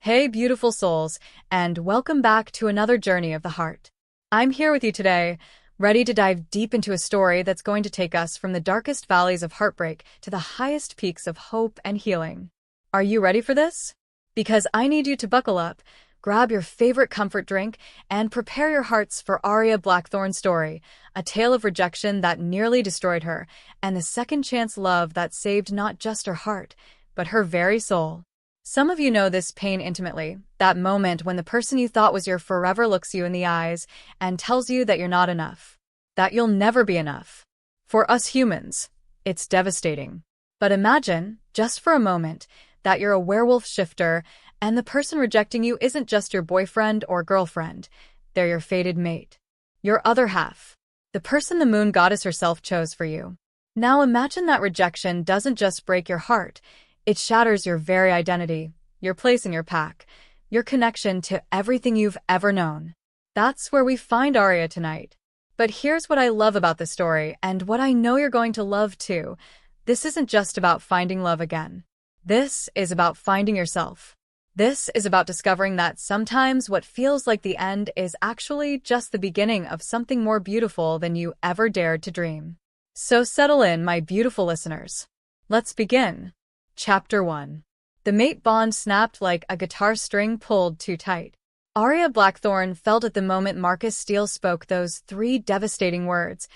Hey, beautiful souls, and welcome back to another journey of the heart. I'm here with you today, ready to dive deep into a story that's going to take us from the darkest valleys of heartbreak to the highest peaks of hope and healing. Are you ready for this? Because I need you to buckle up, grab your favorite comfort drink, and prepare your hearts for Aria Blackthorn's story, a tale of rejection that nearly destroyed her, and the second-chance love that saved not just her heart, but her very soul. Some of you know this pain intimately, that moment when the person you thought was your forever looks you in the eyes and tells you that you're not enough, that you'll never be enough. For us humans, it's devastating. But imagine, just for a moment, that you're a werewolf shifter and the person rejecting you isn't just your boyfriend or girlfriend, they're your fated mate. Your other half. The person the moon goddess herself chose for you. Now imagine that rejection doesn't just break your heart, it shatters your very identity, your place in your pack, your connection to everything you've ever known. That's where we find Aria tonight. But here's what I love about the story, and what I know you're going to love too. This isn't just about finding love again. This is about finding yourself. This is about discovering that sometimes what feels like the end is actually just the beginning of something more beautiful than you ever dared to dream. So settle in, my beautiful listeners. Let's begin. Chapter 1. The mate bond snapped like a guitar string pulled too tight. Aria Blackthorn felt at the moment Marcus Steele spoke those three devastating words.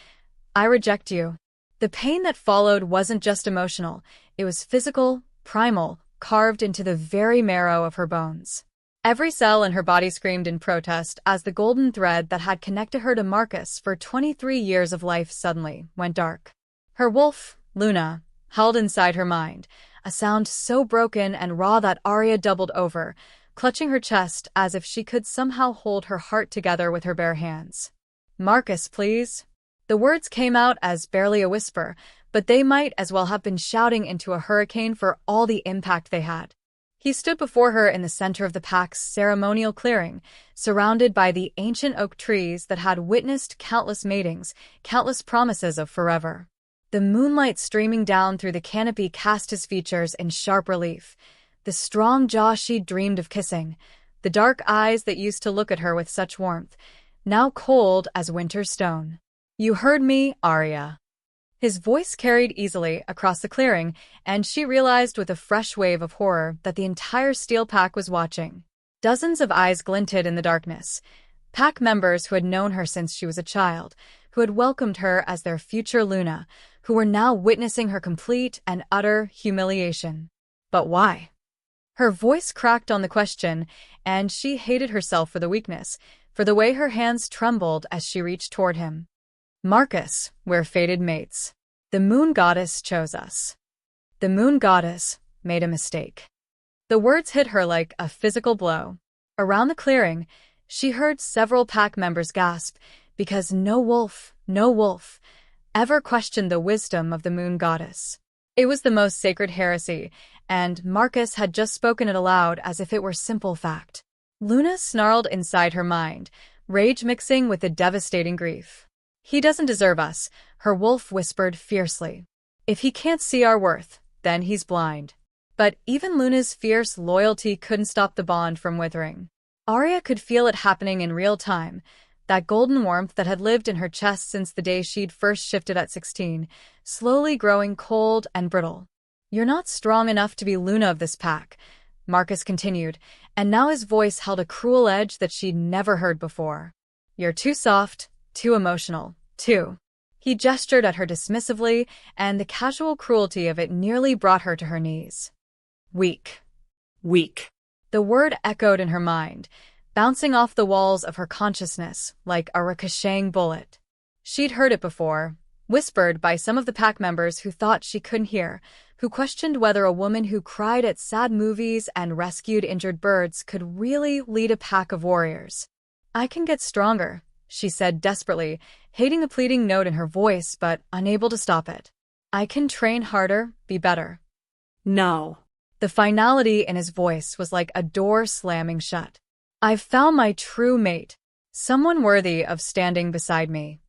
I reject you. The pain that followed wasn't just emotional, it was physical, primal, carved into the very marrow of her bones. Every cell in her body screamed in protest as the golden thread that had connected her to Marcus for 23 years of life suddenly went dark. Her wolf, Luna, howled inside her mind, a sound so broken and raw that Aria doubled over, clutching her chest as if she could somehow hold her heart together with her bare hands. Marcus, please. The words came out as barely a whisper, but they might as well have been shouting into a hurricane for all the impact they had. He stood before her in the center of the pack's ceremonial clearing, surrounded by the ancient oak trees that had witnessed countless matings, countless promises of forever. The moonlight streaming down through the canopy cast his features in sharp relief. The strong jaw she'd dreamed of kissing, the dark eyes that used to look at her with such warmth, now cold as winter stone. You heard me, Aria. His voice carried easily across the clearing, and she realized with a fresh wave of horror that the entire steel pack was watching. Dozens of eyes glinted in the darkness. Pack members who had known her since she was a child, who had welcomed her as their future Luna, who were now witnessing her complete and utter humiliation. But why? Her voice cracked on the question, and she hated herself for the weakness, for the way her hands trembled as she reached toward him. Marcus, we're fated mates. The moon goddess chose us. The moon goddess made a mistake. The words hit her like a physical blow. Around the clearing, she heard several pack members gasp, because no wolf, ever questioned the wisdom of the moon goddess. It was the most sacred heresy, and Marcus had just spoken it aloud as if it were simple fact. Luna snarled inside her mind, rage mixing with the devastating grief. He doesn't deserve us, her wolf whispered fiercely. If he can't see our worth, then he's blind. But even Luna's fierce loyalty couldn't stop the bond from withering. Aria could feel it happening in real time, that golden warmth that had lived in her chest since the day she'd first shifted at 16, slowly growing cold and brittle. You're not strong enough to be Luna of this pack, Marcus continued, and now his voice held a cruel edge that she'd never heard before. You're too soft, too emotional, too. He gestured at her dismissively, and the casual cruelty of it nearly brought her to her knees. Weak. Weak. The word echoed in her mind, bouncing off the walls of her consciousness like a ricocheting bullet. She'd heard it before, whispered by some of the pack members who thought she couldn't hear, who questioned whether a woman who cried at sad movies and rescued injured birds could really lead a pack of warriors. I can get stronger, she said desperately, hating the pleading note in her voice but unable to stop it. I can train harder, be better. No. The finality in his voice was like a door slamming shut. I've found my true mate, someone worthy of standing beside me.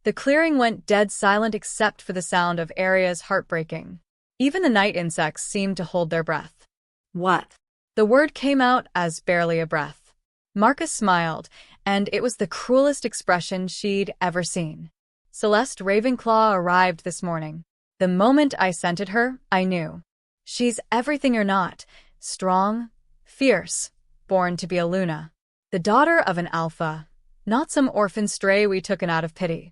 The clearing went dead silent except for the sound of Aria's heartbreaking. Even the night insects seemed to hold their breath. What? The word came out as barely a breath. Marcus smiled, and it was the cruelest expression she'd ever seen. Celeste Ravenclaw arrived this morning. The moment I scented her, I knew. She's everything you're not. Strong, fierce, born to be a Luna. The daughter of an alpha, not some orphan stray we took in out of pity.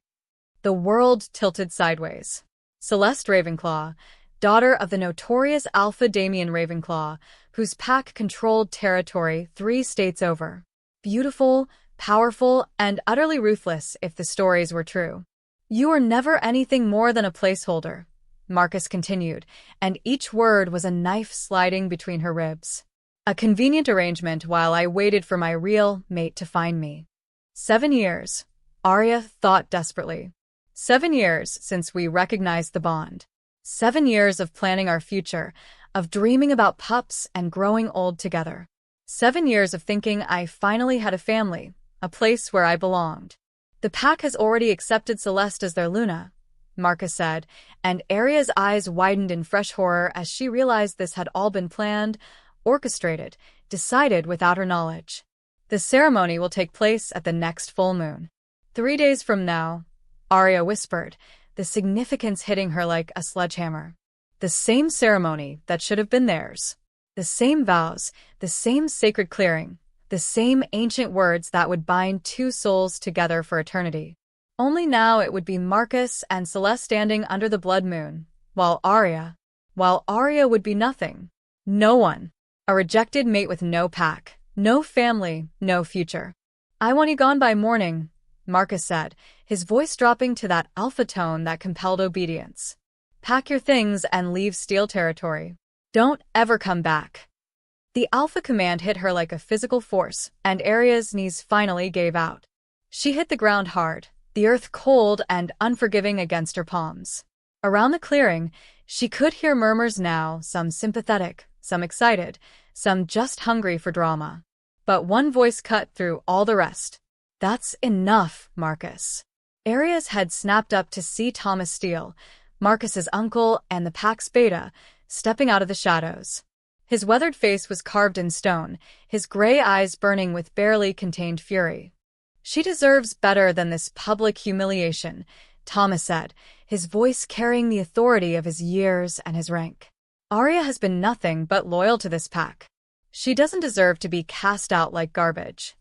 The world tilted sideways. Celeste Ravenclaw, daughter of the notorious Alpha Damien Ravenclaw, whose pack controlled territory 3 states over. Beautiful, powerful, and utterly ruthless if the stories were true. You were never anything more than a placeholder, Marcus continued, and each word was a knife sliding between her ribs. A convenient arrangement while I waited for my real mate to find me. 7 years, Aria thought desperately. 7 years since we recognized the bond. 7 years of planning our future, of dreaming about pups and growing old together. 7 years of thinking I finally had a family, a place where I belonged. The pack has already accepted Celeste as their Luna, Marcus said, and Aria's eyes widened in fresh horror as she realized this had all been planned, orchestrated, decided without her knowledge. The ceremony will take place at the next full moon. 3 days from now, Aria whispered, the significance hitting her like a sledgehammer. The same ceremony that should have been theirs. The same vows, the same sacred clearing, the same ancient words that would bind 2 souls together for eternity. Only now it would be Marcus and Celeste standing under the blood moon, while Aria would be nothing. No one. A rejected mate with no pack, no family, no future. I want you gone by morning, Marcus said, his voice dropping to that alpha tone that compelled obedience. Pack your things and leave Steel territory. Don't ever come back. The alpha command hit her like a physical force, and Aria's knees finally gave out. She hit the ground hard, the earth cold and unforgiving against her palms. Around the clearing, she could hear murmurs now, some sympathetic, some excited, some just hungry for drama. But one voice cut through all the rest. That's enough, Marcus. Aria's head snapped up to see Thomas Steele, Marcus's uncle and the pack's beta, stepping out of the shadows. His weathered face was carved in stone, his gray eyes burning with barely contained fury. She deserves better than this public humiliation, Thomas said, his voice carrying the authority of his years and his rank. Aria has been nothing but loyal to this pack. She doesn't deserve to be cast out like garbage.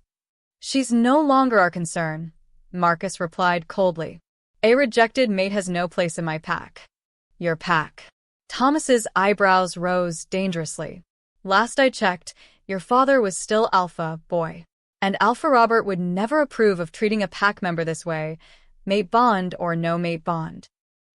She's no longer our concern, Marcus replied coldly. A rejected mate has no place in my pack. Your pack. Thomas's eyebrows rose dangerously. Last I checked, your father was still Alpha, boy. And Alpha Robert would never approve of treating a pack member this way, mate bond or no mate bond.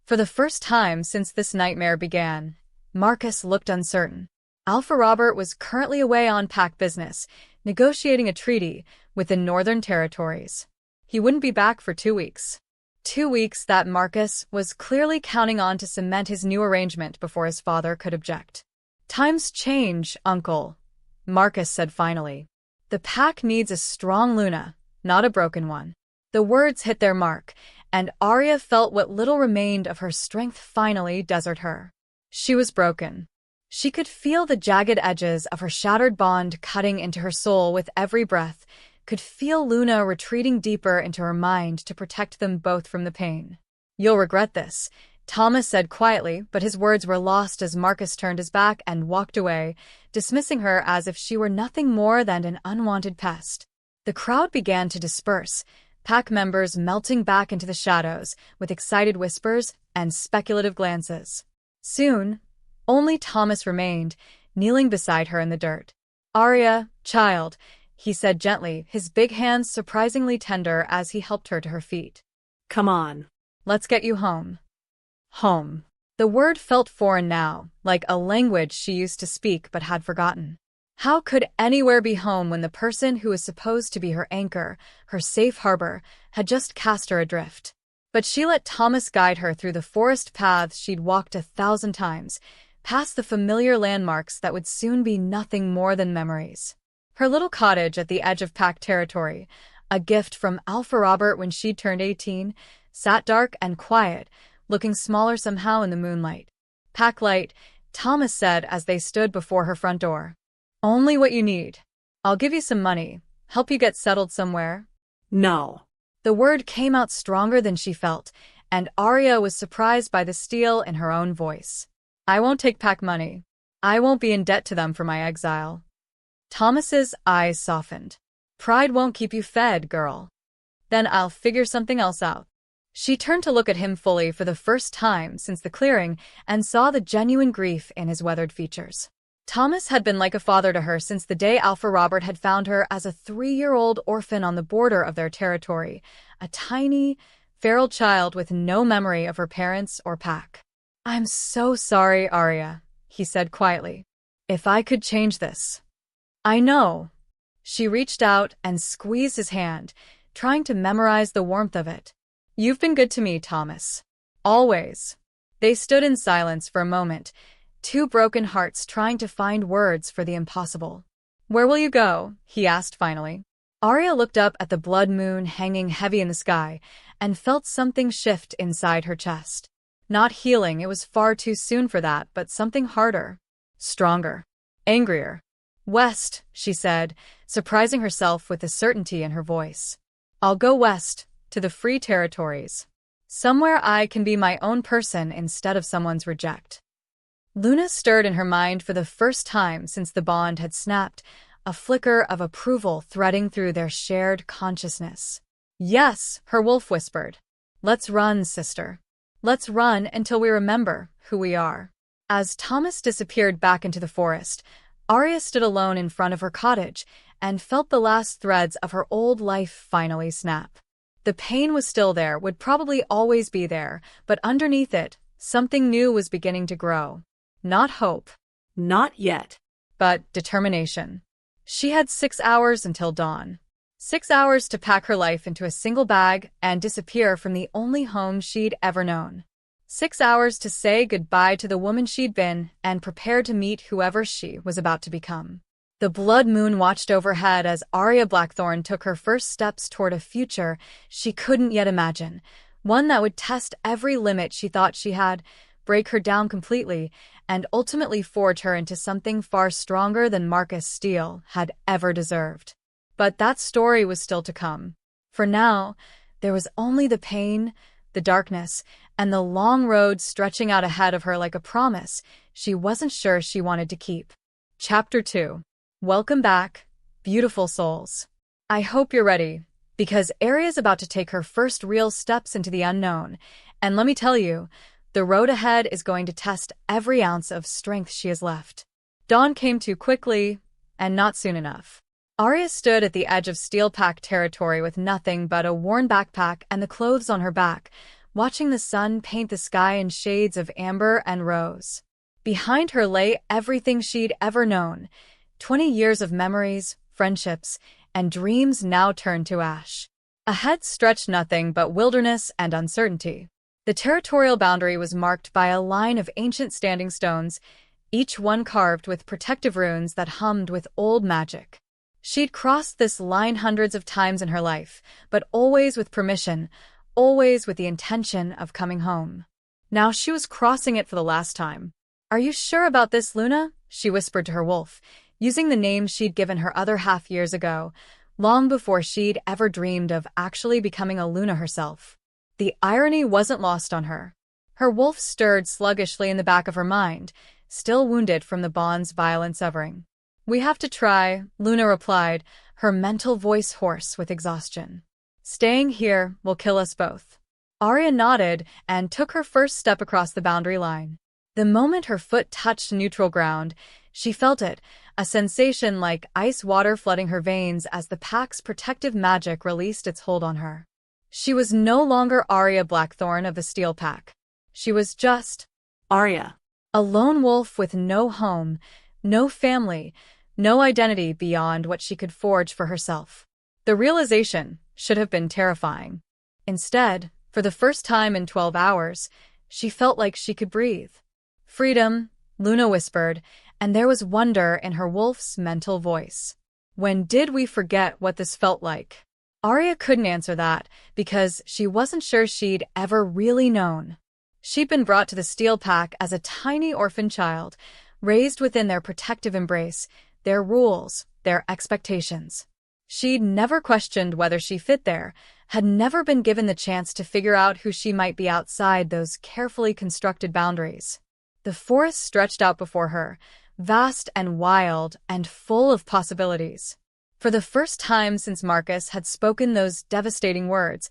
For the first time since this nightmare began, Marcus looked uncertain. Alpha Robert was currently away on pack business, negotiating a treaty with the Northern Territories. He wouldn't be back for 2 weeks. 2 weeks that Marcus was clearly counting on to cement his new arrangement before his father could object. Times change, uncle, Marcus said finally. The pack needs a strong Luna, not a broken one. The words hit their mark, and Aria felt what little remained of her strength finally desert her. She was broken. She could feel the jagged edges of her shattered bond cutting into her soul with every breath, could feel Luna retreating deeper into her mind to protect them both from the pain. You'll regret this, Thomas said quietly, but his words were lost as Marcus turned his back and walked away, dismissing her as if she were nothing more than an unwanted pest. The crowd began to disperse, pack members melting back into the shadows with excited whispers and speculative glances. Soon, only Thomas remained, kneeling beside her in the dirt. Aria, child, he said gently, his big hands surprisingly tender as he helped her to her feet. Come on. Let's get you home. Home. The word felt foreign now, like a language she used to speak but had forgotten. How could anywhere be home when the person who was supposed to be her anchor, her safe harbor, had just cast her adrift? But she let Thomas guide her through the forest paths she'd walked 1,000 times, past the familiar landmarks that would soon be nothing more than memories. Her little cottage at the edge of pack territory, a gift from Alpha Robert when she'd turned 18, sat dark and quiet, looking smaller somehow in the moonlight. Pack light, Thomas said as they stood before her front door. Only what you need. I'll give you some money, help you get settled somewhere. No. The word came out stronger than she felt, and Aria was surprised by the steel in her own voice. I won't take back money. I won't be in debt to them for my exile. Thomas's eyes softened. Pride won't keep you fed, girl. Then I'll figure something else out. She turned to look at him fully for the first time since the clearing and saw the genuine grief in his weathered features. Thomas had been like a father to her since the day Alpha Robert had found her as a 3-year-old orphan on the border of their territory, a tiny, feral child with no memory of her parents or pack. I'm so sorry, Aria, he said quietly. If I could change this. I know. She reached out and squeezed his hand, trying to memorize the warmth of it. You've been good to me, Thomas. Always. They stood in silence for a moment, two broken hearts trying to find words for the impossible. Where will you go? He asked finally. Aria looked up at the blood moon hanging heavy in the sky and felt something shift inside her chest. Not healing, it was far too soon for that, but something harder, stronger, angrier. West, she said, surprising herself with the certainty in her voice. I'll go west, to the free territories. Somewhere I can be my own person instead of someone's reject. Luna stirred in her mind for the first time since the bond had snapped, a flicker of approval threading through their shared consciousness. Yes, her wolf whispered. Let's run, sister. Let's run until we remember who we are. As Thomas disappeared back into the forest, Aria stood alone in front of her cottage and felt the last threads of her old life finally snap. The pain was still there, would probably always be there, but underneath it, something new was beginning to grow. Not hope. Not yet. But determination. She had 6 hours until dawn. 6 hours to pack her life into a single bag and disappear from the only home she'd ever known. 6 hours to say goodbye to the woman she'd been and prepare to meet whoever she was about to become. The blood moon watched overhead as Aria Blackthorn took her first steps toward a future she couldn't yet imagine, one that would test every limit she thought she had, break her down completely, and ultimately forge her into something far stronger than Marcus Steele had ever deserved. But that story was still to come. For now, there was only the pain, the darkness, and the long road stretching out ahead of her like a promise she wasn't sure she wanted to keep. Chapter 2. Welcome back, beautiful souls. I hope you're ready, because Aria's about to take her first real steps into the unknown, and let me tell you, the road ahead is going to test every ounce of strength she has left. Dawn came too quickly, and not soon enough. Aria stood at the edge of steel-packed territory with nothing but a worn backpack and the clothes on her back, watching the sun paint the sky in shades of amber and rose. Behind her lay everything she'd ever known, 20 years of memories, friendships, and dreams now turned to ash. Ahead stretched nothing but wilderness and uncertainty. The territorial boundary was marked by a line of ancient standing stones, each one carved with protective runes that hummed with old magic. She'd crossed this line hundreds of times in her life, but always with permission, always with the intention of coming home. Now she was crossing it for the last time. Are you sure about this, Luna? She whispered to her wolf, using the name she'd given her other half years ago, long before she'd ever dreamed of actually becoming a Luna herself. The irony wasn't lost on her. Her wolf stirred sluggishly in the back of her mind, still wounded from the bond's violent severing. We have to try, Luna replied, her mental voice hoarse with exhaustion. Staying here will kill us both. Aria nodded and took her first step across the boundary line. The moment her foot touched neutral ground, she felt it, a sensation like ice water flooding her veins as the pack's protective magic released its hold on her. She was no longer Aria Blackthorn of the Steel Pack. She was just Aria. A lone wolf with no home, no family, no identity beyond what she could forge for herself. The realization should have been terrifying. Instead, for the first time in 12 hours, she felt like she could breathe. Freedom, Luna whispered, and there was wonder in her wolf's mental voice. When did we forget what this felt like? Aria couldn't answer that because she wasn't sure she'd ever really known. She'd been brought to the Steel Pack as a tiny orphan child, raised within their protective embrace, their rules, their expectations. She'd never questioned whether she fit there, had never been given the chance to figure out who she might be outside those carefully constructed boundaries. The forest stretched out before her, vast and wild and full of possibilities. For the first time since Marcus had spoken those devastating words,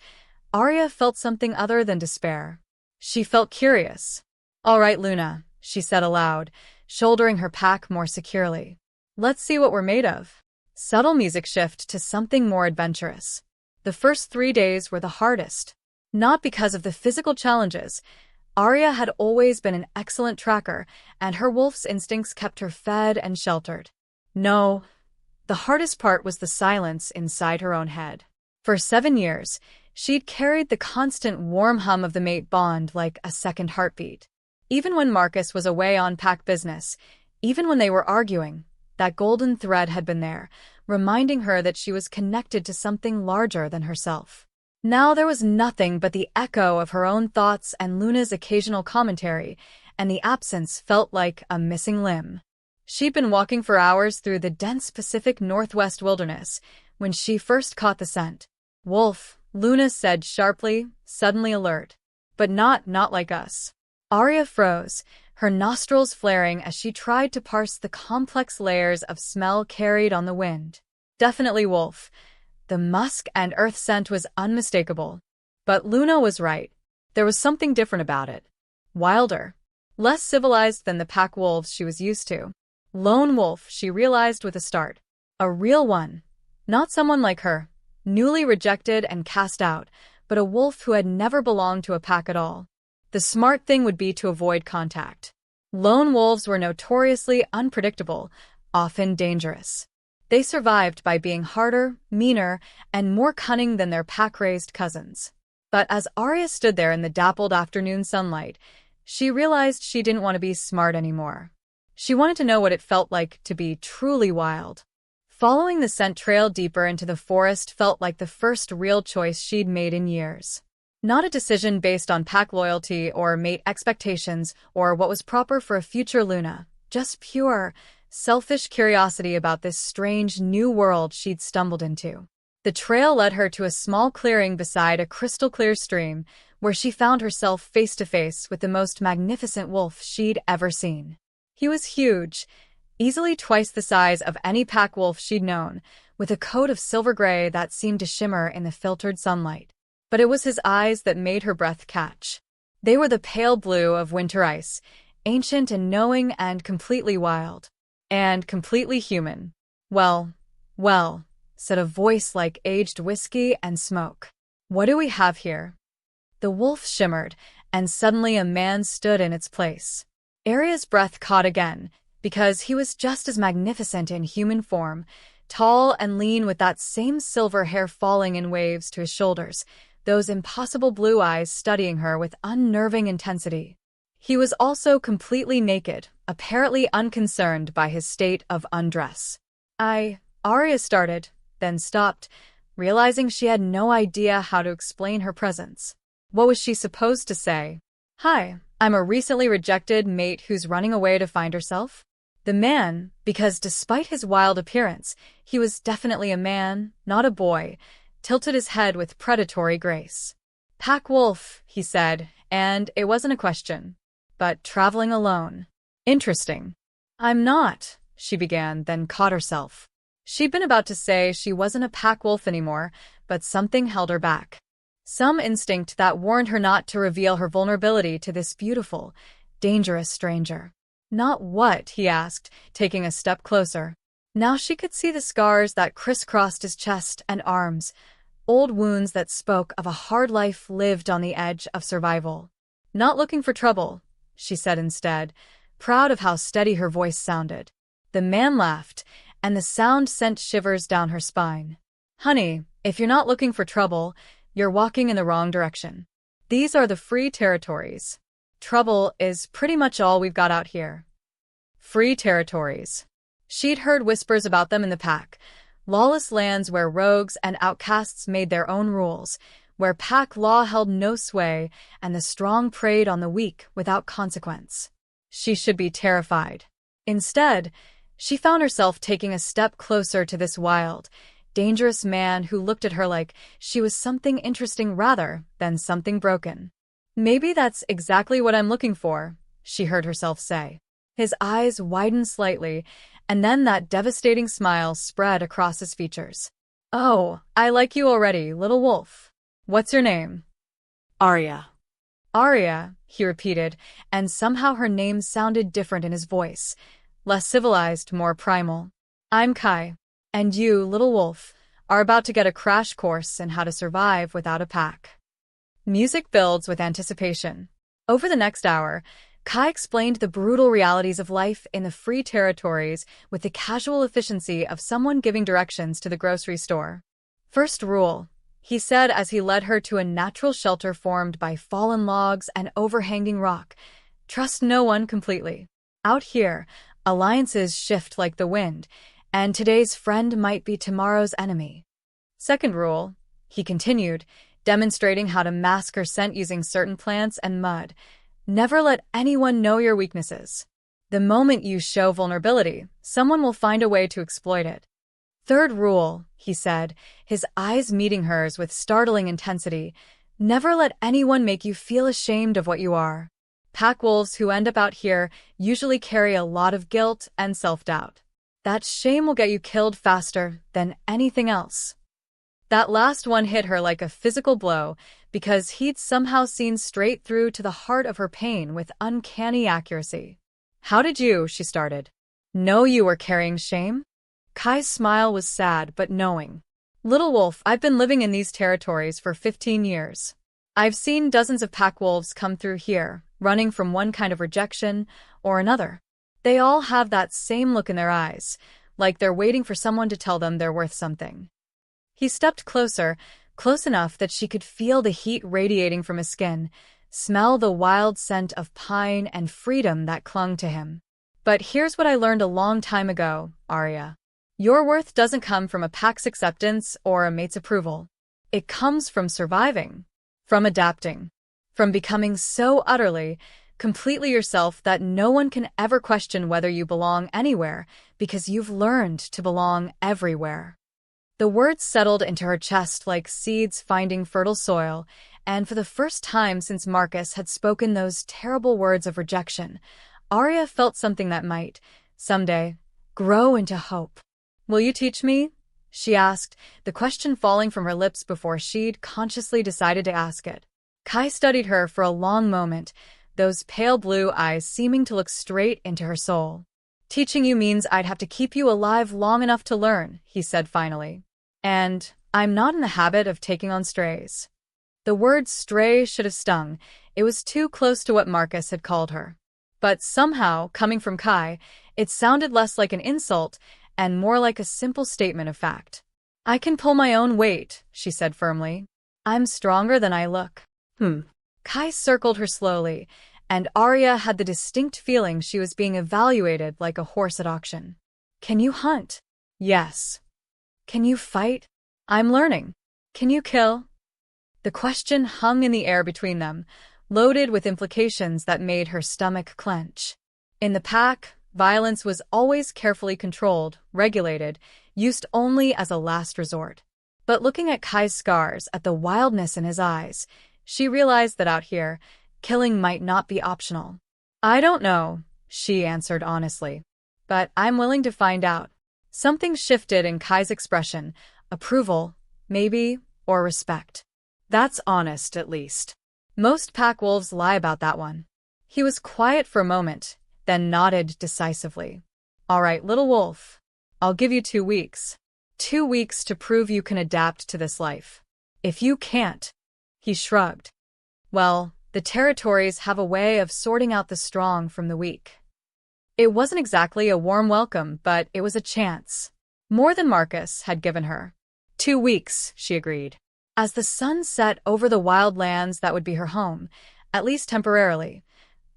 Aria felt something other than despair. She felt curious. "All right, Luna," she said aloud, shouldering her pack more securely. "Let's see what we're made of." Subtle music shift to something more adventurous. The first 3 days were the hardest. Not because of the physical challenges. Aria had always been an excellent tracker, and her wolf's instincts kept her fed and sheltered. No, the hardest part was the silence inside her own head. For 7 years, she'd carried the constant warm hum of the mate bond like a second heartbeat. Even when Marcus was away on pack business, even when they were arguing, that golden thread had been there, reminding her that she was connected to something larger than herself. Now there was nothing but the echo of her own thoughts and Luna's occasional commentary, and the absence felt like a missing limb. She'd been walking for hours through the dense Pacific Northwest wilderness when she first caught the scent. "Wolf," Luna said sharply, suddenly alert. "But not like us." Aria froze, her nostrils flaring as she tried to parse the complex layers of smell carried on the wind. Definitely wolf. The musk and earth scent was unmistakable. But Luna was right. There was something different about it. Wilder. Less civilized than the pack wolves she was used to. Lone wolf, she realized with a start. A real one. Not someone like her, newly rejected and cast out, but a wolf who had never belonged to a pack at all. The smart thing would be to avoid contact. Lone wolves were notoriously unpredictable, often dangerous. They survived by being harder, meaner, and more cunning than their pack-raised cousins. But as Aria stood there in the dappled afternoon sunlight, she realized she didn't want to be smart anymore. She wanted to know what it felt like to be truly wild. Following the scent trail deeper into the forest felt like the first real choice she'd made in years. Not a decision based on pack loyalty or mate expectations or what was proper for a future Luna, just pure, selfish curiosity about this strange new world she'd stumbled into. The trail led her to a small clearing beside a crystal-clear stream, where she found herself face-to-face with the most magnificent wolf she'd ever seen. He was huge, easily twice the size of any pack wolf she'd known, with a coat of silver gray that seemed to shimmer in the filtered sunlight. But it was his eyes that made her breath catch. They were the pale blue of winter ice, ancient and knowing and completely wild. And completely human. Well, said a voice like aged whiskey and smoke. "What do we have here?" The wolf shimmered, and suddenly a man stood in its place. Aria's breath caught again, because he was just as magnificent in human form, tall and lean with that same silver hair falling in waves to his shoulders, those impossible blue eyes studying her with unnerving intensity. He was also completely naked, apparently unconcerned by his state of undress. Aria started, then stopped, realizing she had no idea how to explain her presence. What was she supposed to say? "Hi, I'm a recently rejected mate who's running away to find herself?" The man, because despite his wild appearance, he was definitely a man, not a boy, tilted his head with predatory grace. "Pack wolf," he said, and it wasn't a question. "But traveling alone. Interesting." "I'm not," she began, then caught herself. She'd been about to say she wasn't a pack wolf anymore, but something held her back. Some instinct that warned her not to reveal her vulnerability to this beautiful, dangerous stranger. "Not what?" he asked, taking a step closer. Now she could see the scars that crisscrossed his chest and arms, old wounds that spoke of a hard life lived on the edge of survival. "Not looking for trouble," she said instead, proud of how steady her voice sounded. The man laughed, and the sound sent shivers down her spine. "Honey, if you're not looking for trouble, you're walking in the wrong direction. These are the free territories. Trouble is pretty much all we've got out here." Free territories. She'd heard whispers about them in the pack. Lawless lands where rogues and outcasts made their own rules, where pack law held no sway and the strong preyed on the weak without consequence. She should be terrified. Instead, She found herself taking a step closer to this wild, dangerous man who looked at her like she was something interesting rather than something broken. "Maybe that's exactly what I'm looking for," she heard herself say. His eyes widened slightly, and then that devastating smile spread across his features. "Oh, I like you already, little wolf. What's your name?" Aria. "Aria," he repeated, and somehow her name sounded different in his voice. Less civilized, more primal. "I'm Kai. And you, little wolf, are about to get a crash course in how to survive without a pack." Music builds with anticipation. Over the next hour, Kai explained the brutal realities of life in the free territories with the casual efficiency of someone giving directions to the grocery store. "First rule," he said as he led her to a natural shelter formed by fallen logs and overhanging rock. "Trust no one completely. Out here, alliances shift like the wind, and today's friend might be tomorrow's enemy." "Second rule," he continued, demonstrating how to mask her scent using certain plants and mud. "Never let anyone know your weaknesses. The moment you show vulnerability, someone will find a way to exploit it." "Third rule," he said, his eyes meeting hers with startling intensity. "Never let anyone make you feel ashamed of what you are. Pack wolves who end up out here usually carry a lot of guilt and self-doubt. That shame will get you killed faster than anything else." That last one hit her like a physical blow because he'd somehow seen straight through to the heart of her pain with uncanny accuracy. "How did you," she started, "know you were carrying shame?" Kai's smile was sad but knowing. "Little wolf, I've been living in these territories for 15 years. I've seen dozens of pack wolves come through here, running from one kind of rejection or another. They all have that same look in their eyes, like they're waiting for someone to tell them they're worth something." He stepped closer, close enough that she could feel the heat radiating from his skin, smell the wild scent of pine and freedom that clung to him. "But here's what I learned a long time ago, Aria. Your worth doesn't come from a pack's acceptance or a mate's approval. It comes from surviving, from adapting, from becoming so utterly, completely yourself that no one can ever question whether you belong anywhere because you've learned to belong everywhere." The words settled into her chest like seeds finding fertile soil, and for the first time since Marcus had spoken those terrible words of rejection, Aria felt something that might, someday, grow into hope. "Will you teach me?" she asked, the question falling from her lips before she'd consciously decided to ask it. Kai studied her for a long moment, those pale blue eyes seeming to look straight into her soul. "Teaching you means I'd have to keep you alive long enough to learn," he said finally. "And I'm not in the habit of taking on strays." The word stray should have stung. It was too close to what Marcus had called her. But somehow, coming from Kai, it sounded less like an insult and more like a simple statement of fact. "I can pull my own weight," she said firmly. "I'm stronger than I look." Kai circled her slowly, and Aria had the distinct feeling she was being evaluated like a horse at auction. "Can you hunt?" "Yes." "Can you fight?" "I'm learning." "Can you kill?" The question hung in the air between them, loaded with implications that made her stomach clench. In the pack, violence was always carefully controlled, regulated, used only as a last resort. But looking at Kai's scars, at the wildness in his eyes, she realized that out here, killing might not be optional. "I don't know," she answered honestly. "But I'm willing to find out." Something shifted in Kai's expression, approval, maybe, or respect. That's honest, at least. Most pack wolves lie about that one. He was quiet for a moment, then nodded decisively. "All right, little wolf. I'll give you 2 weeks. 2 weeks to prove you can adapt to this life. If you can't," he shrugged. "Well, the territories have a way of sorting out the strong from the weak." It wasn't exactly a warm welcome, but it was a chance. More than Marcus had given her. 2 weeks, she agreed. As the sun set over the wild lands that would be her home, at least temporarily,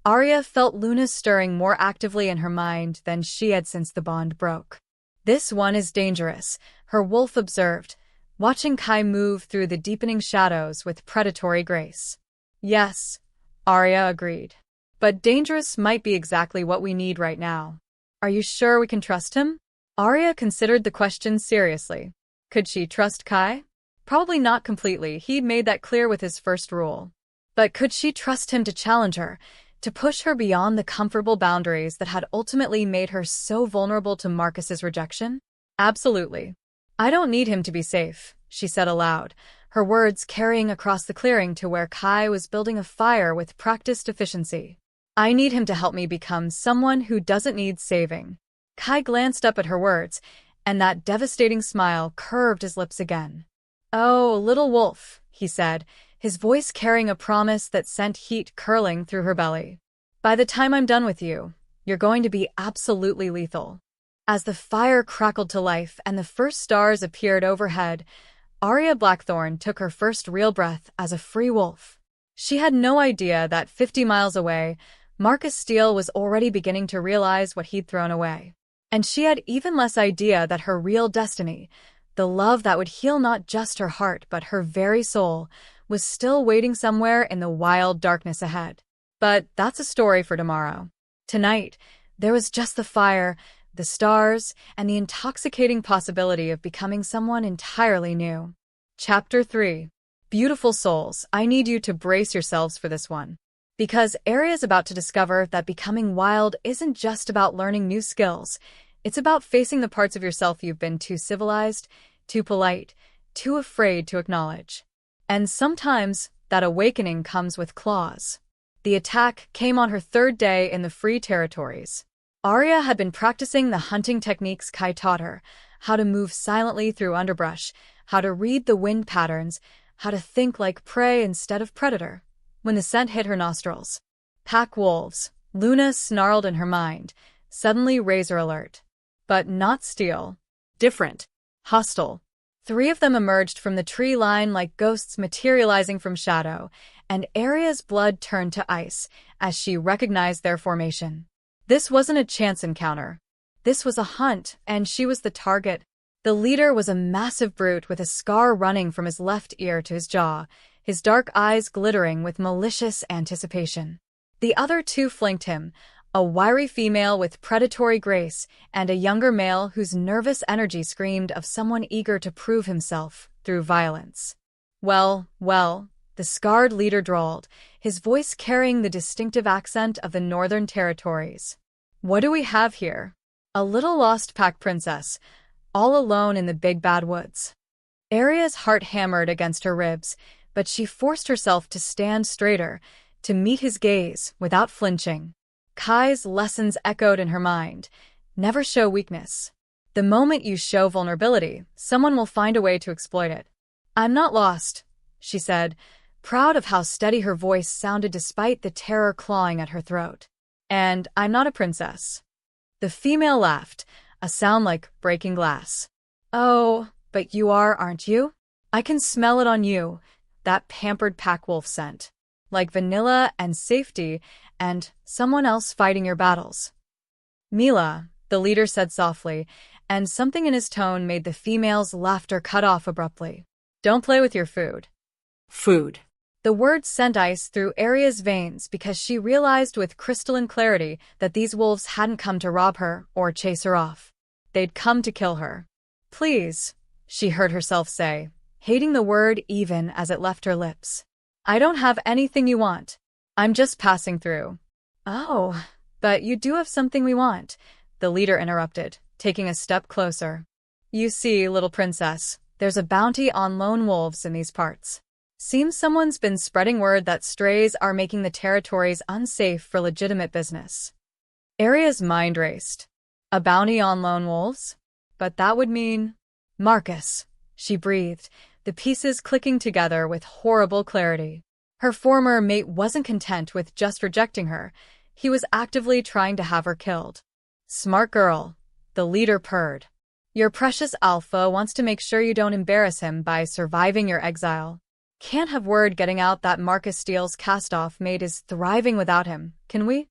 Aria felt Luna stirring more actively in her mind than she had since the bond broke. "This one is dangerous," her wolf observed, watching Kai move through the deepening shadows with predatory grace. "Yes," Aria agreed. "But dangerous might be exactly what we need right now." Are you sure we can trust him? Aria considered the question seriously. Could she trust Kai? Probably not completely, he'd made that clear with his first rule. But could she trust him to challenge her, to push her beyond the comfortable boundaries that had ultimately made her so vulnerable to Marcus's rejection? Absolutely. I don't need him to be safe, she said aloud, her words carrying across the clearing to where Kai was building a fire with practiced efficiency. I need him to help me become someone who doesn't need saving. Kai glanced up at her words, and that devastating smile curved his lips again. Oh, little wolf, he said, his voice carrying a promise that sent heat curling through her belly. By the time I'm done with you, you're going to be absolutely lethal. As the fire crackled to life and the first stars appeared overhead, Aria Blackthorn took her first real breath as a free wolf. She had no idea that 50 miles away, Marcus Steele was already beginning to realize what he'd thrown away. And she had even less idea that her real destiny, the love that would heal not just her heart but her very soul, was still waiting somewhere in the wild darkness ahead. But that's a story for tomorrow. Tonight, there was just the fire, the stars, and the intoxicating possibility of becoming someone entirely new. Chapter 3. Beautiful souls, I need you to brace yourselves for this one. Because Aria's about to discover that becoming wild isn't just about learning new skills. It's about facing the parts of yourself you've been too civilized, too polite, too afraid to acknowledge. And sometimes, that awakening comes with claws. The attack came on her third day in the Free Territories. Aria had been practicing the hunting techniques Kai taught her, how to move silently through underbrush, how to read the wind patterns, how to think like prey instead of predator. When the scent hit her nostrils. Pack wolves, Luna snarled in her mind, suddenly razor alert. But not Steele. Different. Hostile. 3 of them emerged from the tree line like ghosts materializing from shadow, and Aria's blood turned to ice as she recognized their formation. This wasn't a chance encounter. This was a hunt, and she was the target. The leader was a massive brute with a scar running from his left ear to his jaw, his dark eyes glittering with malicious anticipation. The other 2 flanked him, a wiry female with predatory grace and a younger male whose nervous energy screamed of someone eager to prove himself through violence. Well, the scarred leader drawled, his voice carrying the distinctive accent of the Northern Territories. What do we have here? A little lost pack princess, all alone in the big bad woods. Aria's heart hammered against her ribs, but she forced herself to stand straighter, to meet his gaze without flinching. Kai's lessons echoed in her mind. Never show weakness. The moment you show vulnerability, someone will find a way to exploit it. I'm not lost, she said, proud of how steady her voice sounded despite the terror clawing at her throat. And I'm not a princess. The female laughed, a sound like breaking glass. Oh, but you are, aren't you? I can smell it on you, that pampered packwolf scent. Like vanilla and safety and someone else fighting your battles. Mila, the leader said softly, and something in his tone made the female's laughter cut off abruptly. Don't play with your food. Food. The word sent ice through Aria's veins because she realized with crystalline clarity that these wolves hadn't come to rob her or chase her off. They'd come to kill her. Please, she heard herself say, hating the word even as it left her lips. I don't have anything you want. I'm just passing through. Oh, but you do have something we want, the leader interrupted, taking a step closer. You see, little princess, there's a bounty on lone wolves in these parts. Seems someone's been spreading word that strays are making the territories unsafe for legitimate business. Aria's mind raced. A bounty on lone wolves? But that would mean… Marcus, she breathed, the pieces clicking together with horrible clarity. Her former mate wasn't content with just rejecting her. He was actively trying to have her killed. Smart girl, the leader purred. Your precious alpha wants to make sure you don't embarrass him by surviving your exile. Can't have word getting out that Marcus Steele's cast-off mate is thriving without him, can we?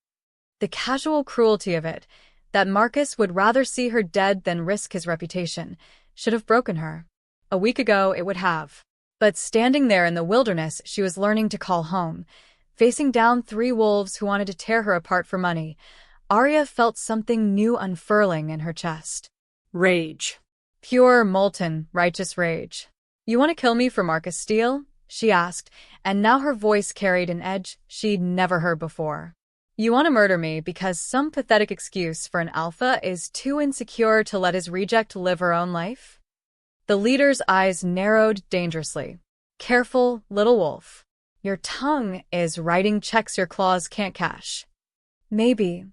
The casual cruelty of it, that Marcus would rather see her dead than risk his reputation, should have broken her. A week ago it would have. But standing there in the wilderness she was learning to call home, facing down 3 wolves who wanted to tear her apart for money, Aria felt something new unfurling in her chest. Rage. Pure, molten, righteous rage. "You want to kill me for Marcus Steele?" she asked, and now her voice carried an edge she'd never heard before. "You want to murder me because some pathetic excuse for an alpha is too insecure to let his reject live her own life?" The leader's eyes narrowed dangerously. "Careful, little wolf. Your tongue is writing checks your claws can't cash." "Maybe,"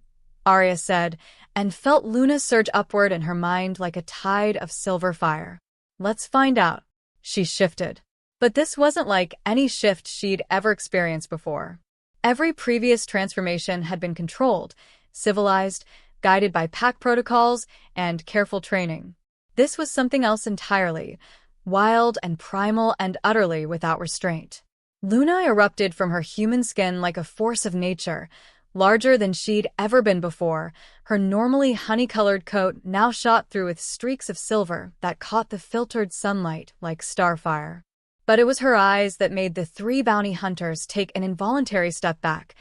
Aria said, and felt Luna surge upward in her mind like a tide of silver fire. "Let's find out." She shifted. But this wasn't like any shift she'd ever experienced before. Every previous transformation had been controlled, civilized, guided by pack protocols and careful training. This was something else entirely, wild and primal and utterly without restraint. Luna erupted from her human skin like a force of nature, larger than she'd ever been before, her normally honey-colored coat now shot through with streaks of silver that caught the filtered sunlight like starfire. But it was her eyes that made the three bounty hunters take an involuntary step back,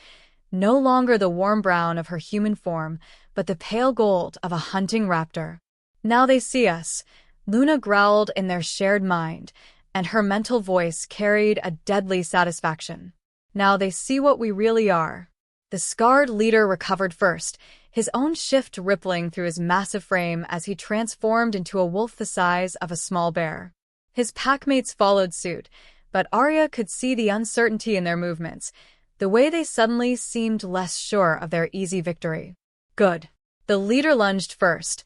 no longer the warm brown of her human form, but the pale gold of a hunting raptor. "Now they see us," Luna growled in their shared mind, and her mental voice carried a deadly satisfaction. "Now they see what we really are." The scarred leader recovered first, his own shift rippling through his massive frame as he transformed into a wolf the size of a small bear. His packmates followed suit, but Aria could see the uncertainty in their movements, the way they suddenly seemed less sure of their easy victory. "Good." The leader lunged first,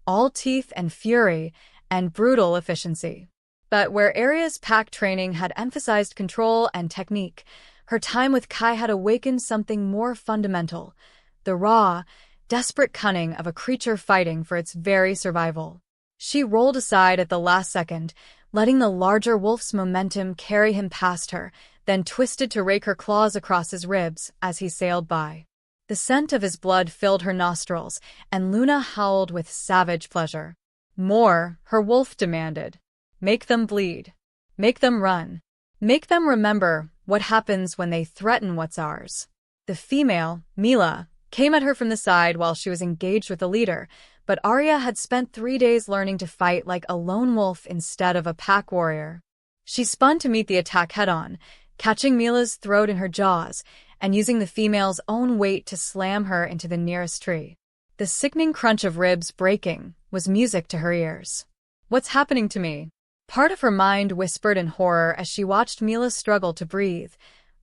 all teeth and fury and brutal efficiency. But where Aria's pack training had emphasized control and technique, her time with Kai had awakened something more fundamental, the raw, desperate cunning of a creature fighting for its very survival. She rolled aside at the last second, letting the larger wolf's momentum carry him past her, then twisted to rake her claws across his ribs as he sailed by. The scent of his blood filled her nostrils, and Luna howled with savage pleasure. "More," her wolf demanded. "Make them bleed. Make them run. Make them remember what happens when they threaten what's ours." The female, Mila, came at her from the side while she was engaged with the leader, but Aria had spent 3 days learning to fight like a lone wolf instead of a pack warrior. She spun to meet the attack head-on, catching Mila's throat in her jaws and using the female's own weight to slam her into the nearest tree. The sickening crunch of ribs breaking was music to her ears. "What's happening to me?" Part of her mind whispered in horror as she watched Mila struggle to breathe,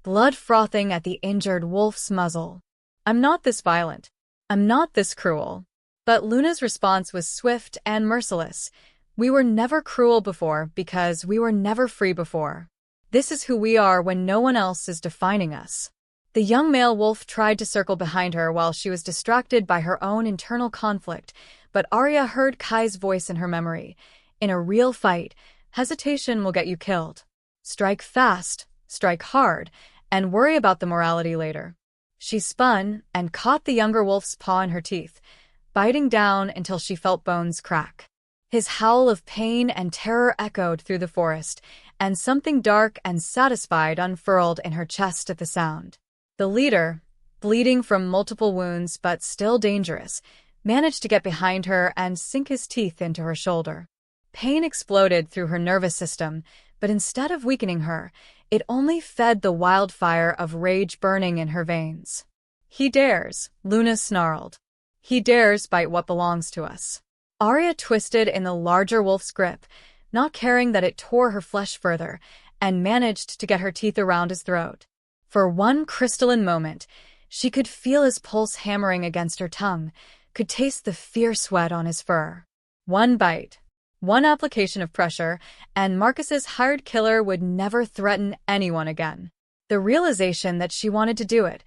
blood frothing at the injured wolf's muzzle. "I'm not this violent. I'm not this cruel." But Luna's response was swift and merciless. "We were never cruel before because we were never free before. This is who we are when no one else is defining us." The young male wolf tried to circle behind her while she was distracted by her own internal conflict, but Aria heard Kai's voice in her memory. "In a real fight, hesitation will get you killed. Strike fast, strike hard, and worry about the morality later." She spun and caught the younger wolf's paw in her teeth, biting down until she felt bones crack. His howl of pain and terror echoed through the forest, and something dark and satisfied unfurled in her chest at the sound. The leader, bleeding from multiple wounds but still dangerous, managed to get behind her and sink his teeth into her shoulder. Pain exploded through her nervous system, but instead of weakening her, it only fed the wildfire of rage burning in her veins. "He dares," Luna snarled. "He dares bite what belongs to us." Aria twisted in the larger wolf's grip, not caring that it tore her flesh further, and managed to get her teeth around his throat. For one crystalline moment, she could feel his pulse hammering against her tongue, could taste the fierce sweat on his fur. One bite, one application of pressure, and Marcus's hired killer would never threaten anyone again. The realization that she wanted to do it,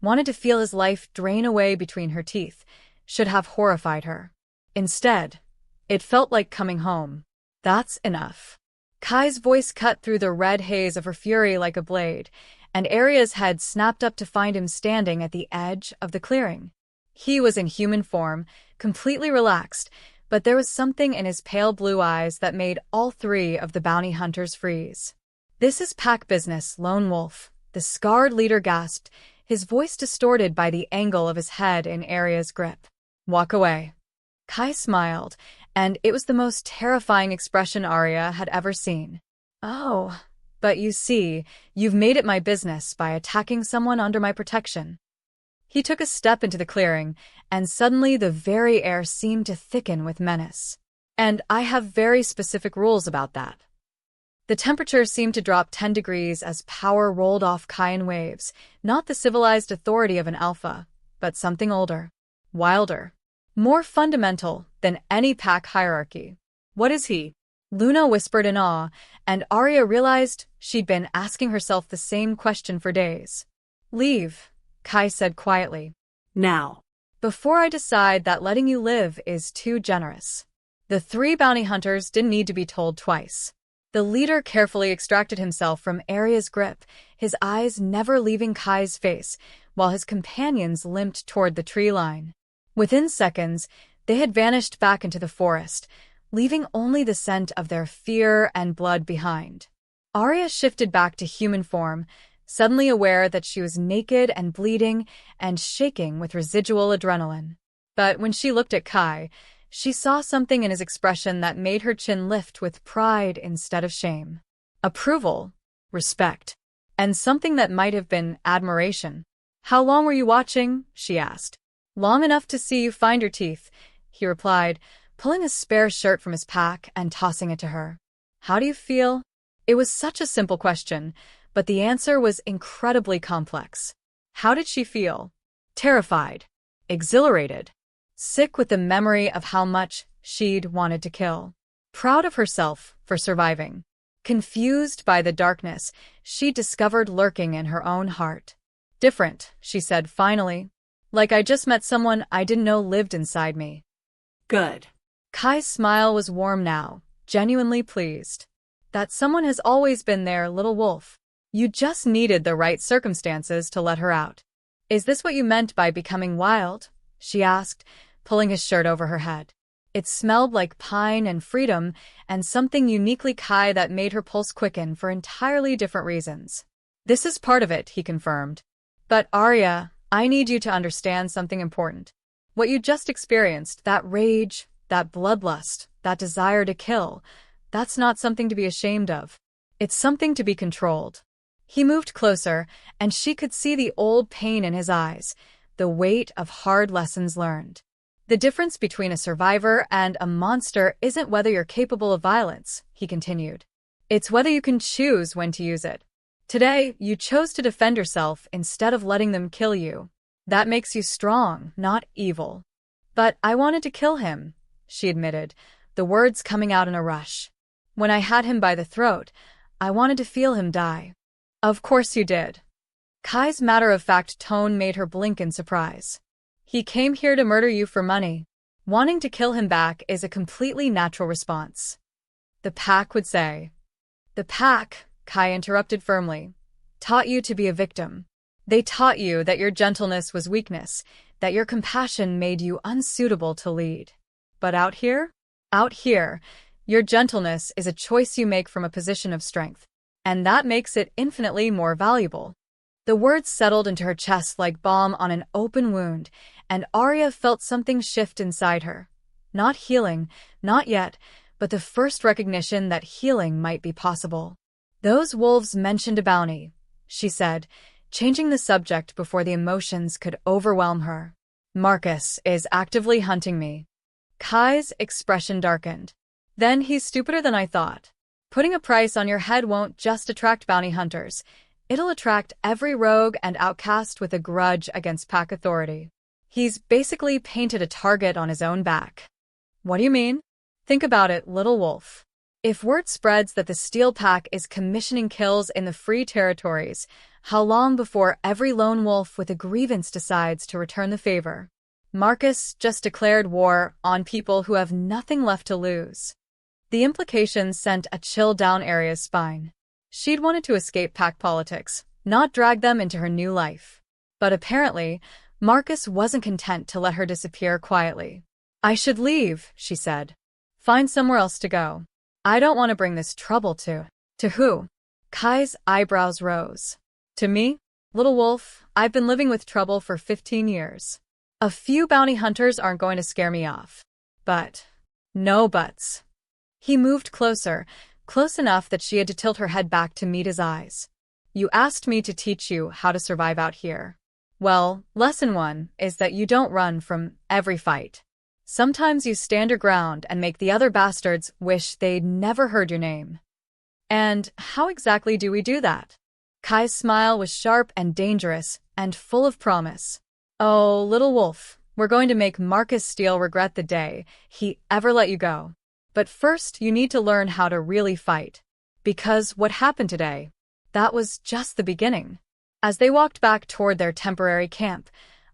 wanted to feel his life drain away between her teeth, should have horrified her. Instead, it felt like coming home. "That's enough." Kai's voice cut through the red haze of her fury like a blade, and Aria's head snapped up to find him standing at the edge of the clearing. He was in human form, completely relaxed, but there was something in his pale blue eyes that made all three of the bounty hunters freeze. "This is pack business, lone wolf," the scarred leader gasped, his voice distorted by the angle of his head in Aria's grip. "Walk away." Kai smiled, and it was the most terrifying expression Aria had ever seen. "Oh, but you see, you've made it my business by attacking someone under my protection." He took a step into the clearing, and suddenly the very air seemed to thicken with menace. "And I have very specific rules about that." The temperature seemed to drop 10 degrees as power rolled off Kai in waves, not the civilized authority of an alpha, but something older, wilder, more fundamental than any pack hierarchy. "What is he?" Luna whispered in awe, and Aria realized she'd been asking herself the same question for days. "Leave," Kai said quietly. "Now." "Before I decide that letting you live is too generous." The three bounty hunters didn't need to be told twice. The leader carefully extracted himself from Aria's grip, his eyes never leaving Kai's face, while his companions limped toward the tree line. Within seconds, they had vanished back into the forest, leaving only the scent of their fear and blood behind. Aria shifted back to human form, suddenly aware that she was naked and bleeding and shaking with residual adrenaline. But when she looked at Kai, she saw something in his expression that made her chin lift with pride instead of shame. Approval, respect, and something that might have been admiration. "How long were you watching?" she asked. "Long enough to see you find your teeth," he replied, pulling a spare shirt from his pack and tossing it to her. "How do you feel?" It was such a simple question, but the answer was incredibly complex. How did she feel? Terrified, exhilarated, sick with the memory of how much she'd wanted to kill, proud of herself for surviving, confused by the darkness she discovered lurking in her own heart. "Different," she said finally. "Like I just met someone I didn't know lived inside me." "Good." Kai's smile was warm now, genuinely pleased. "That someone has always been there, little wolf. You just needed the right circumstances to let her out." "Is this what you meant by becoming wild?" she asked, pulling his shirt over her head. It smelled like pine and freedom, and something uniquely Kai that made her pulse quicken for entirely different reasons. "This is part of it," he confirmed. "But Aria, I need you to understand something important. What you just experienced, that rage, that bloodlust, that desire to kill, that's not something to be ashamed of. It's something to be controlled." He moved closer, and she could see the old pain in his eyes, the weight of hard lessons learned. "The difference between a survivor and a monster isn't whether you're capable of violence," he continued. "It's whether you can choose when to use it. Today, you chose to defend yourself instead of letting them kill you. That makes you strong, not evil." "But I wanted to kill him," she admitted, the words coming out in a rush. "When I had him by the throat, I wanted to feel him die." "Of course you did." Kai's matter-of-fact tone made her blink in surprise. "He came here to murder you for money. Wanting to kill him back is a completely natural response." "The pack would say." "The pack," Kai interrupted firmly, "taught you to be a victim. They taught you that your gentleness was weakness, that your compassion made you unsuitable to lead. But out here? Out here, your gentleness is a choice you make from a position of strength, and that makes it infinitely more valuable." The words settled into her chest like balm on an open wound, and Aria felt something shift inside her. Not healing, not yet, but the first recognition that healing might be possible. "Those wolves mentioned a bounty," she said, changing the subject before the emotions could overwhelm her. "Marcus is actively hunting me." Kai's expression darkened. "Then he's stupider than I thought. Putting a price on your head won't just attract bounty hunters. It'll attract every rogue and outcast with a grudge against pack authority. He's basically painted a target on his own back." "What do you mean?" "Think about it, little wolf. If word spreads that the Steel Pack is commissioning kills in the free territories, how long before every lone wolf with a grievance decides to return the favor? Marcus just declared war on people who have nothing left to lose." The implications sent a chill down Aria's spine. She'd wanted to escape pack politics, not drag them into her new life. But apparently, Marcus wasn't content to let her disappear quietly. "I should leave," she said. "Find somewhere else to go. I don't want to bring this trouble to." "To who?" Kai's eyebrows rose. "To me?" Little wolf, I've been living with trouble for 15 years. A few bounty hunters aren't going to scare me off. But, no buts. He moved closer, close enough that she had to tilt her head back to meet his eyes. You asked me to teach you how to survive out here. Well, lesson 1 is that you don't run from every fight. Sometimes you stand your ground and make the other bastards wish they'd never heard your name. And how exactly do we do that? Kai's smile was sharp and dangerous and full of promise. Oh, little wolf, we're going to make Marcus Steele regret the day he ever let you go. But first, you need to learn how to really fight. Because what happened today, that was just the beginning. As they walked back toward their temporary camp,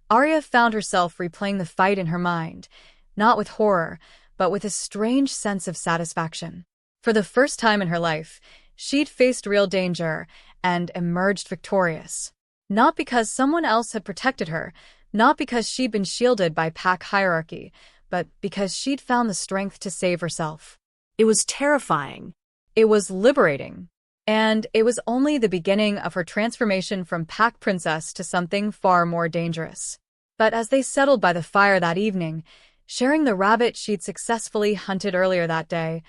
Aria found herself replaying the fight in her mind, not with horror, but with a strange sense of satisfaction. For the first time in her life, she'd faced real danger and emerged victorious. Not because someone else had protected her, not because she'd been shielded by pack hierarchy, but because she'd found the strength to save herself. It was terrifying. It was liberating. And it was only the beginning of her transformation from pack princess to something far more dangerous. But as they settled by the fire that evening, sharing the rabbit she'd successfully hunted earlier that day,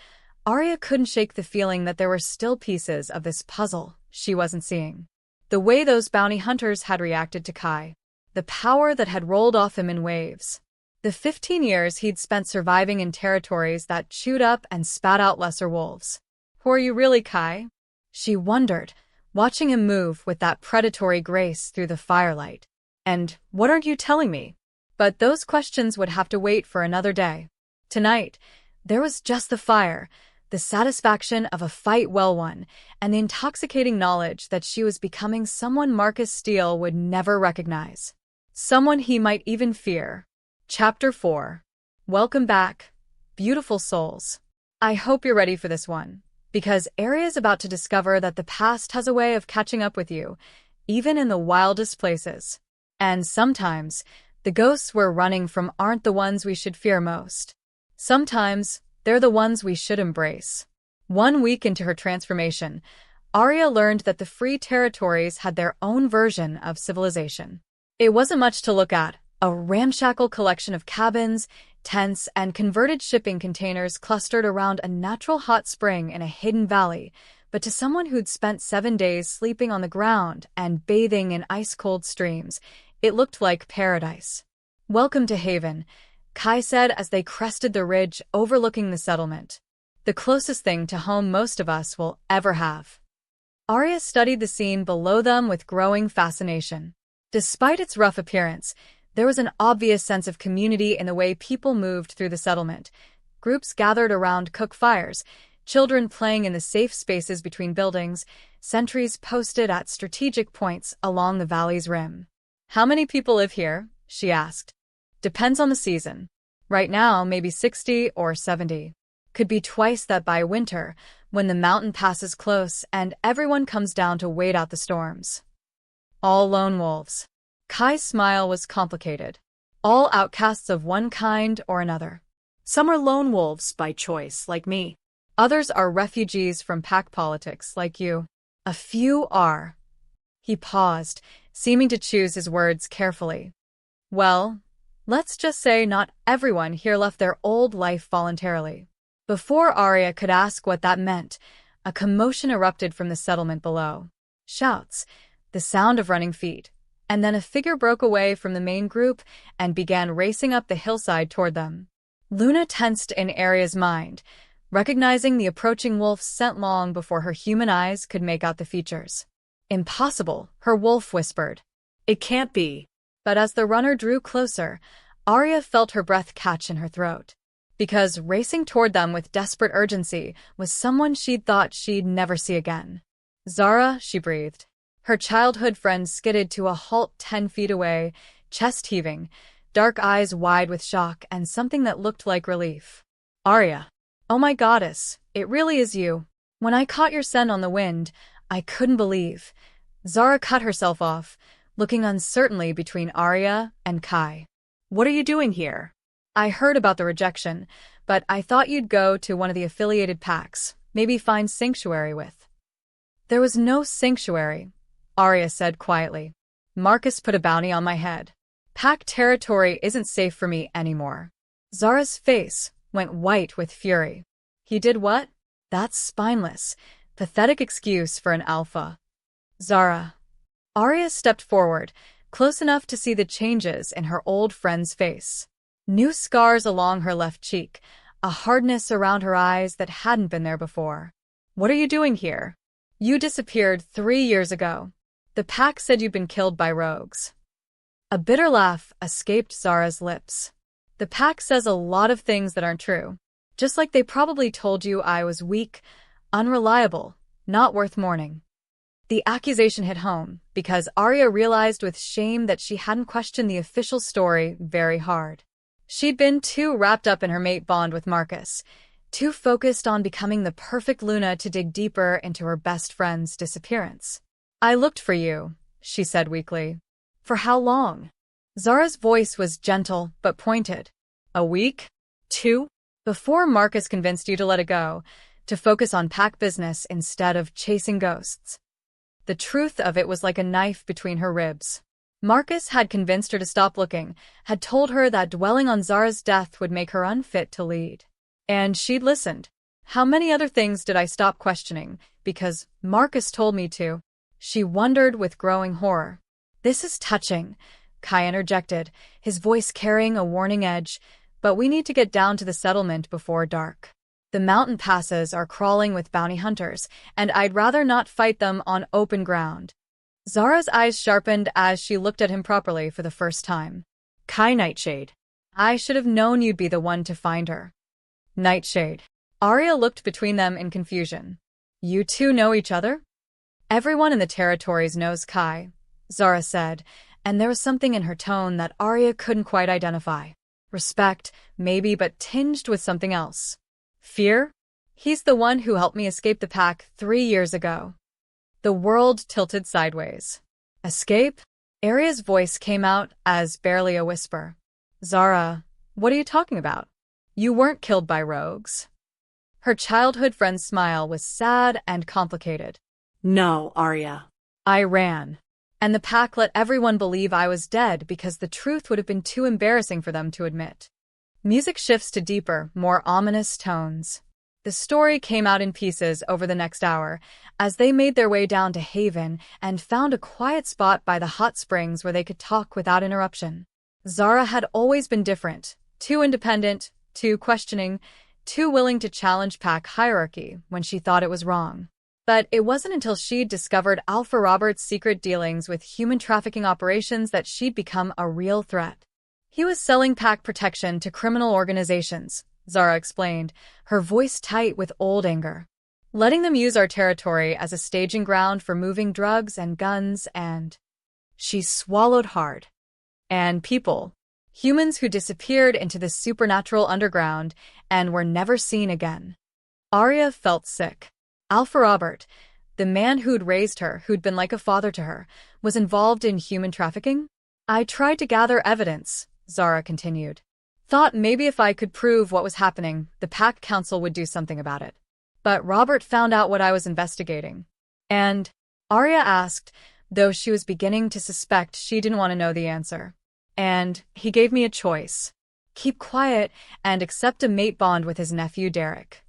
Aria couldn't shake the feeling that there were still pieces of this puzzle she wasn't seeing. The way those bounty hunters had reacted to Kai. The power that had rolled off him in waves. The 15 years he'd spent surviving in territories that chewed up and spat out lesser wolves. Who are you really, Kai? She wondered, watching him move with that predatory grace through the firelight. And what aren't you telling me? But those questions would have to wait for another day. Tonight, there was just the fire, the satisfaction of a fight well won, and the intoxicating knowledge that she was becoming someone Marcus Steele would never recognize. Someone he might even fear. Chapter 4. Welcome back, beautiful souls. I hope you're ready for this one, because Aria is about to discover that the past has a way of catching up with you, even in the wildest places. And sometimes, the ghosts we're running from aren't the ones we should fear most. Sometimes, they're the ones we should embrace. 1 week into her transformation, Aria learned that the free territories had their own version of civilization. It wasn't much to look at, a ramshackle collection of cabins, tents, and converted shipping containers clustered around a natural hot spring in a hidden valley, but to someone who'd spent 7 days sleeping on the ground and bathing in ice-cold streams, it looked like paradise. Welcome to Haven, Kai said as they crested the ridge overlooking the settlement. The closest thing to home most of us will ever have. Aria studied the scene below them with growing fascination. Despite its rough appearance, there was an obvious sense of community in the way people moved through the settlement. Groups gathered around cook fires, children playing in the safe spaces between buildings, sentries posted at strategic points along the valley's rim. How many people live here? She asked. Depends on the season. Right now, maybe 60 or 70. Could be twice that by winter, when the mountain passes close and everyone comes down to wait out the storms. All lone wolves. Kai's smile was complicated. All outcasts of one kind or another. Some are lone wolves by choice, like me. Others are refugees from pack politics, like you. A few are. He paused, seeming to choose his words carefully. Well, let's just say not everyone here left their old life voluntarily. Before Aria could ask what that meant, a commotion erupted from the settlement below. Shouts, the sound of running feet, and then a figure broke away from the main group and began racing up the hillside toward them. Luna tensed in Aria's mind, recognizing the approaching wolf's scent long before her human eyes could make out the features. Impossible, her wolf whispered. It can't be. But as the runner drew closer, Aria felt her breath catch in her throat. Because racing toward them with desperate urgency was someone she'd thought she'd never see again. Zara, she breathed. Her childhood friend skidded to a halt 10 feet away, chest heaving, dark eyes wide with shock and something that looked like relief. Aria. Oh my goddess, it really is you. When I caught your scent on the wind, I couldn't believe. Zara cut herself off, looking uncertainly between Aria and Kai. What are you doing here? I heard about the rejection, but I thought you'd go to one of the affiliated packs, maybe find sanctuary with. There was no sanctuary, Aria said quietly. Marcus put a bounty on my head. Pack territory isn't safe for me anymore. Zara's face went white with fury. He did what? That's spineless, pathetic excuse for an alpha. Zara. Aria stepped forward, close enough to see the changes in her old friend's face. New scars along her left cheek, a hardness around her eyes that hadn't been there before. What are you doing here? You disappeared 3 years ago. The pack said you'd been killed by rogues. A bitter laugh escaped Zara's lips. The pack says a lot of things that aren't true. Just like they probably told you I was weak, unreliable, not worth mourning. The accusation hit home because Aria realized with shame that she hadn't questioned the official story very hard. She'd been too wrapped up in her mate bond with Marcus, too focused on becoming the perfect Luna to dig deeper into her best friend's disappearance. I looked for you, she said weakly. For how long? Zara's voice was gentle but pointed. A week? 2? Before Marcus convinced you to let it go, to focus on pack business instead of chasing ghosts. The truth of it was like a knife between her ribs. Marcus had convinced her to stop looking, had told her that dwelling on Zara's death would make her unfit to lead. And she'd listened. How many other things did I stop questioning? Because Marcus told me to. She wondered with growing horror. This is touching, Kai interjected, his voice carrying a warning edge, but we need to get down to the settlement before dark. The mountain passes are crawling with bounty hunters, and I'd rather not fight them on open ground. Zara's eyes sharpened as she looked at him properly for the first time. Kai Nightshade. I should have known you'd be the one to find her. Nightshade. Aria looked between them in confusion. You two know each other? Everyone in the territories knows Kai, Zara said, and there was something in her tone that Aria couldn't quite identify. Respect, maybe, but tinged with something else. Fear? He's the one who helped me escape the pack 3 years ago. The world tilted sideways. Escape? Aria's voice came out as barely a whisper. Zara, what are you talking about? You weren't killed by rogues. Her childhood friend's smile was sad and complicated. No, Aria. I ran. And the pack let everyone believe I was dead because the truth would have been too embarrassing for them to admit. Music shifts to deeper, more ominous tones. The story came out in pieces over the next hour, as they made their way down to Haven and found a quiet spot by the hot springs where they could talk without interruption. Zara had always been different, too independent, too questioning, too willing to challenge pack hierarchy when she thought it was wrong. But it wasn't until she'd discovered Alpha Robert's secret dealings with human trafficking operations that she'd become a real threat. He was selling pack protection to criminal organizations, Zara explained, her voice tight with old anger. Letting them use our territory as a staging ground for moving drugs and guns and... She swallowed hard. And people. Humans who disappeared into the supernatural underground and were never seen again. Aria felt sick. Alpha Robert, the man who'd raised her, who'd been like a father to her, was involved in human trafficking? I tried to gather evidence, Zara continued. Thought maybe if I could prove what was happening, the Pack Council would do something about it. But Robert found out what I was investigating. And? Aria asked, though she was beginning to suspect she didn't want to know the answer. And he gave me a choice. Keep quiet and accept a mate bond with his nephew Derek.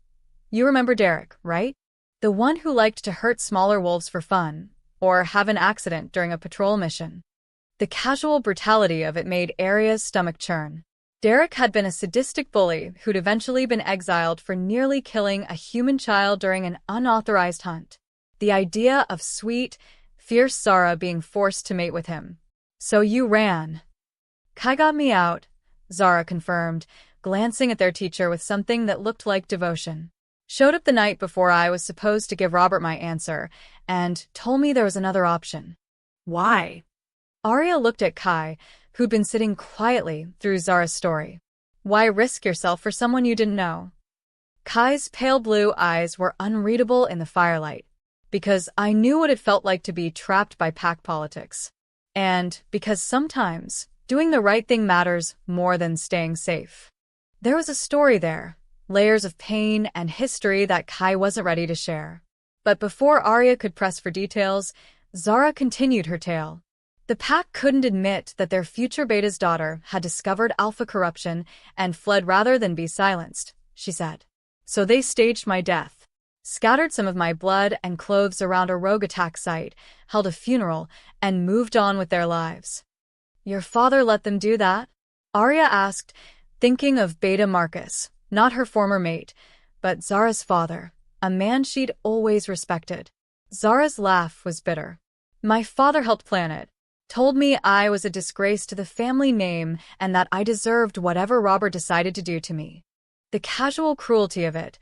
You remember Derek, right? The one who liked to hurt smaller wolves for fun, or have an accident during a patrol mission. The casual brutality of it made Aria's stomach churn. Derek had been a sadistic bully who'd eventually been exiled for nearly killing a human child during an unauthorized hunt. The idea of sweet, fierce Zara being forced to mate with him. So you ran. Kai got me out, Zara confirmed, glancing at their teacher with something that looked like devotion. Showed up the night before I was supposed to give Robert my answer, and told me there was another option. Why? Aria looked at Kai, who'd been sitting quietly through Zara's story. Why risk yourself for someone you didn't know? Kai's pale blue eyes were unreadable in the firelight. Because I knew what it felt like to be trapped by pack politics. And because sometimes doing the right thing matters more than staying safe. There was a story there. Layers of pain and history that Kai wasn't ready to share. But before Aria could press for details, Zara continued her tale. The pack couldn't admit that their future beta's daughter had discovered alpha corruption and fled rather than be silenced, she said. So they staged my death, scattered some of my blood and clothes around a rogue attack site, held a funeral, and moved on with their lives. Your father let them do that? Aria asked, thinking of Beta Marcus, not her former mate, but Zara's father, a man she'd always respected. Zara's laugh was bitter. My father helped plan it, told me I was a disgrace to the family name and that I deserved whatever Robert decided to do to me. The casual cruelty of it,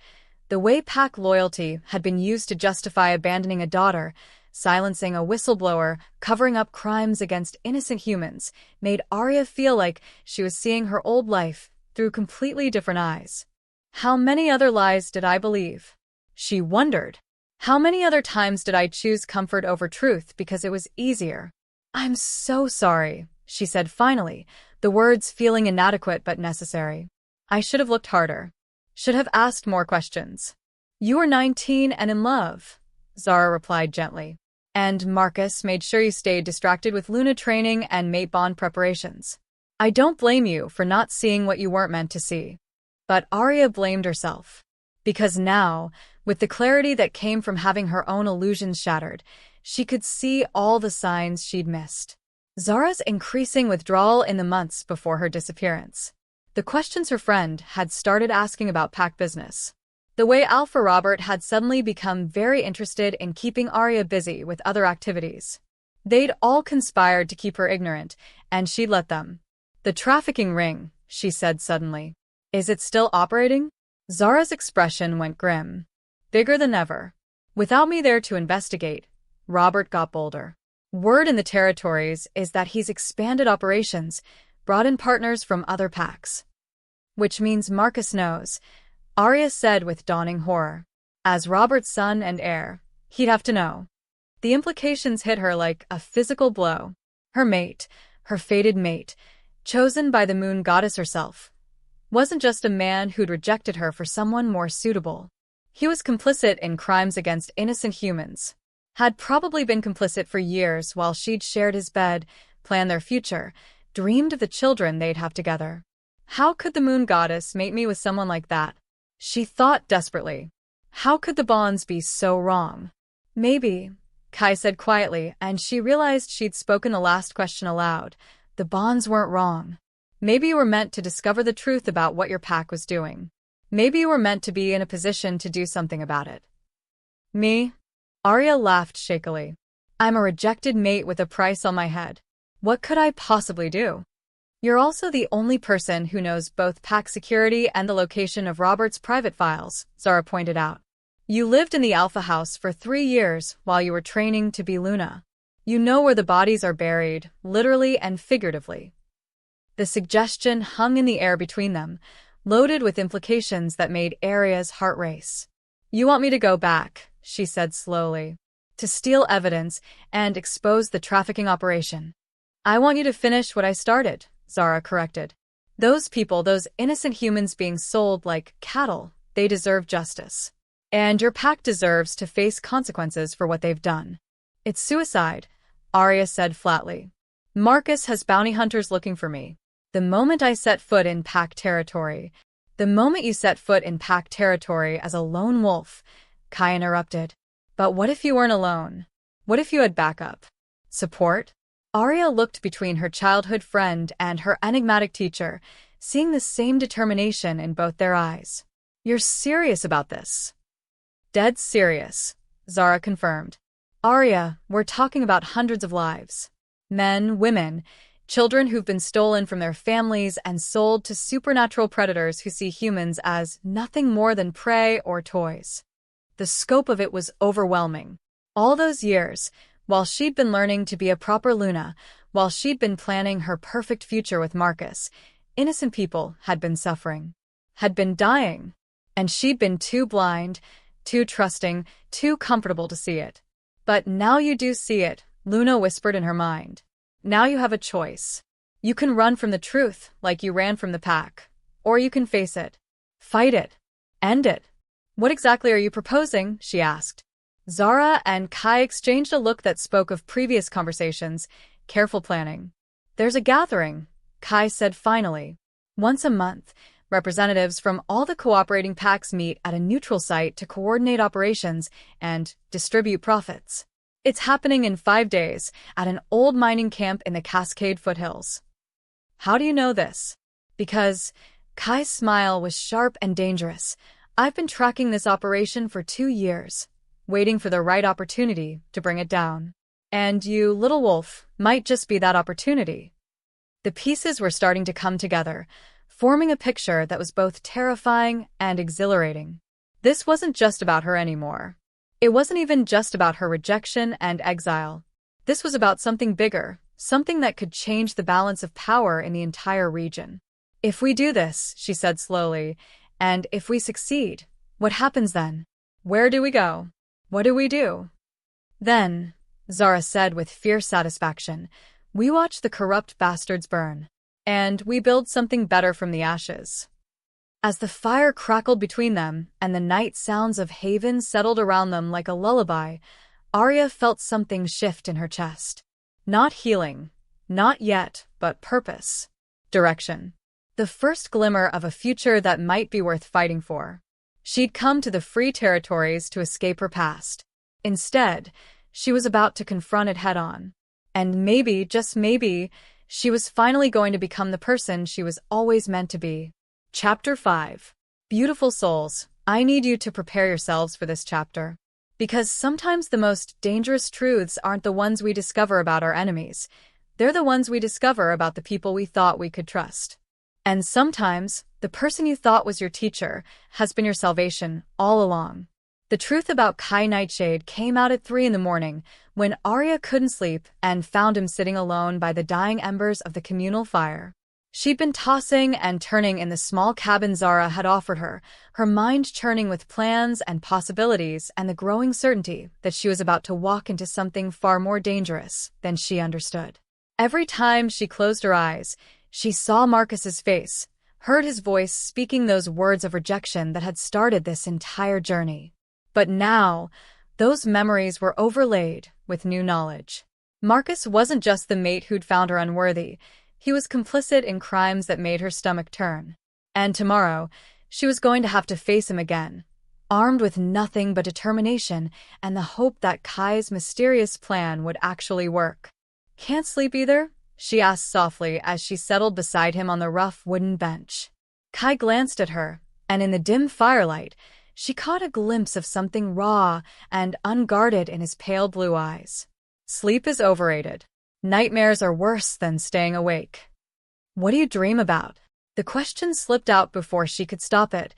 the way pack loyalty had been used to justify abandoning a daughter, silencing a whistleblower, covering up crimes against innocent humans, made Aria feel like she was seeing her old life through completely different eyes. How many other lies did I believe? She wondered. How many other times did I choose comfort over truth because it was easier? I'm so sorry, she said finally, the words feeling inadequate but necessary. I should have looked harder. Should have asked more questions. You were 19 and in love, Zara replied gently. And Marcus made sure you stayed distracted with Luna training and mate bond preparations. I don't blame you for not seeing what you weren't meant to see. But Aria blamed herself. Because now, with the clarity that came from having her own illusions shattered, she could see all the signs she'd missed. Zara's increasing withdrawal in the months before her disappearance. The questions her friend had started asking about pack business. The way Alpha Robert had suddenly become very interested in keeping Aria busy with other activities. They'd all conspired to keep her ignorant, and she'd let them. The trafficking ring, she said suddenly. Is it still operating? Zara's expression went grim. Bigger than ever. Without me there to investigate, Robert got bolder. Word in the territories is that he's expanded operations, brought in partners from other packs. Which means Marcus knows, Aria said with dawning horror. As Robert's son and heir, he'd have to know. The implications hit her like a physical blow. Her mate, her fated mate, chosen by the moon goddess herself, wasn't just a man who'd rejected her for someone more suitable. He was complicit in crimes against innocent humans. Had probably been complicit for years while she'd shared his bed, planned their future, dreamed of the children they'd have together. How could the moon goddess mate me with someone like that? She thought desperately. How could the bonds be so wrong? Maybe, Kai said quietly, and she realized she'd spoken the last question aloud. The bonds weren't wrong. Maybe you were meant to discover the truth about what your pack was doing. Maybe you were meant to be in a position to do something about it. Me? Aria laughed shakily. I'm a rejected mate with a price on my head. What could I possibly do? You're also the only person who knows both pack security and the location of Robert's private files, Zara pointed out. You lived in the Alpha House for 3 years while you were training to be Luna. You know where the bodies are buried, literally and figuratively. The suggestion hung in the air between them, loaded with implications that made Aria's heart race. You want me to go back, she said slowly, to steal evidence and expose the trafficking operation. I want you to finish what I started, Zara corrected. Those people, those innocent humans being sold like cattle, they deserve justice. And your pack deserves to face consequences for what they've done. It's suicide, Aria said flatly. Marcus has bounty hunters looking for me. The moment I set foot in pack territory, the moment you set foot in pack territory as a lone wolf, Kai interrupted. But what if you weren't alone? What if you had backup? Support? Aria looked between her childhood friend and her enigmatic teacher, seeing the same determination in both their eyes. You're serious about this? Dead serious, Zara confirmed. Aria, we're talking about hundreds of lives. Men, women, children who've been stolen from their families and sold to supernatural predators who see humans as nothing more than prey or toys. The scope of it was overwhelming. All those years, while she'd been learning to be a proper Luna, while she'd been planning her perfect future with Marcus, innocent people had been suffering, had been dying, and she'd been too blind, too trusting, too comfortable to see it. But now you do see it, Luna whispered in her mind. Now you have a choice. You can run from the truth like you ran from the pack, or you can face it, fight it, end it. What exactly are you proposing? She asked. Zara and Kai exchanged a look that spoke of previous conversations, careful planning. There's a gathering, Kai said finally. Once a month, representatives from all the cooperating packs meet at a neutral site to coordinate operations and distribute profits. It's happening in 5 days at an old mining camp in the Cascade foothills. How do you know this? Because Kai's smile was sharp and dangerous. I've been tracking this operation for 2 years, waiting for the right opportunity to bring it down. And you, little wolf, might just be that opportunity. The pieces were starting to come together, forming a picture that was both terrifying and exhilarating. This wasn't just about her anymore. It wasn't even just about her rejection and exile. This was about something bigger, something that could change the balance of power in the entire region. If we do this, she said slowly, and if we succeed, what happens then? Where do we go? What do we do? Then, Zara said with fierce satisfaction, we watch the corrupt bastards burn. And we build something better from the ashes. As the fire crackled between them and the night sounds of Haven settled around them like a lullaby, Aria felt something shift in her chest. Not healing, not yet, but purpose. Direction. The first glimmer of a future that might be worth fighting for. She'd come to the free territories to escape her past. Instead, she was about to confront it head-on. And maybe, just maybe, she was finally going to become the person she was always meant to be. Chapter 5. Beautiful souls, I need you to prepare yourselves for this chapter. Because sometimes the most dangerous truths aren't the ones we discover about our enemies. They're the ones we discover about the people we thought we could trust. And sometimes, the person you thought was your teacher has been your salvation all along. The truth about Kai Nightshade came out at 3 a.m. when Aria couldn't sleep and found him sitting alone by the dying embers of the communal fire. She'd been tossing and turning in the small cabin Zara had offered her, her mind churning with plans and possibilities and the growing certainty that she was about to walk into something far more dangerous than she understood. Every time she closed her eyes, she saw Marcus's face, heard his voice speaking those words of rejection that had started this entire journey. But now, those memories were overlaid with new knowledge. Marcus wasn't just the mate who'd found her unworthy. He was complicit in crimes that made her stomach turn. And tomorrow, she was going to have to face him again, armed with nothing but determination and the hope that Kai's mysterious plan would actually work. Can't sleep either? She asked softly as she settled beside him on the rough wooden bench. Kai glanced at her, and in the dim firelight, she caught a glimpse of something raw and unguarded in his pale blue eyes. Sleep is overrated. Nightmares are worse than staying awake. What do you dream about? The question slipped out before she could stop it,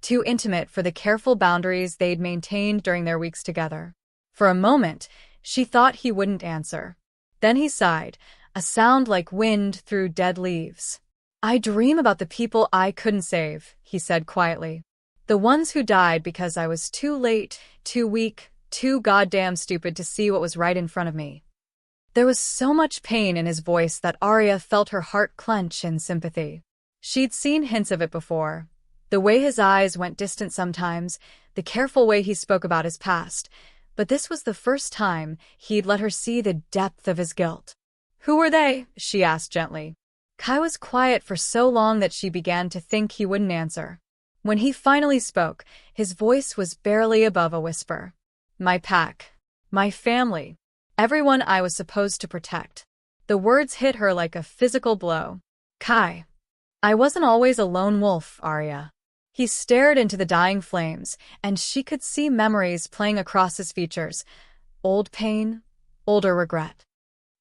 too intimate for the careful boundaries they'd maintained during their weeks together. For a moment, she thought he wouldn't answer. Then he sighed, a sound like wind through dead leaves. I dream about the people I couldn't save, he said quietly. The ones who died because I was too late, too weak, too goddamn stupid to see what was right in front of me. There was so much pain in his voice that Aria felt her heart clench in sympathy. She'd seen hints of it before. The way his eyes went distant sometimes, the careful way he spoke about his past. But this was the first time he'd let her see the depth of his guilt. Who were they? She asked gently. Kai was quiet for so long that she began to think he wouldn't answer. When he finally spoke, his voice was barely above a whisper. My pack. My family. Everyone I was supposed to protect. The words hit her like a physical blow. Kai. I wasn't always a lone wolf, Aria. He stared into the dying flames, and she could see memories playing across his features. Old pain, older regret.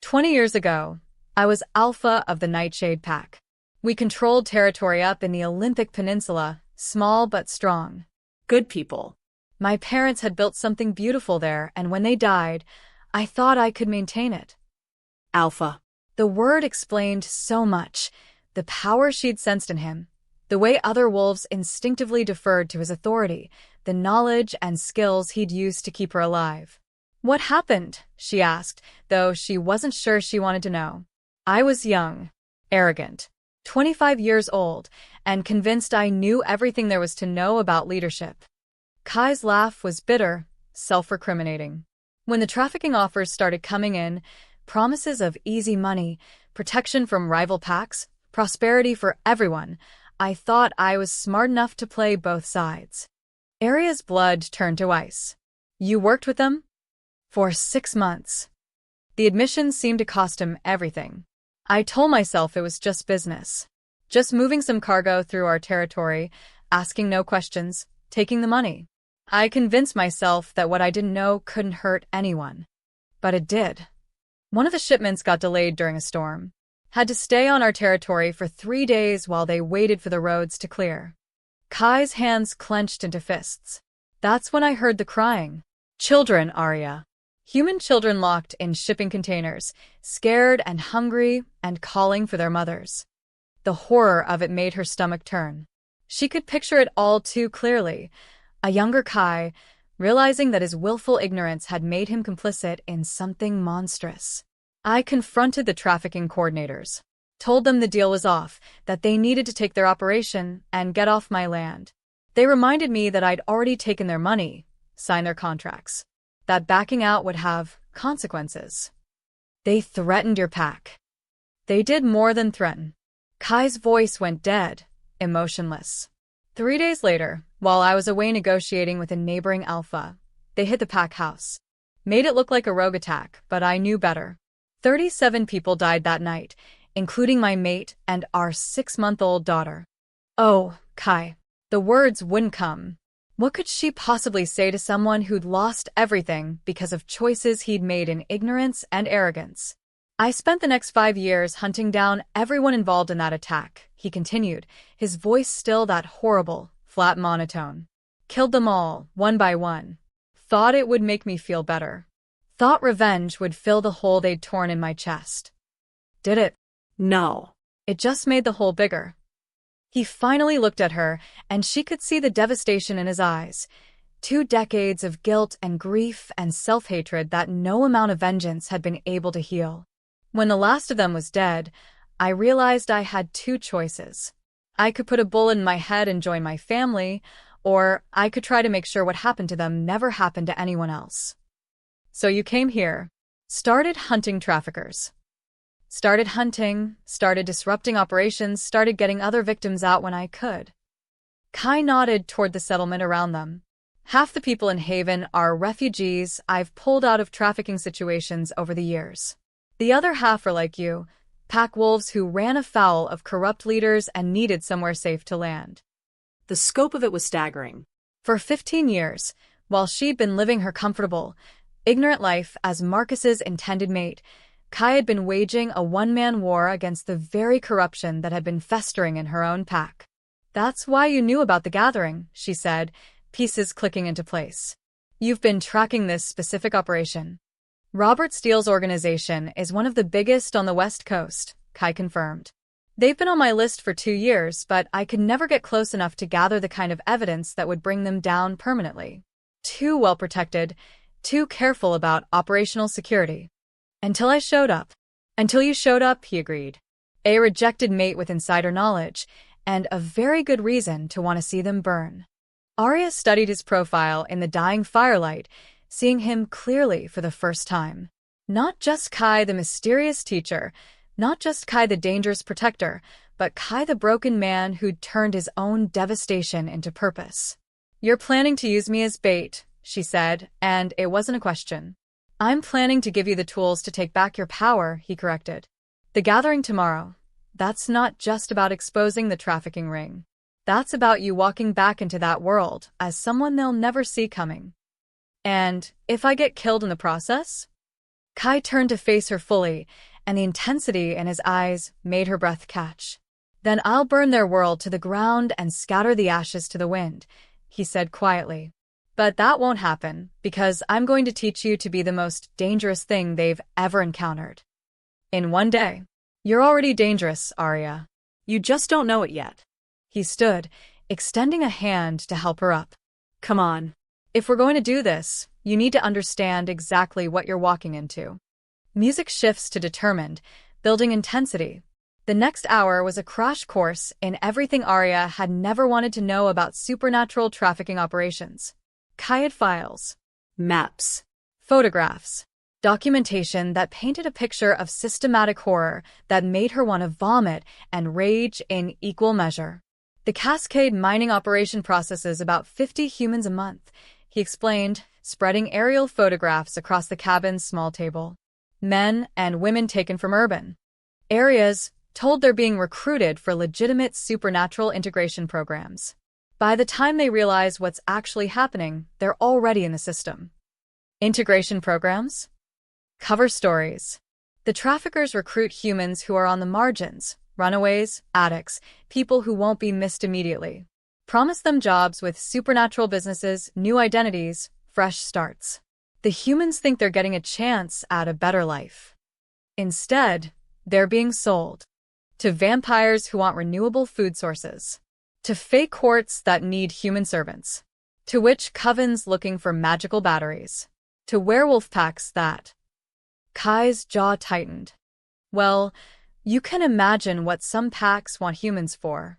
20 years ago, I was alpha of the Nightshade Pack. We controlled territory up in the Olympic Peninsula, small but strong. Good people. My parents had built something beautiful there, and when they died, I thought I could maintain it. Alpha. The word explained so much. The power she'd sensed in him, the way other wolves instinctively deferred to his authority, the knowledge and skills he'd used to keep her alive. What happened? She asked, though she wasn't sure she wanted to know. I was young, arrogant, 25 years old, and convinced I knew everything there was to know about leadership. Kai's laugh was bitter, self-recriminating. When the trafficking offers started coming in, promises of easy money, protection from rival packs, prosperity for everyone. I thought I was smart enough to play both sides. Aria's blood turned to ice. You worked with them? For 6 months. The admission seemed to cost him everything. I told myself it was just business. Just moving some cargo through our territory, asking no questions, taking the money. I convinced myself that what I didn't know couldn't hurt anyone. But it did. One of the shipments got delayed during a storm. Had to stay on our territory for 3 days while they waited for the roads to clear. Kai's hands clenched into fists. That's when I heard the crying. Children, Aria. Human children locked in shipping containers, scared and hungry and calling for their mothers. The horror of it made her stomach turn. She could picture it all too clearly. A younger Kai, realizing that his willful ignorance had made him complicit in something monstrous. I confronted the trafficking coordinators, told them the deal was off, that they needed to take their operation and get off my land. They reminded me that I'd already taken their money, signed their contracts, that backing out would have consequences. They threatened your pack. They did more than threaten. Kai's voice went dead, emotionless. 3 days later, while I was away negotiating with a neighboring alpha, they hit the pack house. Made it look like a rogue attack, but I knew better. 37 people died that night, including my mate and our 6-month-old daughter. Oh, Kai. The words wouldn't come. What could she possibly say to someone who'd lost everything because of choices he'd made in ignorance and arrogance? I spent the next 5 years hunting down everyone involved in that attack, he continued, his voice still that horrible, flat monotone. Killed them all, one by one. Thought it would make me feel better. Thought revenge would fill the hole they'd torn in my chest. Did it? No. It just made the hole bigger. He finally looked at her, and she could see the devastation in his eyes. 2 decades of guilt and grief and self-hatred that no amount of vengeance had been able to heal. When the last of them was dead, I realized I had 2 choices. I could put a bullet in my head and join my family, or I could try to make sure what happened to them never happened to anyone else. So you came here, started hunting traffickers. Started hunting, started disrupting operations, started getting other victims out when I could. Kai nodded toward the settlement around them. Half the people in Haven are refugees I've pulled out of trafficking situations over the years. The other half are like you, pack wolves who ran afoul of corrupt leaders and needed somewhere safe to land. The scope of it was staggering. For 15 years, while she'd been living her comfortable, ignorant life as Marcus's intended mate, Kai had been waging a one-man war against the very corruption that had been festering in her own pack. That's why you knew about the gathering, she said, pieces clicking into place. You've been tracking this specific operation. Robert Steele's organization is one of the biggest on the West Coast, Kai confirmed. They've been on my list for 2 years, but I could never get close enough to gather the kind of evidence that would bring them down permanently. Too well protected, too careful about operational security. Until I showed up. Until you showed up, he agreed. A rejected mate with insider knowledge, and a very good reason to want to see them burn. Aria studied his profile in the dying firelight, seeing him clearly for the first time. Not just Kai the mysterious teacher, not just Kai the dangerous protector, but Kai the broken man who'd turned his own devastation into purpose. You're planning to use me as bait, she said, and it wasn't a question. I'm planning to give you the tools to take back your power, he corrected. The gathering tomorrow. That's not just about exposing the trafficking ring. That's about you walking back into that world as someone they'll never see coming. And if I get killed in the process? Kai turned to face her fully, and the intensity in his eyes made her breath catch. Then I'll burn their world to the ground and scatter the ashes to the wind, he said quietly. But that won't happen, because I'm going to teach you to be the most dangerous thing they've ever encountered. In one day. You're already dangerous, Aria. You just don't know it yet. He stood, extending a hand to help her up. Come on. If we're going to do this, you need to understand exactly what you're walking into. Music shifts to determined, building intensity. The next hour was a crash course in everything Aria had never wanted to know about supernatural trafficking operations. Kai had files. Maps. Photographs. Documentation that painted a picture of systematic horror that made her want to vomit and rage in equal measure. The Cascade mining operation processes about 50 humans a month, he explained, spreading aerial photographs across the cabin's small table. Men and women taken from urban areas, told they're being recruited for legitimate supernatural integration programs. By the time they realize what's actually happening, they're already in the system. Integration programs? Cover stories. The traffickers recruit humans who are on the margins, runaways, addicts, people who won't be missed immediately. Promise them jobs with supernatural businesses, new identities, fresh starts. The humans think they're getting a chance at a better life. Instead, they're being sold to vampires who want renewable food sources, to fake courts that need human servants, to witch covens looking for magical batteries, to werewolf packs that... Kai's jaw tightened. Well, you can imagine what some packs want humans for.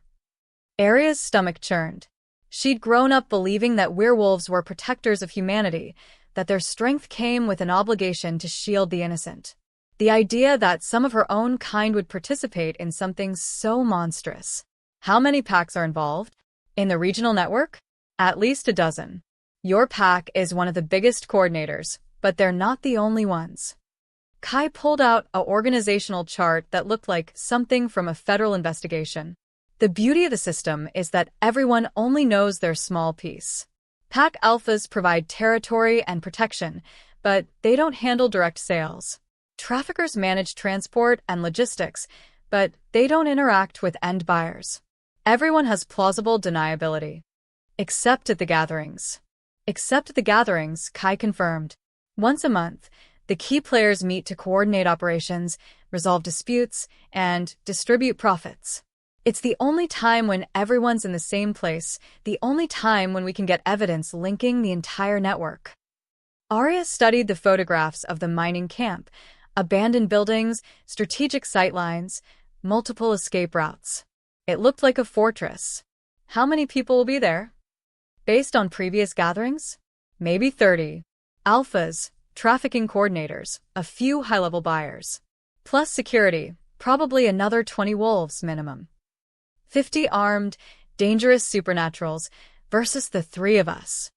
Aria's stomach churned. She'd grown up believing that werewolves were protectors of humanity, that their strength came with an obligation to shield the innocent. The idea that some of her own kind would participate in something so monstrous. How many packs are involved? In the regional network? At least a dozen. Your pack is one of the biggest coordinators, but they're not the only ones. Kai pulled out an organizational chart that looked like something from a federal investigation. The beauty of the system is that everyone only knows their small piece. Pack alphas provide territory and protection, but they don't handle direct sales. Traffickers manage transport and logistics, but they don't interact with end buyers. Everyone has plausible deniability. Except at the gatherings. Except at the gatherings, Kai confirmed. Once a month, the key players meet to coordinate operations, resolve disputes, and distribute profits. It's the only time when everyone's in the same place, the only time when we can get evidence linking the entire network. Aria studied the photographs of the mining camp, abandoned buildings, strategic sightlines, multiple escape routes. It looked like a fortress. How many people will be there? Based on previous gatherings? Maybe 30. Alphas, trafficking coordinators, a few high-level buyers. Plus security, probably another 20 wolves minimum. 50 armed, dangerous supernaturals versus the 3 of us.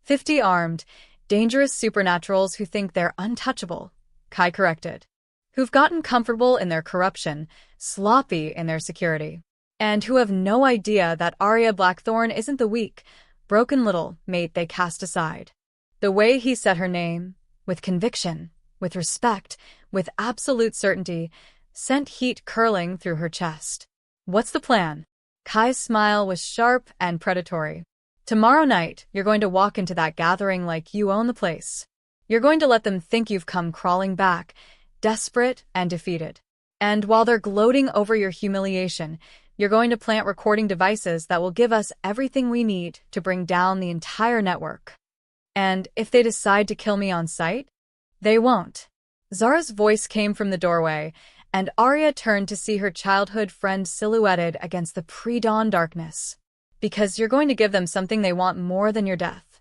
50 armed, dangerous supernaturals who think they're untouchable, Kai corrected. Who've gotten comfortable in their corruption, sloppy in their security, and who have no idea that Aria Blackthorn isn't the weak, broken little mate they cast aside. The way he said her name, with conviction, with respect, with absolute certainty, sent heat curling through her chest. What's the plan? Kai's smile was sharp and predatory. Tomorrow night, you're going to walk into that gathering like you own the place. You're going to let them think you've come crawling back, desperate and defeated. And while they're gloating over your humiliation, you're going to plant recording devices that will give us everything we need to bring down the entire network. And if they decide to kill me on sight, they won't. Zara's voice came from the doorway, and Aria turned to see her childhood friend silhouetted against the pre-dawn darkness. Because you're going to give them something they want more than your death.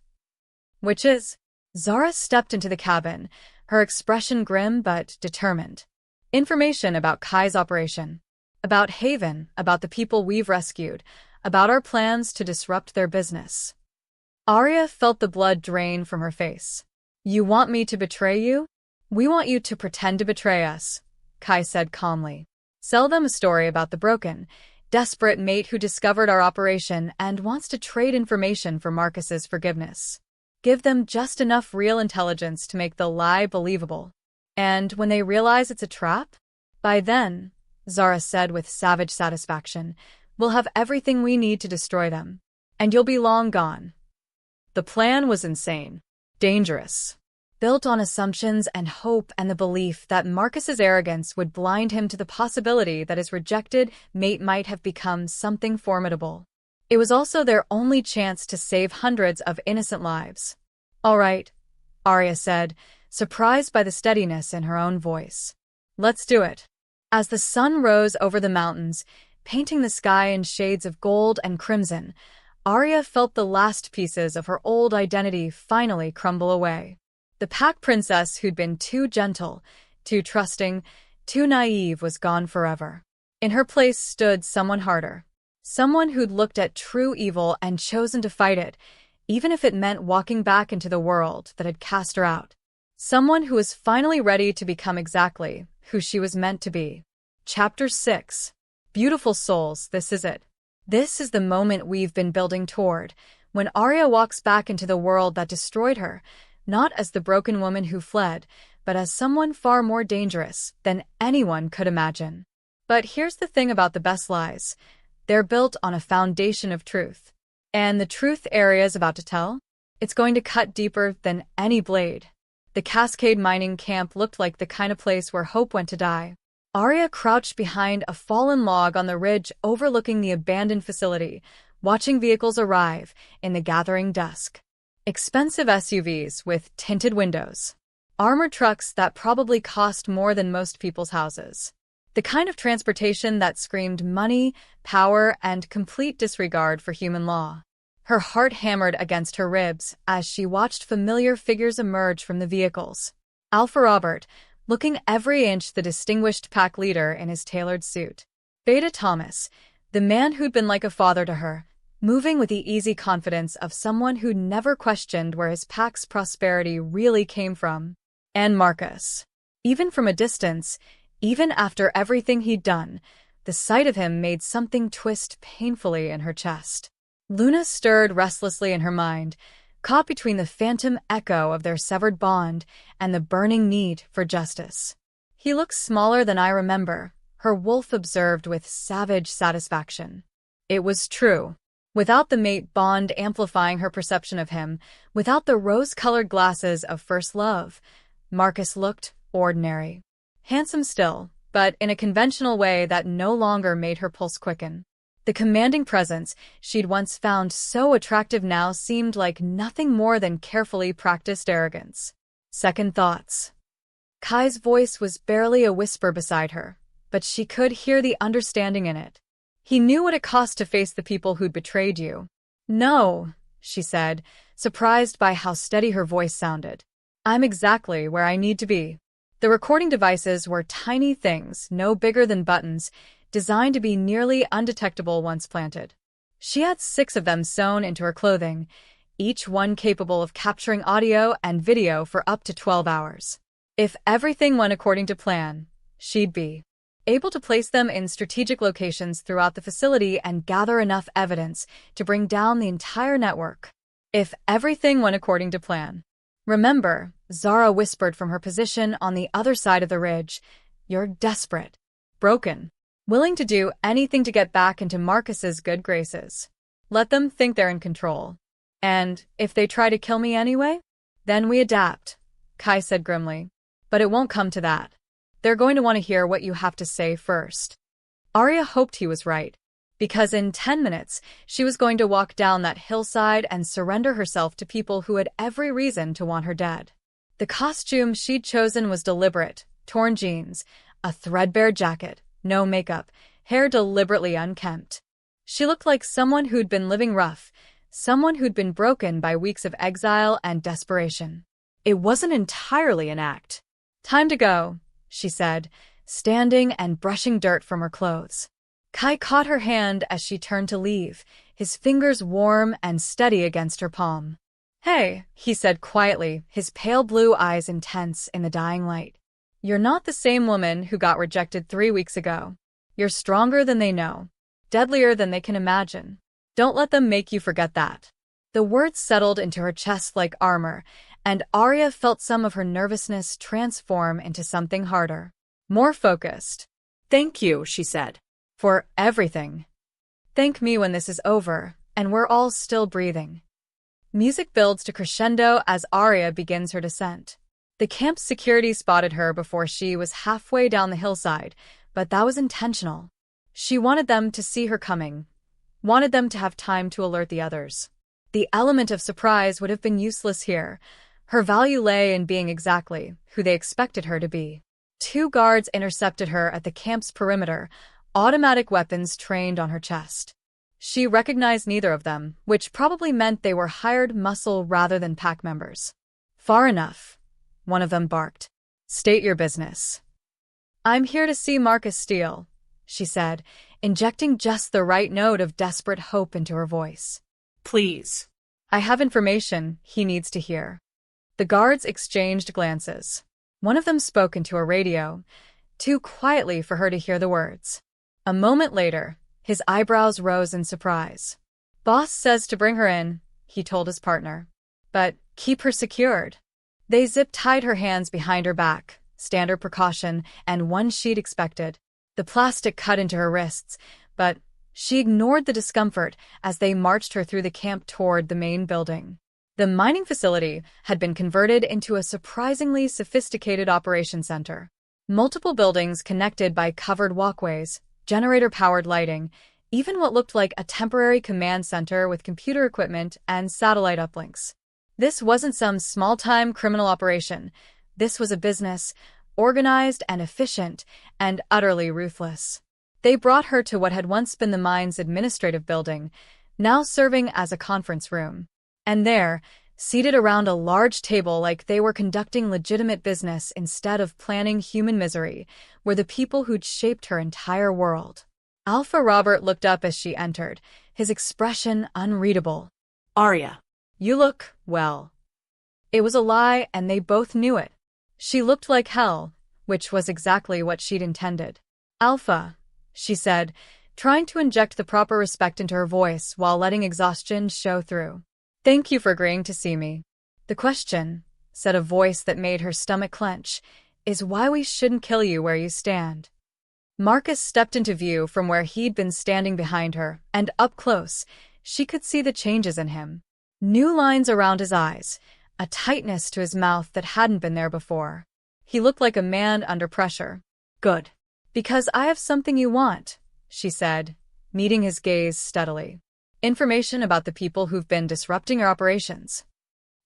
Which is? Zara stepped into the cabin, her expression grim but determined. Information about Kai's operation. About Haven, about the people we've rescued, about our plans to disrupt their business. Aria felt the blood drain from her face. You want me to betray you? We want you to pretend to betray us, Kai said calmly. Sell them a story about the broken, desperate mate who discovered our operation and wants to trade information for Marcus's forgiveness. Give them just enough real intelligence to make the lie believable. And when they realize it's a trap? By then, Zara said with savage satisfaction, we'll have everything we need to destroy them. And you'll be long gone. The plan was insane. Dangerous. Built on assumptions and hope and the belief that Marcus's arrogance would blind him to the possibility that his rejected mate might have become something formidable. It was also their only chance to save hundreds of innocent lives. All right, Aria said, surprised by the steadiness in her own voice. Let's do it. As the sun rose over the mountains, painting the sky in shades of gold and crimson, Aria felt the last pieces of her old identity finally crumble away. The The pack princess who'd been too gentle, too trusting, too naive was gone forever. In her place stood someone harder. Someone who'd looked at true evil and chosen to fight it, even if it meant walking back into the world that had cast her out. Someone who was finally ready to become exactly who she was meant to be. Chapter 6. Beautiful souls, this is it. This is the moment we've been building toward, when Aria walks back into the world that destroyed her, not as the broken woman who fled, but as someone far more dangerous than anyone could imagine. But here's the thing about the best lies. They're built on a foundation of truth. And the truth Aria's about to tell? It's going to cut deeper than any blade. The Cascade mining camp looked like the kind of place where hope went to die. Aria crouched behind a fallen log on the ridge overlooking the abandoned facility, watching vehicles arrive in the gathering dusk. Expensive SUVs with tinted windows. Armored trucks that probably cost more than most people's houses. The kind of transportation that screamed money, power, and complete disregard for human law. Her heart hammered against her ribs as she watched familiar figures emerge from the vehicles. Alpha Robert, looking every inch the distinguished pack leader in his tailored suit. Beta Thomas, the man who'd been like a father to her, moving with the easy confidence of someone who'd never questioned where his pack's prosperity really came from. And Marcus. Even from a distance, even after everything he'd done, the sight of him made something twist painfully in her chest. Luna stirred restlessly in her mind, caught between the phantom echo of their severed bond and the burning need for justice. He looks smaller than I remember, her wolf observed with savage satisfaction. It was true. Without the mate bond amplifying her perception of him, without the rose-colored glasses of first love, Marcus looked ordinary. Handsome still, but in a conventional way that no longer made her pulse quicken. The commanding presence she'd once found so attractive now seemed like nothing more than carefully practiced arrogance. Second thoughts. Kai's voice was barely a whisper beside her, but she could hear the understanding in it. He knew what it cost to face the people who'd betrayed you. No, she said, surprised by how steady her voice sounded. I'm exactly where I need to be. The recording devices were tiny things, no bigger than buttons, designed to be nearly undetectable once planted. She had 6 of them sewn into her clothing, each one capable of capturing audio and video for up to 12 hours. If everything went according to plan, she'd be able to place them in strategic locations throughout the facility and gather enough evidence to bring down the entire network. If everything went according to plan. Remember, Zara whispered from her position on the other side of the ridge, you're desperate, broken, willing to do anything to get back into Marcus's good graces. Let them think they're in control. And if they try to kill me anyway, then we adapt, Kai said grimly. But it won't come to that. They're going to want to hear what you have to say first. Aria hoped he was right, because in 10 minutes, she was going to walk down that hillside and surrender herself to people who had every reason to want her dead. The costume she'd chosen was deliberate, torn jeans, a threadbare jacket, no makeup, hair deliberately unkempt. She looked like someone who'd been living rough, someone who'd been broken by weeks of exile and desperation. It wasn't entirely an act. Time to go, she said, standing and brushing dirt from her clothes. Kai caught her hand as she turned to leave, his fingers warm and steady against her palm. Hey, he said quietly, his pale blue eyes intense in the dying light. You're not the same woman who got rejected 3 weeks ago. You're stronger than they know, deadlier than they can imagine. Don't let them make you forget that. The words settled into her chest like armor, and Aria felt some of her nervousness transform into something harder, more focused. Thank you, she said. For everything. Thank me when this is over, and we're all still breathing. Music builds to crescendo as Aria begins her descent. The camp's security spotted her before she was halfway down the hillside, but that was intentional. She wanted them to see her coming, wanted them to have time to alert the others. The element of surprise would have been useless here. Her value lay in being exactly who they expected her to be. 2 guards intercepted her at the camp's perimeter, automatic weapons trained on her chest. She recognized neither of them, which probably meant they were hired muscle rather than pack members. Far enough, one of them barked. State your business. I'm here to see Marcus Steele, she said, injecting just the right note of desperate hope into her voice. Please. I have information he needs to hear. The guards exchanged glances. One of them spoke into a radio, too quietly for her to hear the words. A moment later, his eyebrows rose in surprise. Boss says to bring her in, he told his partner. But keep her secured. They zip-tied her hands behind her back, standard precaution, and one she'd expected. The plastic cut into her wrists, but she ignored the discomfort as they marched her through the camp toward the main building. The mining facility had been converted into a surprisingly sophisticated operation center. Multiple buildings connected by covered walkways, generator-powered lighting, even what looked like a temporary command center with computer equipment and satellite uplinks. This wasn't some small-time criminal operation. This was a business, organized and efficient, and utterly ruthless. They brought her to what had once been the mine's administrative building, now serving as a conference room. And there, seated around a large table like they were conducting legitimate business instead of planning human misery, were the people who'd shaped her entire world. Alpha Robert looked up as she entered, his expression unreadable. Aria. You look, well. It was a lie, and they both knew it. She looked like hell, which was exactly what she'd intended. Alpha, she said, trying to inject the proper respect into her voice while letting exhaustion show through. Thank you for agreeing to see me. The question, said a voice that made her stomach clench, is why we shouldn't kill you where you stand. Marcus stepped into view from where he'd been standing behind her, and up close, she could see the changes in him. New lines around his eyes, a tightness to his mouth that hadn't been there before. He looked like a man under pressure. Good. Because I have something you want, she said, meeting his gaze steadily. Information about the people who've been disrupting your operations.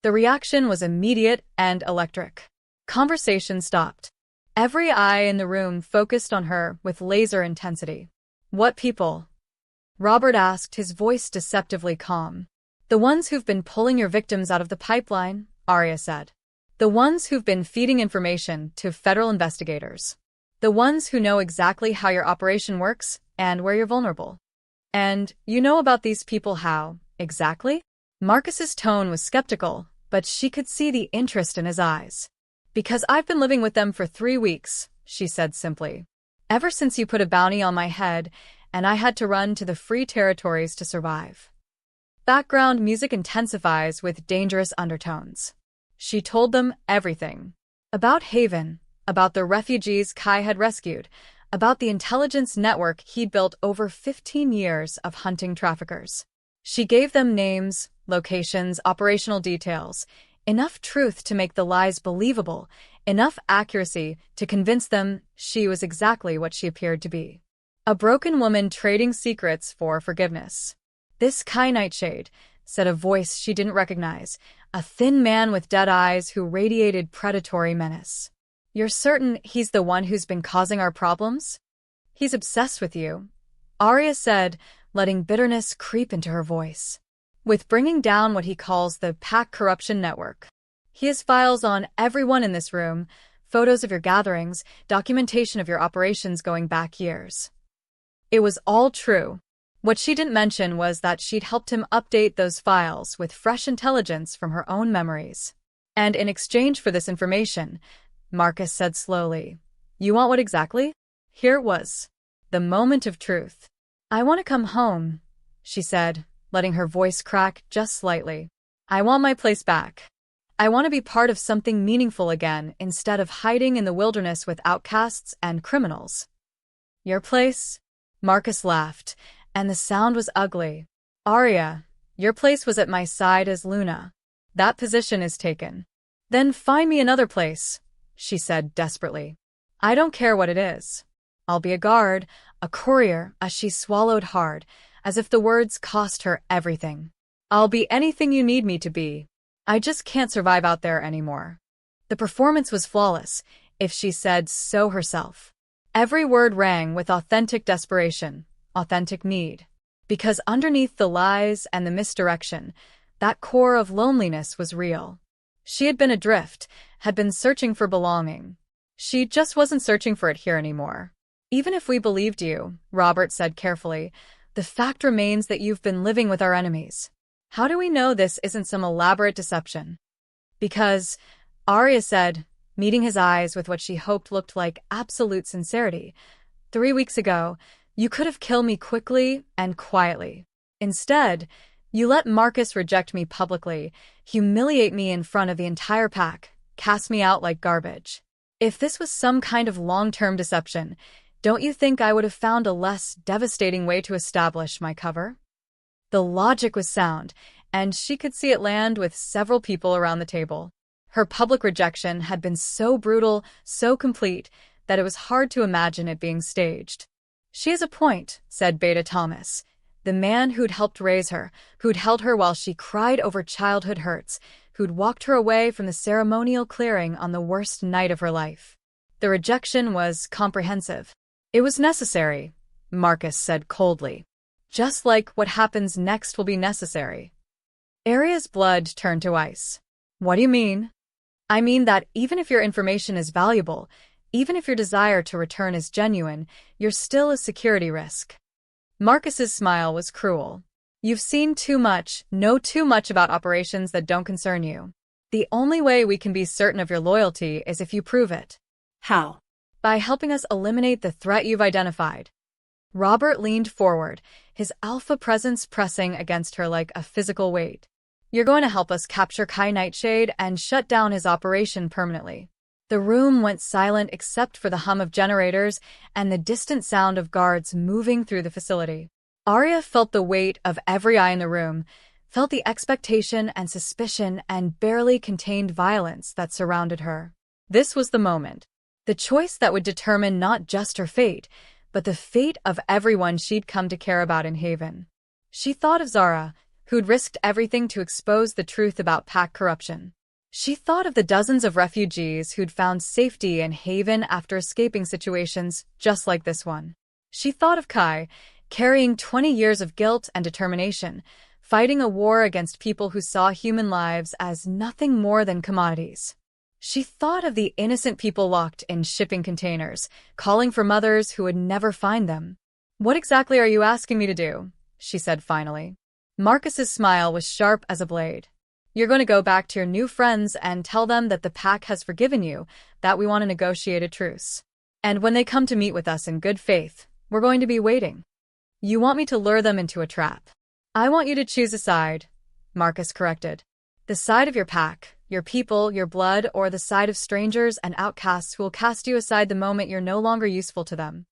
The reaction was immediate and electric. Conversation stopped. Every eye in the room focused on her with laser intensity. What people? Robert asked, his voice deceptively calm. The ones who've been pulling your victims out of the pipeline, Aria said. The ones who've been feeding information to federal investigators. The ones who know exactly how your operation works and where you're vulnerable. And you know about these people how, exactly? Marcus's tone was skeptical, but she could see the interest in his eyes. Because I've been living with them for 3 weeks, she said simply. Ever since you put a bounty on my head, and I had to run to the free territories to survive. Background music intensifies with dangerous undertones. She told them everything. About Haven, about the refugees Kai had rescued, about the intelligence network he'd built over 15 years of hunting traffickers. She gave them names, locations, operational details, enough truth to make the lies believable, enough accuracy to convince them she was exactly what she appeared to be. A broken woman trading secrets for forgiveness. This Kai Nightshade, said a voice she didn't recognize, a thin man with dead eyes who radiated predatory menace. You're certain he's the one who's been causing our problems? He's obsessed with you, Aria said, letting bitterness creep into her voice. With bringing down what he calls the Pack Corruption Network. He has files on everyone in this room, photos of your gatherings, documentation of your operations going back years. It was all true. What she didn't mention was that she'd helped him update those files with fresh intelligence from her own memories. And in exchange for this information, Marcus said slowly, You want what exactly? Here it was. The moment of truth. I want to come home, she said, letting her voice crack just slightly. I want my place back. I want to be part of something meaningful again instead of hiding in the wilderness with outcasts and criminals. Your place? Marcus laughed, and the sound was ugly. Aria, your place was at my side as Luna. That position is taken. Then find me another place, she said desperately. I don't care what it is. I'll be a guard, a courier, as she swallowed hard, as if the words cost her everything. I'll be anything you need me to be. I just can't survive out there anymore. The performance was flawless, if she said so herself. Every word rang with authentic desperation, authentic need. Because underneath the lies and the misdirection, that core of loneliness was real. She had been adrift, had been searching for belonging. She just wasn't searching for it here anymore. Even if we believed you, Robert said carefully, the fact remains that you've been living with our enemies. How do we know this isn't some elaborate deception? Because, Aria said, meeting his eyes with what she hoped looked like absolute sincerity, 3 weeks ago, you could have killed me quickly and quietly. Instead, you let Marcus reject me publicly, humiliate me in front of the entire pack, cast me out like garbage. If this was some kind of long-term deception, don't you think I would have found a less devastating way to establish my cover? The logic was sound, and she could see it land with several people around the table. Her public rejection had been so brutal, so complete, that it was hard to imagine it being staged. She has a point, said Beta Thomas. The man who'd helped raise her, who'd held her while she cried over childhood hurts, who'd walked her away from the ceremonial clearing on the worst night of her life. The rejection was comprehensive. It was necessary, Marcus said coldly. Just like what happens next will be necessary. Aria's blood turned to ice. What do you mean? I mean that even if your information is valuable, even if your desire to return is genuine, you're still a security risk. Marcus's smile was cruel. You've seen too much, know too much about operations that don't concern you. The only way we can be certain of your loyalty is if you prove it. How? By helping us eliminate the threat you've identified. Robert leaned forward, his alpha presence pressing against her like a physical weight. You're going to help us capture Kai Nightshade and shut down his operation permanently. The room went silent except for the hum of generators and the distant sound of guards moving through the facility. Aria felt the weight of every eye in the room, felt the expectation and suspicion and barely contained violence that surrounded her. This was the moment. The choice that would determine not just her fate, but the fate of everyone she'd come to care about in Haven. She thought of Zara, who'd risked everything to expose the truth about pack corruption. She thought of the dozens of refugees who'd found safety in Haven after escaping situations just like this one. She thought of Kai, carrying 20 years of guilt and determination, fighting a war against people who saw human lives as nothing more than commodities. She thought of the innocent people locked in shipping containers, calling for mothers who would never find them. What exactly are you asking me to do? She said finally. Marcus's smile was sharp as a blade. You're going to go back to your new friends and tell them that the pack has forgiven you, that we want to negotiate a truce. And when they come to meet with us in good faith, we're going to be waiting. You want me to lure them into a trap. I want you to choose a side, Marcus corrected. The side of your pack, your people, your blood, or the side of strangers and outcasts who will cast you aside the moment you're no longer useful to them.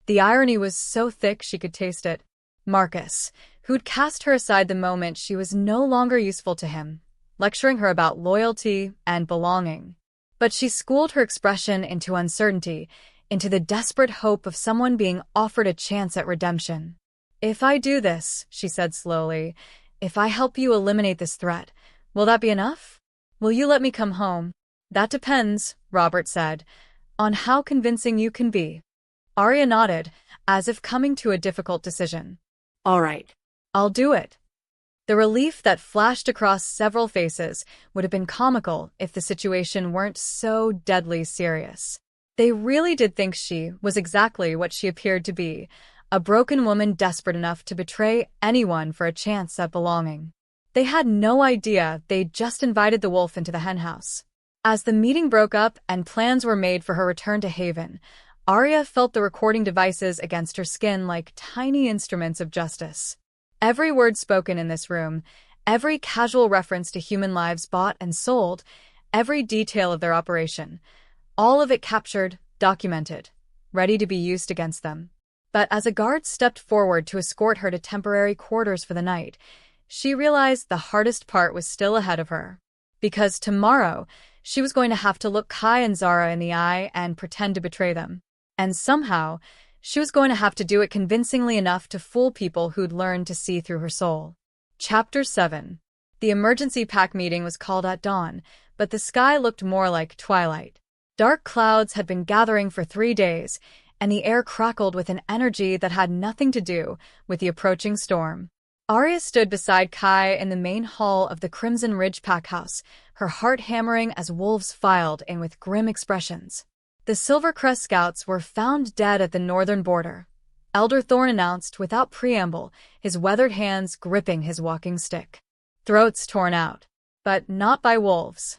The irony was so thick she could taste it. Marcus, who'd cast her aside the moment she was no longer useful to him, lecturing her about loyalty and belonging. But she schooled her expression into uncertainty, into the desperate hope of someone being offered a chance at redemption. If I do this, she said slowly, if I help you eliminate this threat, will that be enough? Will you let me come home? That depends, Robert said, on how convincing you can be. Aria nodded, as if coming to a difficult decision. All right. I'll do it. The relief that flashed across several faces would have been comical if the situation weren't so deadly serious. They really did think she was exactly what she appeared to be, a broken woman desperate enough to betray anyone for a chance at belonging. They had no idea they'd just invited the wolf into the henhouse. As the meeting broke up and plans were made for her return to Haven, Aria felt the recording devices against her skin like tiny instruments of justice. Every word spoken in this room, every casual reference to human lives bought and sold, every detail of their operation, all of it captured, documented, ready to be used against them. But as a guard stepped forward to escort her to temporary quarters for the night, she realized the hardest part was still ahead of her. Because tomorrow, she was going to have to look Kai and Zara in the eye and pretend to betray them. And somehow, she was going to have to do it convincingly enough to fool people who'd learned to see through her soul. Chapter 7. The emergency pack meeting was called at dawn, but the sky looked more like twilight. Dark clouds had been gathering for 3 days, and the air crackled with an energy that had nothing to do with the approaching storm. Aria stood beside Kai in the main hall of the Crimson Ridge pack house, her heart hammering as wolves filed in with grim expressions. The Silvercrest scouts were found dead at the northern border, Elder Thorn announced without preamble, his weathered hands gripping his walking stick. Throats torn out, but not by wolves.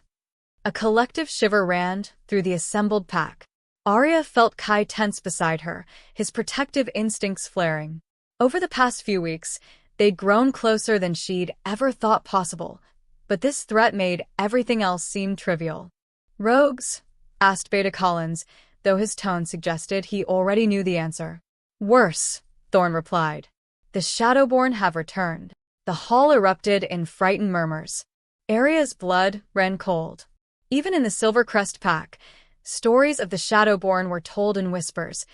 A collective shiver ran through the assembled pack. Aria felt Kai tense beside her, his protective instincts flaring. Over the past few weeks, they'd grown closer than she'd ever thought possible, but this threat made everything else seem trivial. "Rogues?" asked Beta Collins, though his tone suggested he already knew the answer. "Worse," Thorn replied. "The Shadowborn have returned." The hall erupted in frightened murmurs. Aria's blood ran cold. Even in the Silvercrest pack, stories of the Shadowborn were told in whispers,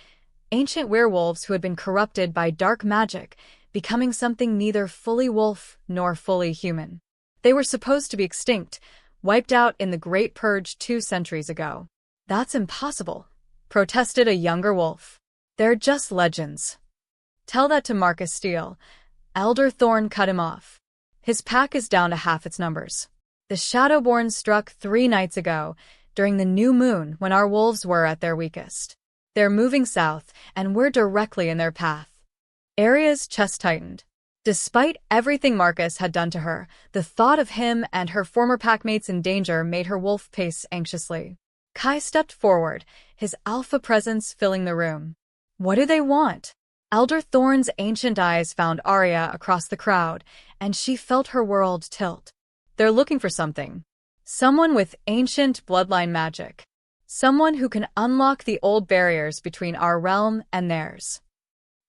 ancient werewolves who had been corrupted by dark magic, becoming something neither fully wolf nor fully human. They were supposed to be extinct, wiped out in the Great Purge 2 centuries ago. "That's impossible," protested a younger wolf. "They're just legends." "Tell that to Marcus Steele." Elder Thorn cut him off. "His pack is down to half its numbers. The Shadowborn struck 3 nights ago, during the new moon when our wolves were at their weakest. They're moving south, and we're directly in their path." Aria's chest tightened. Despite everything Marcus had done to her, the thought of him and her former packmates in danger made her wolf pace anxiously. Kai stepped forward, his alpha presence filling the room. "What do they want?" Elder Thorn's ancient eyes found Aria across the crowd, and she felt her world tilt. "They're looking for something. Someone with ancient bloodline magic. Someone who can unlock the old barriers between our realm and theirs."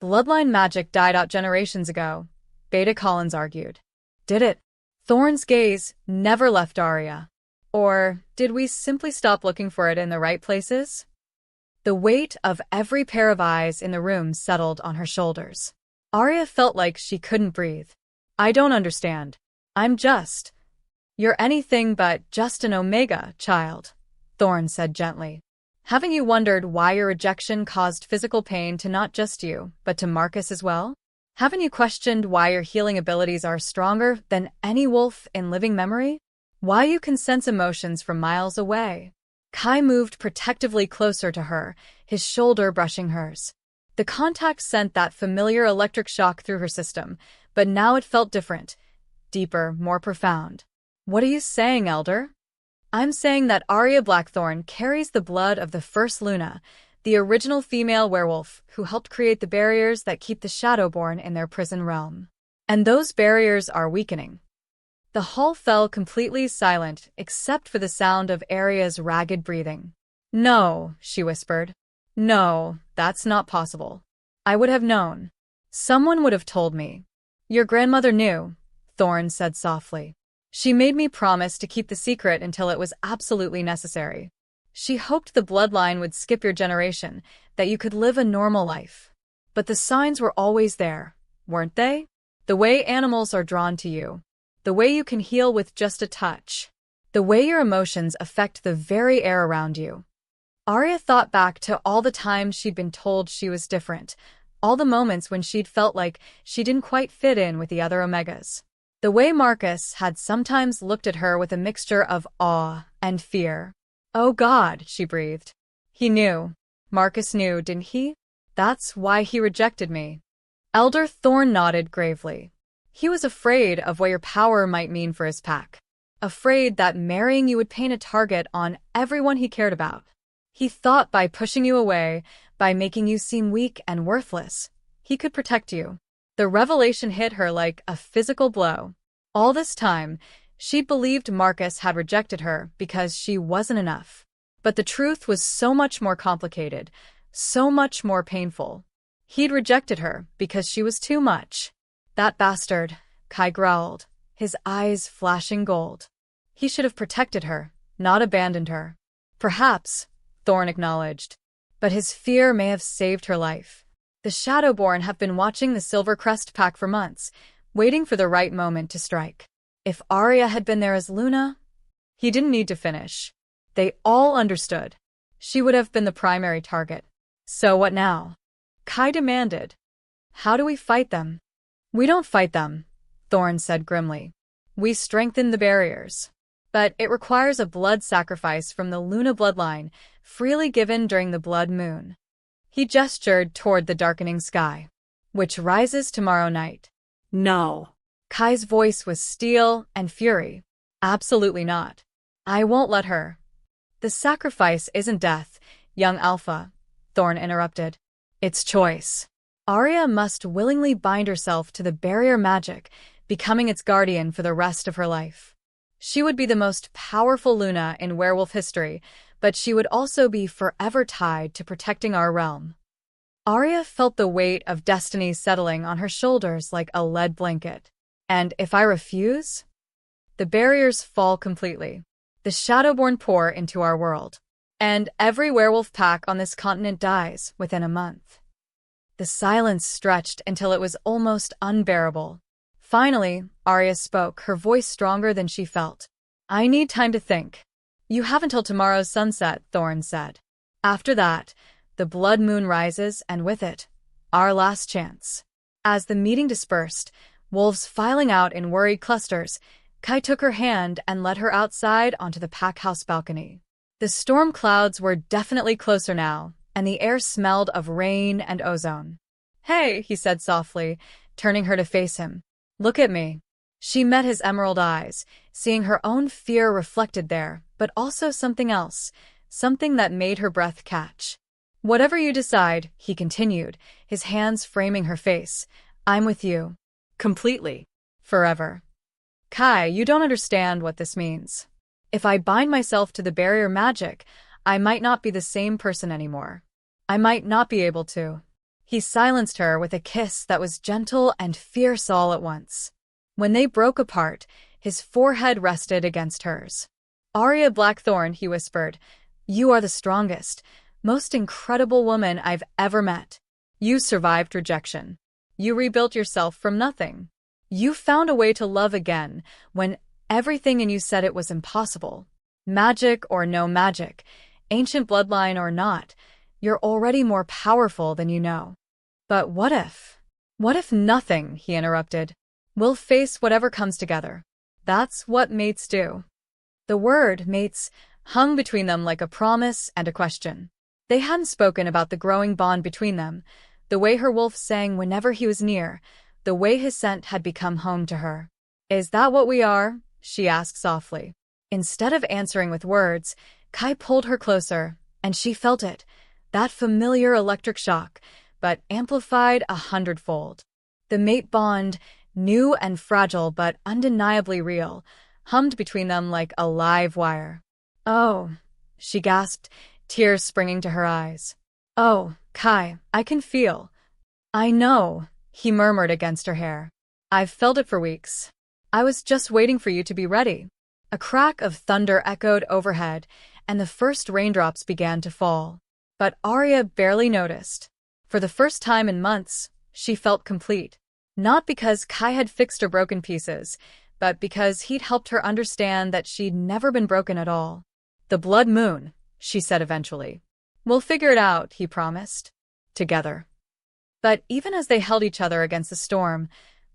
"Bloodline magic died out generations ago," Beta Collins argued. "Did it?" Thorn's gaze never left Aria. "Or did we simply stop looking for it in the right places?" The weight of every pair of eyes in the room settled on her shoulders. Aria felt like she couldn't breathe. "I don't understand. You're anything but just an Omega, child," Thorn said gently. "Haven't you wondered why your rejection caused physical pain to not just you, but to Marcus as well? Haven't you questioned why your healing abilities are stronger than any wolf in living memory? Why you can sense emotions from miles away?" Kai moved protectively closer to her, his shoulder brushing hers. The contact sent that familiar electric shock through her system, but now it felt different, deeper, more profound. "What are you saying, Elder?" "I'm saying that Aria Blackthorn carries the blood of the first Luna, the original female werewolf who helped create the barriers that keep the Shadowborn in their prison realm. And those barriers are weakening." The hall fell completely silent except for the sound of Aria's ragged breathing. "No," she whispered. "No, that's not possible. I would have known. Someone would have told me." "Your grandmother knew," Thorn said softly. "She made me promise to keep the secret until it was absolutely necessary. She hoped the bloodline would skip your generation, that you could live a normal life. But the signs were always there, weren't they? The way animals are drawn to you. The way you can heal with just a touch. The way your emotions affect the very air around you." Aria thought back to all the times she'd been told she was different, all the moments when she'd felt like she didn't quite fit in with the other Omegas. The way Marcus had sometimes looked at her with a mixture of awe and fear. "Oh God," she breathed. "He knew. Marcus knew, didn't he? That's why he rejected me." Elder Thorn nodded gravely. "He was afraid of what your power might mean for his pack. Afraid that marrying you would paint a target on everyone he cared about. He thought by pushing you away, by making you seem weak and worthless, he could protect you." The revelation hit her like a physical blow. All this time, she'd believed Marcus had rejected her because she wasn't enough. But the truth was so much more complicated, so much more painful. He'd rejected her because she was too much. "That bastard," Kai growled, his eyes flashing gold. "He should have protected her, not abandoned her." "Perhaps," Thorn acknowledged, "but his fear may have saved her life. The Shadowborn have been watching the Silvercrest pack for months, waiting for the right moment to strike. If Aria had been there as Luna..." He didn't need to finish. They all understood. She would have been the primary target. "So what now?" Kai demanded. "How do we fight them?" "We don't fight them," Thorn said grimly. We strengthen the barriers. But it requires a blood sacrifice from the Luna bloodline, freely given during the blood moon. He gestured toward the darkening sky, which rises tomorrow night. No. Kai's voice was steel and fury. Absolutely not. I won't let her. The sacrifice isn't death, young Alpha, Thorn interrupted. It's choice. Aria must willingly bind herself to the barrier magic, becoming its guardian for the rest of her life. She would be the most powerful Luna in werewolf history, but she would also be forever tied to protecting our realm. Aria felt the weight of destiny settling on her shoulders like a lead blanket. And if I refuse? The barriers fall completely. The Shadowborn pour into our world. And every werewolf pack on this continent dies within a month. The silence stretched until it was almost unbearable. Finally, Aria spoke, her voice stronger than she felt. I need time to think. You have until tomorrow's sunset, Thorn said. After that, the blood moon rises, and with it, our last chance. As the meeting dispersed, wolves filing out in worried clusters, Kai took her hand and led her outside onto the pack house balcony. The storm clouds were definitely closer now, and the air smelled of rain and ozone. Hey, he said softly, turning her to face him. Look at me. She met his emerald eyes, seeing her own fear reflected there, but also something else, something that made her breath catch. Whatever you decide, he continued, his hands framing her face, I'm with you. Completely. Forever. Kai, you don't understand what this means. If I bind myself to the barrier magic, I might not be the same person anymore. I might not be able to. He silenced her with a kiss that was gentle and fierce all at once. When they broke apart, his forehead rested against hers. Aria Blackthorn, he whispered, you are the strongest, most incredible woman I've ever met. You survived rejection. You rebuilt yourself from nothing. You found a way to love again when everything in you said it was impossible. Magic or no magic, ancient bloodline or not, you're already more powerful than you know. But what if? What if nothing, he interrupted. We'll face whatever comes together. That's what mates do. The word mates hung between them like a promise and a question. They hadn't spoken about the growing bond between them, the way her wolf sang whenever he was near, the way his scent had become home to her. Is that what we are? She asked softly. Instead of answering with words, Kai pulled her closer, and she felt it, that familiar electric shock, but amplified 100-fold. The mate bond, new and fragile but undeniably real, hummed between them like a live wire. Oh, she gasped, tears springing to her eyes. Oh, Kai, I can feel. I know, he murmured against her hair. I've felt it for weeks. I was just waiting for you to be ready. A crack of thunder echoed overhead, and the first raindrops began to fall. But Aria barely noticed. For the first time in months, she felt complete. Not because Kai had fixed her broken pieces, but because he'd helped her understand that she'd never been broken at all. The blood moon, she said eventually. We'll figure it out, he promised. Together. But even as they held each other against the storm,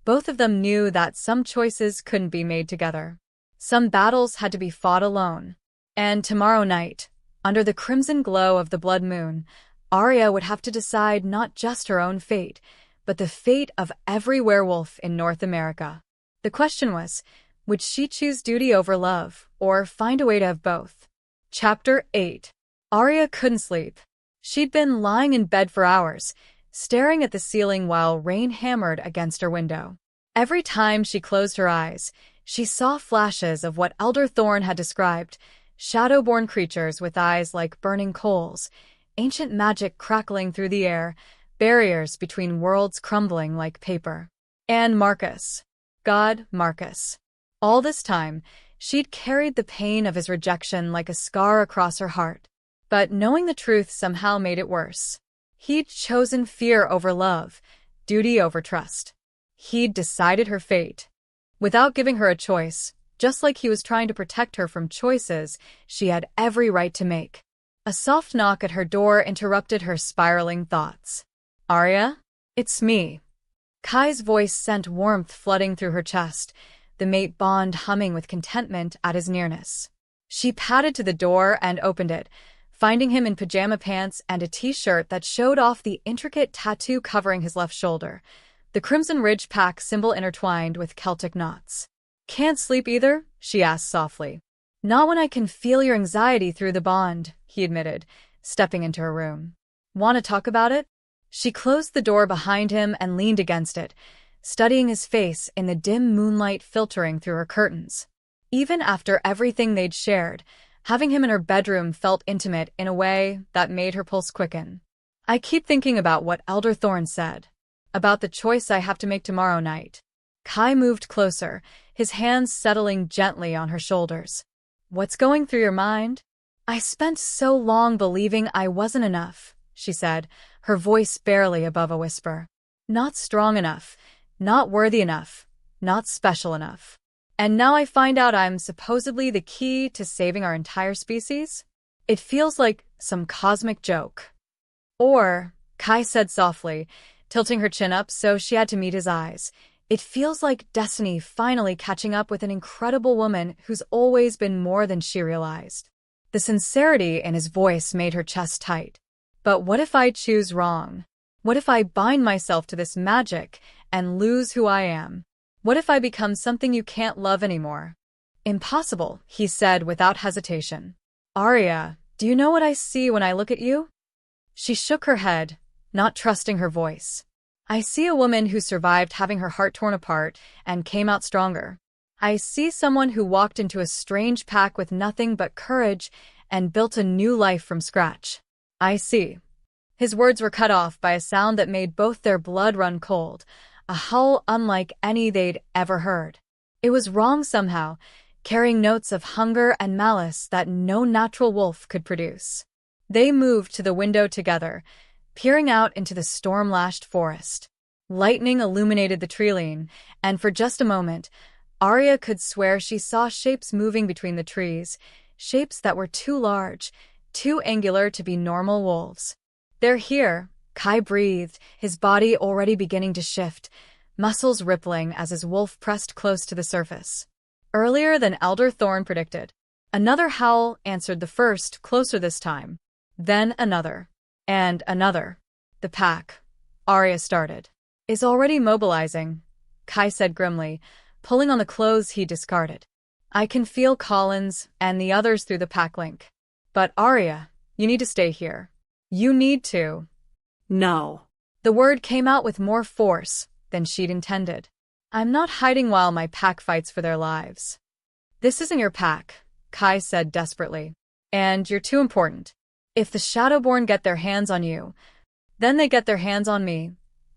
both of them knew that some choices couldn't be made together. Some battles had to be fought alone. And tomorrow night, under the crimson glow of the blood moon, Aria would have to decide not just her own fate, but the fate of every werewolf in North America. The question was, would she choose duty over love, or find a way to have both? Chapter 8. Aria couldn't sleep. She'd been lying in bed for hours, staring at the ceiling while rain hammered against her window. Every time she closed her eyes, she saw flashes of what Elder Thorn had described, shadowborn creatures with eyes like burning coals, ancient magic crackling through the air, barriers between worlds crumbling like paper. And Marcus. God, Marcus. All this time, she'd carried the pain of his rejection like a scar across her heart. But knowing the truth somehow made it worse. He'd chosen fear over love, duty over trust. He'd decided her fate. Without giving her a choice, just like he was trying to protect her from choices she had every right to make. A soft knock at her door interrupted her spiraling thoughts. Aria? It's me. Kai's voice sent warmth flooding through her chest, the mate bond humming with contentment at his nearness. She padded to the door and opened it, finding him in pajama pants and a t-shirt that showed off the intricate tattoo covering his left shoulder, the Crimson Ridge pack symbol intertwined with Celtic knots. "Can't sleep either?" she asked softly. "Not when I can feel your anxiety through the bond," he admitted, stepping into her room. "Want to talk about it?" She closed the door behind him and leaned against it, studying his face in the dim moonlight filtering through her curtains. Even after everything they'd shared, having him in her bedroom felt intimate in a way that made her pulse quicken. "I keep thinking about what Elder Thorne said, about the choice I have to make tomorrow night." Kai moved closer, his hands settling gently on her shoulders. "What's going through your mind?" "I spent so long believing I wasn't enough," she said, her voice barely above a whisper. "Not strong enough, not worthy enough, not special enough. And now I find out I'm supposedly the key to saving our entire species? It feels like some cosmic joke." "Or," Kai said softly, tilting her chin up so she had to meet his eyes, "it feels like destiny finally catching up with an incredible woman who's always been more than she realized." The sincerity in his voice made her chest tight. "But what if I choose wrong? What if I bind myself to this magic and lose who I am? What if I become something you can't love anymore?" "Impossible," he said without hesitation. "Aria, do you know what I see when I look at you?" She shook her head, not trusting her voice. "I see a woman who survived having her heart torn apart and came out stronger. I see someone who walked into a strange pack with nothing but courage and built a new life from scratch. I see." His words were cut off by a sound that made both their blood run cold, a howl unlike any they'd ever heard. It was wrong somehow, carrying notes of hunger and malice that no natural wolf could produce. They moved to the window together, peering out into the storm-lashed forest. Lightning illuminated the treeline, and for just a moment, Aria could swear she saw shapes moving between the trees, shapes that were too large, too angular to be normal wolves. "They're here," Kai breathed, his body already beginning to shift, muscles rippling as his wolf pressed close to the surface. Earlier than Elder Thorne predicted. Another howl answered the first, closer this time. Then another. And another. "The pack," Aria started, "is already mobilizing," Kai said grimly, pulling on the clothes he discarded. "I can feel Collins and the others through the pack link. But Aria, you need to stay here. You need to." No. The word came out with more force than she'd intended. "I'm not hiding while my pack fights for their lives." "This isn't your pack," Kai said desperately. "And you're too important. If the Shadowborn get their hands on you, then they get their hands on me,"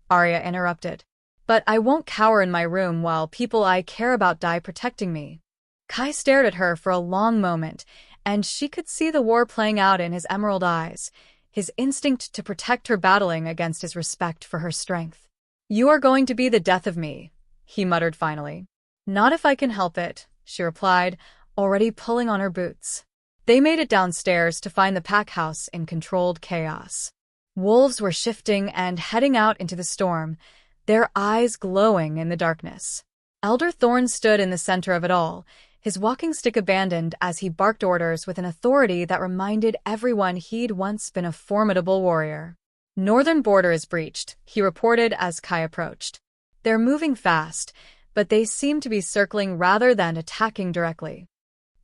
Aria interrupted. "But I won't cower in my room while people I care about die protecting me." Kai stared at her for a long moment, and she could see the war playing out in his emerald eyes, his instinct to protect her battling against his respect for her strength. "You are going to be the death of me," he muttered finally. "Not if I can help it," she replied, already pulling on her boots. They made it downstairs to find the pack house in controlled chaos. Wolves were shifting and heading out into the storm, their eyes glowing in the darkness. Elder Thorne stood in the center of it all, his walking stick abandoned as he barked orders with an authority that reminded everyone he'd once been a formidable warrior. "Northern border is breached," he reported as Kai approached. "They're moving fast, but they seem to be circling rather than attacking directly."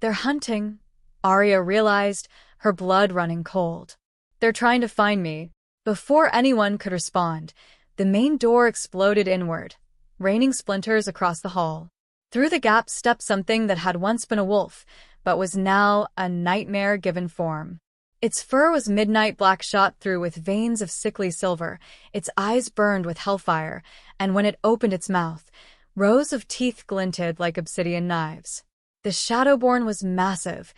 "They're hunting," Aria realized, her blood running cold. "They're trying to find me." Before anyone could respond, the main door exploded inward, raining splinters across the hall. Through the gap stepped something that had once been a wolf, but was now a nightmare given form. Its fur was midnight black shot through with veins of sickly silver, its eyes burned with hellfire, and when it opened its mouth, rows of teeth glinted like obsidian knives. The Shadowborn was massive,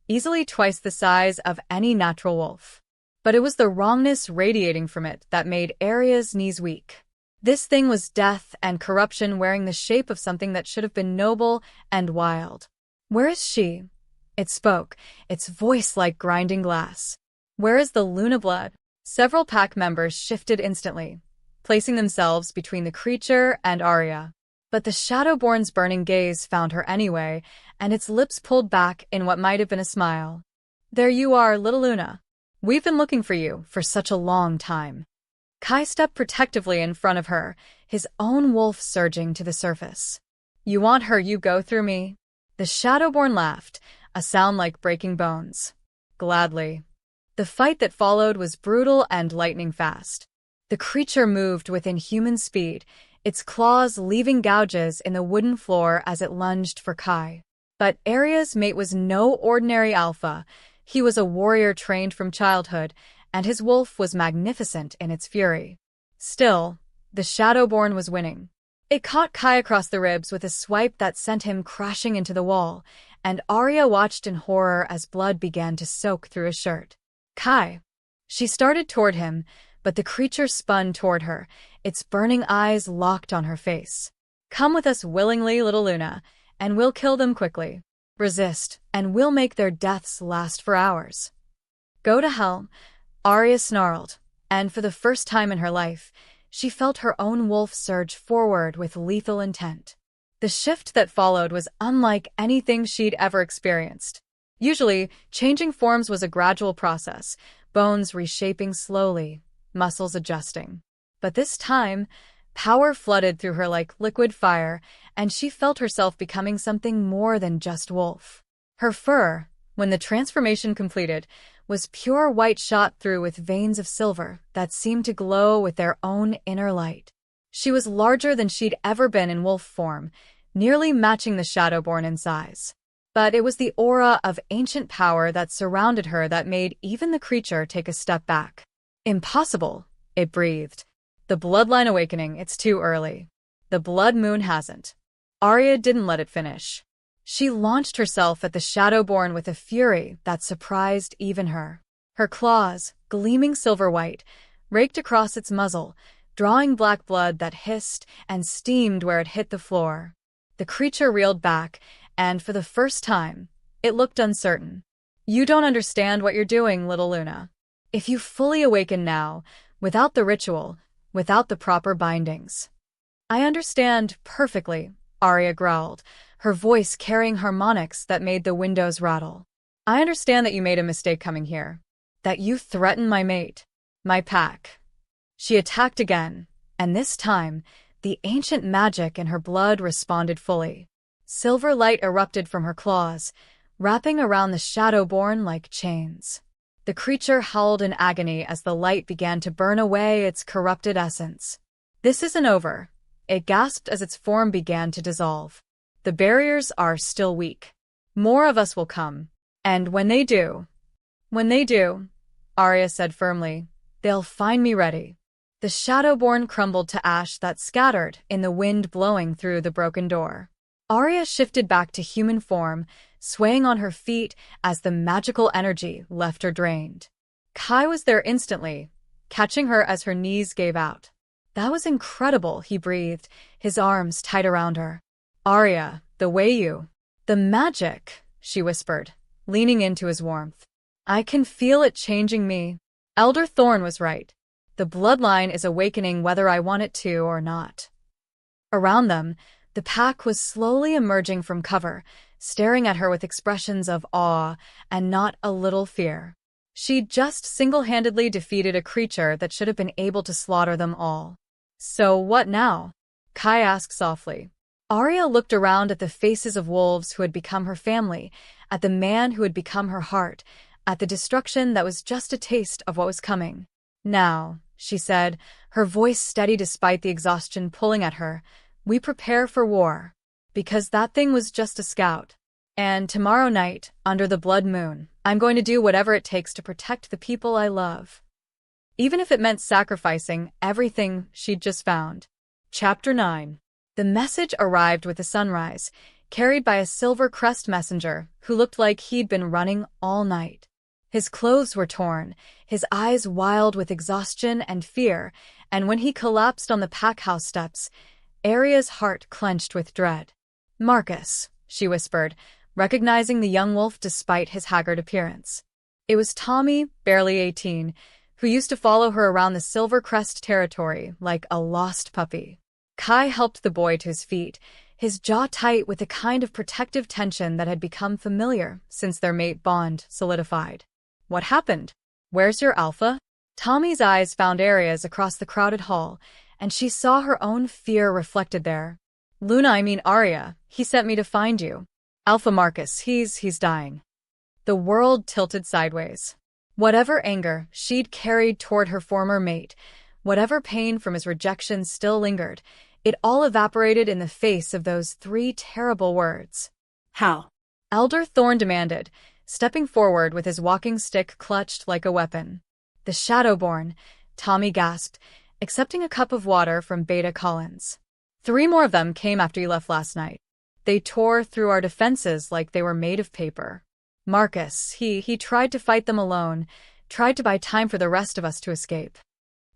easily twice the size of any natural wolf. But it was the wrongness radiating from it that made Aria's knees weak. This thing was death and corruption wearing the shape of something that should have been noble and wild. "Where is she?" It spoke, its voice like grinding glass. "Where is the Luna blood?" Several pack members shifted instantly. placing themselves between the creature and Aria. But the Shadowborn's burning gaze found her anyway, and its lips pulled back in what might have been a smile. "There you are, little Luna. We've been looking for you for such a long time." Kai stepped protectively in front of her, his own wolf surging to the surface. "You want her, you go through me?" The Shadowborn laughed, a sound like breaking bones. "Gladly." The fight that followed was brutal and lightning fast. The creature moved within human speed, its claws leaving gouges in the wooden floor as it lunged for Kai. But Aria's mate was no ordinary alpha. He was a warrior trained from childhood, and his wolf was magnificent in its fury. Still, the Shadowborn was winning. It caught Kai across the ribs with a swipe that sent him crashing into the wall, and Aria watched in horror as blood began to soak through his shirt. "Kai." She started toward him, but the creature spun toward her, its burning eyes locked on her face. "Come with us willingly, little Luna, and we'll kill them quickly. Resist, and we'll make their deaths last for hours." "Go to hell," Aria snarled, and for the first time in her life, she felt her own wolf surge forward with lethal intent. The shift that followed was unlike anything she'd ever experienced. Usually, changing forms was a gradual process, bones reshaping slowly, muscles adjusting. But this time, power flooded through her like liquid fire, and she felt herself becoming something more than just wolf. Her fur, when the transformation completed, was pure white shot through with veins of silver that seemed to glow with their own inner light. She was larger than she'd ever been in wolf form, nearly matching the Shadowborn in size. But it was the aura of ancient power that surrounded her that made even the creature take a step back. "Impossible," it breathed. "The bloodline awakening, it's too early. The blood moon hasn't." Aria didn't let it finish. She launched herself at the Shadowborn with a fury that surprised even her. Her claws, gleaming silver white, raked across its muzzle, drawing black blood that hissed and steamed where it hit the floor. The creature reeled back, and for the first time, it looked uncertain. "You don't understand what you're doing, little Luna. If you fully awaken now, without the ritual, without the proper bindings." "I understand perfectly," Aria growled, her voice carrying harmonics that made the windows rattle. "I understand that you made a mistake coming here, that you threatened my mate, my pack." She attacked again, and this time, the ancient magic in her blood responded fully. Silver light erupted from her claws, wrapping around the Shadowborn like chains. The creature howled in agony as the light began to burn away its corrupted essence. "This isn't over," it gasped as its form began to dissolve. "The barriers are still weak. More of us will come. And when they do, Aria said firmly, "they'll find me ready." The Shadowborn crumbled to ash that scattered in the wind blowing through the broken door. Aria shifted back to human form, swaying on her feet as the magical energy left her drained. Kai was there instantly, catching her as her knees gave out. "That was incredible," he breathed, his arms tight around her. "Aria, the way you—" "The magic," she whispered, leaning into his warmth. "I can feel it changing me. Elder Thorn was right. The bloodline is awakening whether I want it to or not." Around them, the pack was slowly emerging from cover, staring at her with expressions of awe and not a little fear. She'd just single-handedly defeated a creature that should have been able to slaughter them all. "So what now?" Kai asked softly. Aria looked around at the faces of wolves who had become her family, at the man who had become her heart, at the destruction that was just a taste of what was coming. "Now," she said, her voice steady despite the exhaustion pulling at her, "we prepare for war. Because that thing was just a scout. And tomorrow night, under the blood moon, I'm going to do whatever it takes to protect the people I love." Even if it meant sacrificing everything she'd just found. Chapter 9. The message arrived with the sunrise, carried by a silver crest messenger who looked like he'd been running all night. His clothes were torn, his eyes wild with exhaustion and fear, and when he collapsed on the pack house steps, Aria's heart clenched with dread. "Marcus," she whispered, recognizing the young wolf despite his haggard appearance. It was Tommy, barely 18, who used to follow her around the Silver Crest territory like a lost puppy. Kai helped the boy to his feet, his jaw tight with the kind of protective tension that had become familiar since their mate bond solidified. What happened? Where's your alpha? Tommy's eyes found Aria's across the crowded hall, and she saw her own fear reflected there. I mean Aria, he sent me to find you. Alpha Marcus, he's dying. The world tilted sideways. Whatever anger she'd carried toward her former mate, whatever pain from his rejection still lingered, it all evaporated in the face of those 3 terrible words. How? Elder Thorn demanded, stepping forward with his walking stick clutched like a weapon. The Shadowborn, Tommy gasped, accepting a cup of water from Beta Collins. 3 more of them came after you left last night. They tore through our defenses like they were made of paper. Marcus, he tried to fight them alone, tried to buy time for the rest of us to escape.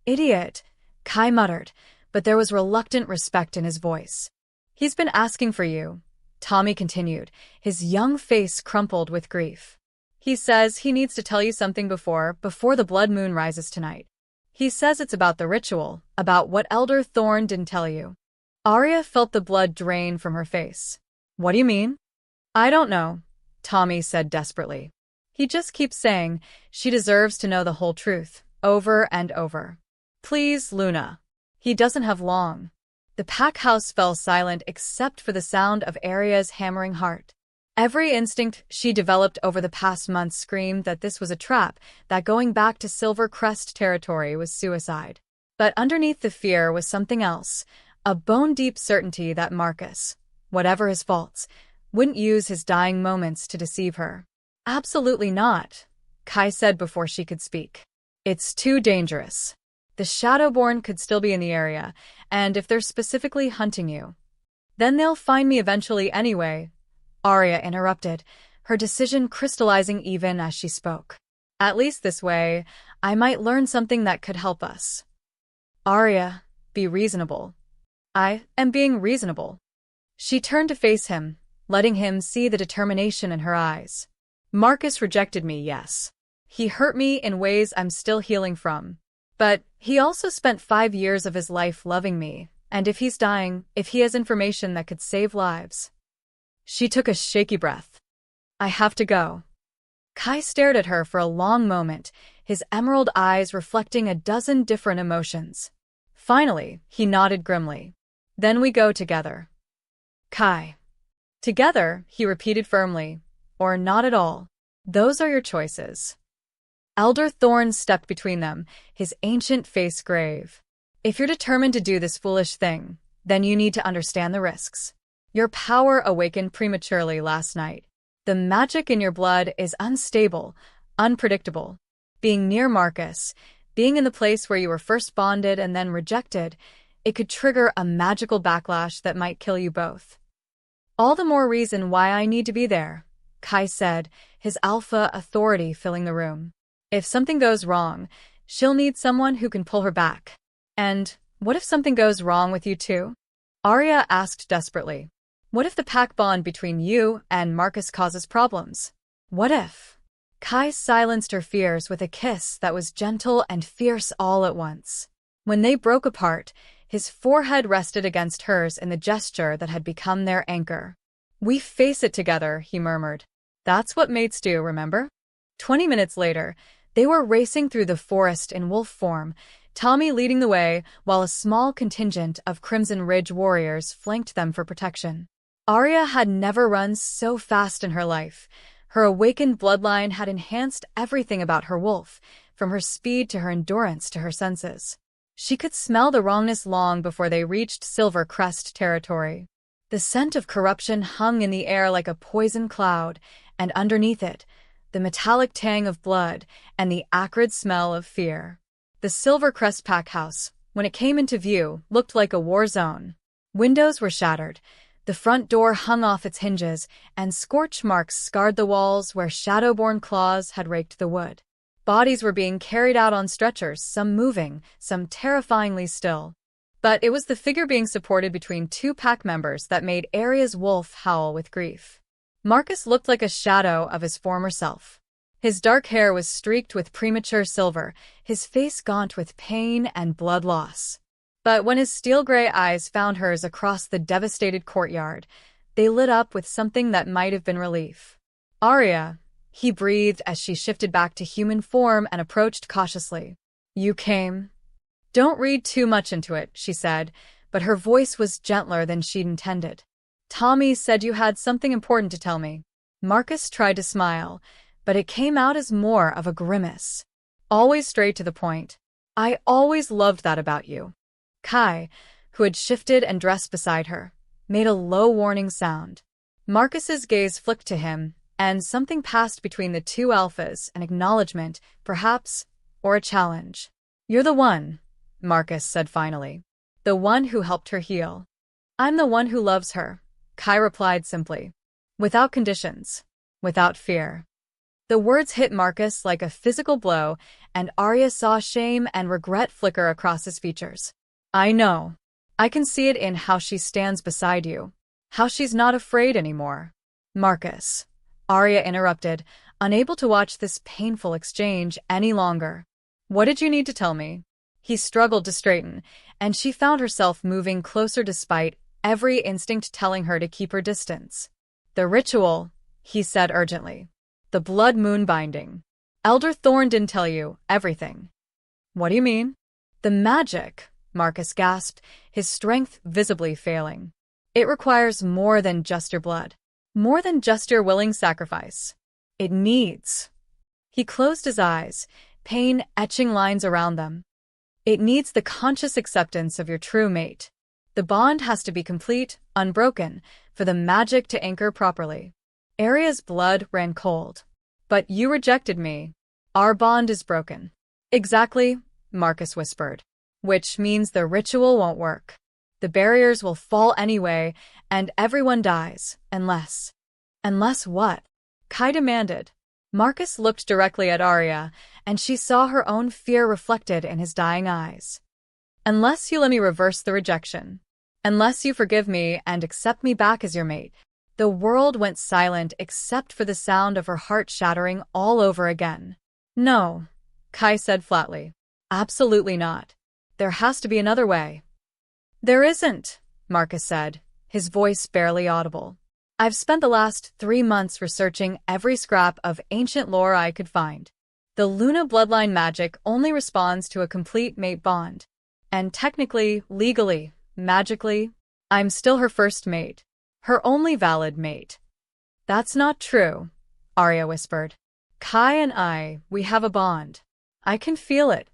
Idiot, Kai muttered, but there was reluctant respect in his voice. He's been asking for you, Tommy continued, his young face crumpled with grief. He says he needs to tell you something before the blood moon rises tonight. He says it's about the ritual, about what Elder Thorn didn't tell you. Aria felt the blood drain from her face. What do you mean? I don't know, Tommy said desperately. He just keeps saying she deserves to know the whole truth, over and over. Please, Luna. He doesn't have long. The pack house fell silent except for the sound of Aria's hammering heart. Every instinct she developed over the past months screamed that this was a trap, that going back to Silver Crest territory was suicide. But underneath the fear was something else, a bone-deep certainty that Marcus, whatever his faults, wouldn't use his dying moments to deceive her. Absolutely not, Kai said before she could speak. It's too dangerous. The Shadowborn could still be in the area, and if they're specifically hunting you, then they'll find me eventually anyway, Aria interrupted, her decision crystallizing even as she spoke. At least this way, I might learn something that could help us. Aria, be reasonable. I am being reasonable. She turned to face him, letting him see the determination in her eyes. Marcus rejected me, yes. He hurt me in ways I'm still healing from. But he also spent 5 years of his life loving me, and if he's dying, if he has information that could save lives. She took a shaky breath. I have to go. Kai stared at her for a long moment, his emerald eyes reflecting a dozen different emotions. Finally, he nodded grimly. Then we go together. Kai. Together, he repeated firmly, or not at all. Those are your choices. Elder Thorn stepped between them, his ancient face grave. If you're determined to do this foolish thing, then you need to understand the risks. Your power awakened prematurely last night. The magic in your blood is unstable, unpredictable. Being near Marcus, being in the place where you were first bonded and then rejected, it could trigger a magical backlash that might kill you both. All the more reason why I need to be there, Kai said, his alpha authority filling the room. If something goes wrong, she'll need someone who can pull her back. And what if something goes wrong with you too? Aria asked desperately. What if the pack bond between you and Marcus causes problems? What if? Kai silenced her fears with a kiss that was gentle and fierce all at once. When they broke apart, his forehead rested against hers in the gesture that had become their anchor. We face it together, he murmured. That's what mates do, remember? 20 minutes later, they were racing through the forest in wolf form, Tommy leading the way while a small contingent of Crimson Ridge warriors flanked them for protection. Aria had never run so fast in her life. Her awakened bloodline had enhanced everything about her wolf, from her speed to her endurance to her senses. She could smell the wrongness long before they reached Silver Crest territory. The scent of corruption hung in the air like a poison cloud, and underneath it, the metallic tang of blood and the acrid smell of fear. The Silver Crest pack house, when it came into view, looked like a war zone. Windows were shattered, the front door hung off its hinges, and scorch marks scarred the walls where Shadowborn claws had raked the wood. Bodies were being carried out on stretchers, some moving, some terrifyingly still. But it was the figure being supported between 2 pack members that made Aria's wolf howl with grief. Marcus looked like a shadow of his former self. His dark hair was streaked with premature silver, his face gaunt with pain and blood loss. But when his steel-gray eyes found hers across the devastated courtyard, they lit up with something that might have been relief. "Aria," he breathed as she shifted back to human form and approached cautiously. "You came?" "Don't read too much into it," she said, but her voice was gentler than she'd intended. "Tommy said you had something important to tell me." Marcus tried to smile, but it came out as more of a grimace. "Always straight to the point. I always loved that about you." Kai, who had shifted and dressed beside her, made a low warning sound. Marcus's gaze flicked to him, and something passed between the two alphas, an acknowledgement, perhaps, or a challenge. "You're the one," Marcus said finally. "The one who helped her heal." "I'm the one who loves her," Kai replied simply. Without conditions. Without fear. The words hit Marcus like a physical blow, and Aria saw shame and regret flicker across his features. "I know. I can see it in how she stands beside you. How she's not afraid anymore." "Marcus," Aria interrupted, unable to watch this painful exchange any longer. "What did you need to tell me?" He struggled to straighten, and she found herself moving closer despite every instinct telling her to keep her distance. "The ritual," he said urgently. "The blood moon binding. Elder Thorn didn't tell you everything." "What do you mean?" "The magic," Marcus gasped, his strength visibly failing. "It requires more than just your blood. More than just your willing sacrifice. It needs." He closed his eyes, pain etching lines around them. "It needs the conscious acceptance of your true mate. The bond has to be complete, unbroken, for the magic to anchor properly." Aria's blood ran cold. "But you rejected me. Our bond is broken." "Exactly," Marcus whispered. "Which means the ritual won't work. The barriers will fall anyway, and everyone dies, unless—" "Unless what?" Kai demanded. Marcus looked directly at Aria, and she saw her own fear reflected in his dying eyes. "Unless you let me reverse the rejection. Unless you forgive me and accept me back as your mate." The world went silent except for the sound of her heart shattering all over again. "No," Kai said flatly. "Absolutely not. There has to be another way." "There isn't," Marcus said, his voice barely audible. "I've spent the last 3 months researching every scrap of ancient lore I could find. The Luna bloodline magic only responds to a complete mate bond. And technically, legally, magically, I'm still her first mate. Her only valid mate." "That's not true," Aria whispered. "Kai and we have a bond. I can feel it."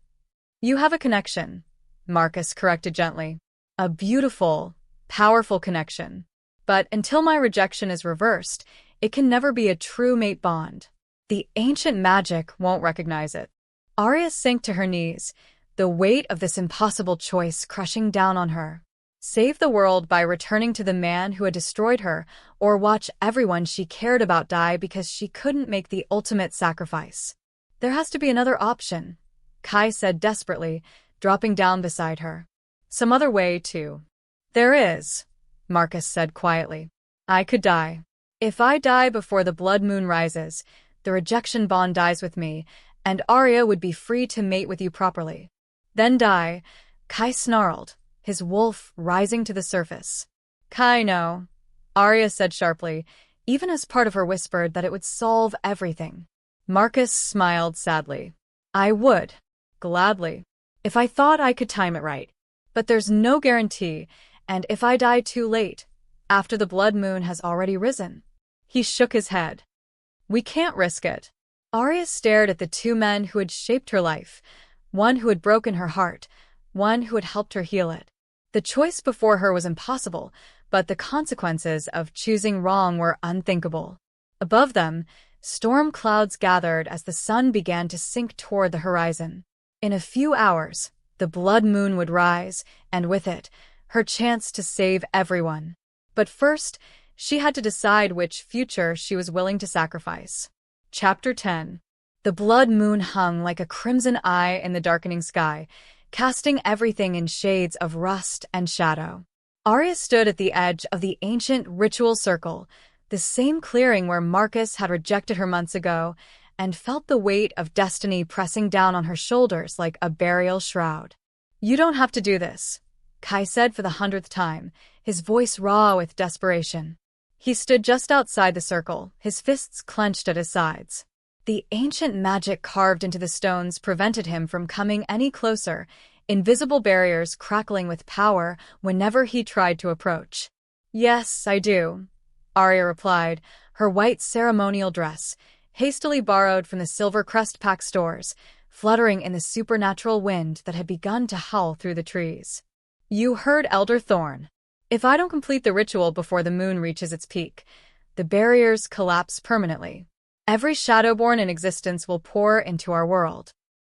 "You have a connection," Marcus corrected gently. "A beautiful, powerful connection. But until my rejection is reversed, it can never be a true mate bond. The ancient magic won't recognize it." Aria sank to her knees, the weight of this impossible choice crushing down on her. Save the world by returning to the man who had destroyed her, or watch everyone she cared about die because she couldn't make the ultimate sacrifice. "There has to be another option," Kai said desperately, dropping down beside her. "Some other way, too." "There is," Marcus said quietly. "I could die. If I die before the blood moon rises, the rejection bond dies with me, and Aria would be free to mate with you properly." "Then die," Kai snarled, his wolf rising to the surface. "Kai, no," Aria said sharply, even as part of her whispered that it would solve everything. Marcus smiled sadly. "I would. Gladly. If I thought I could time it right. But there's no guarantee, and if I die too late, after the blood moon has already risen." He shook his head. "We can't risk it." Aria stared at the two men who had shaped her life, one who had broken her heart, one who had helped her heal it. The choice before her was impossible, but the consequences of choosing wrong were unthinkable. Above them, storm clouds gathered as the sun began to sink toward the horizon. In a few hours, the blood moon would rise, and with it, her chance to save everyone. But first, she had to decide which future she was willing to sacrifice. Chapter 10. The blood moon hung like a crimson eye in the darkening sky, casting everything in shades of rust and shadow. Aria stood at the edge of the ancient ritual circle, the same clearing where Marcus had rejected her months ago, and felt the weight of destiny pressing down on her shoulders like a burial shroud. "You don't have to do this," Kai said for the 100th time, his voice raw with desperation. He stood just outside the circle, his fists clenched at his sides. The ancient magic carved into the stones prevented him from coming any closer, invisible barriers crackling with power whenever he tried to approach. "Yes, I do," Aria replied, her white ceremonial dress, hastily borrowed from the Silver Crest Pack stores, fluttering in the supernatural wind that had begun to howl through the trees. "You heard Elder Thorn. If I don't complete the ritual before the moon reaches its peak, the barriers collapse permanently. Every Shadowborn in existence will pour into our world."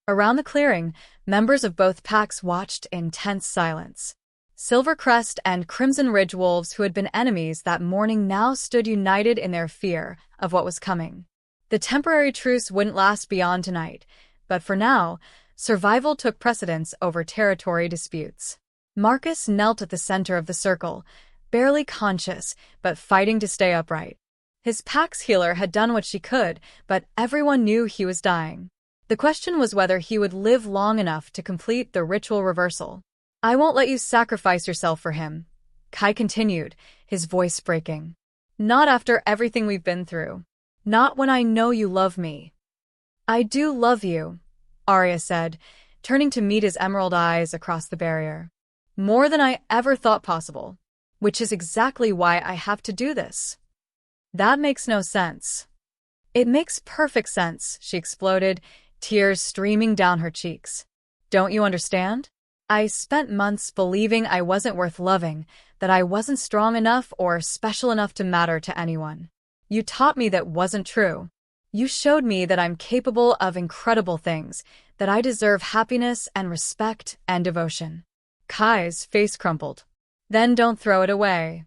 Around the clearing, members of both packs watched in tense silence. Silvercrest and Crimson Ridge wolves who had been enemies that morning now stood united in their fear of what was coming. The temporary truce wouldn't last beyond tonight, but for now, survival took precedence over territory disputes. Marcus knelt at the center of the circle, barely conscious, but fighting to stay upright. His pack's healer had done what she could, but everyone knew he was dying. The question was whether he would live long enough to complete the ritual reversal. "I won't let you sacrifice yourself for him," Kai continued, his voice breaking. "Not after everything we've been through. Not when I know you love me." "I do love you," Aria said, turning to meet his emerald eyes across the barrier. "More than I ever thought possible. Which is exactly why I have to do this." "That makes no sense." "It makes perfect sense," she exploded, tears streaming down her cheeks. "Don't you understand? I spent months believing I wasn't worth loving, that I wasn't strong enough or special enough to matter to anyone. You taught me that wasn't true. You showed me that I'm capable of incredible things, that I deserve happiness and respect and devotion." Kai's face crumpled. "Then don't throw it away."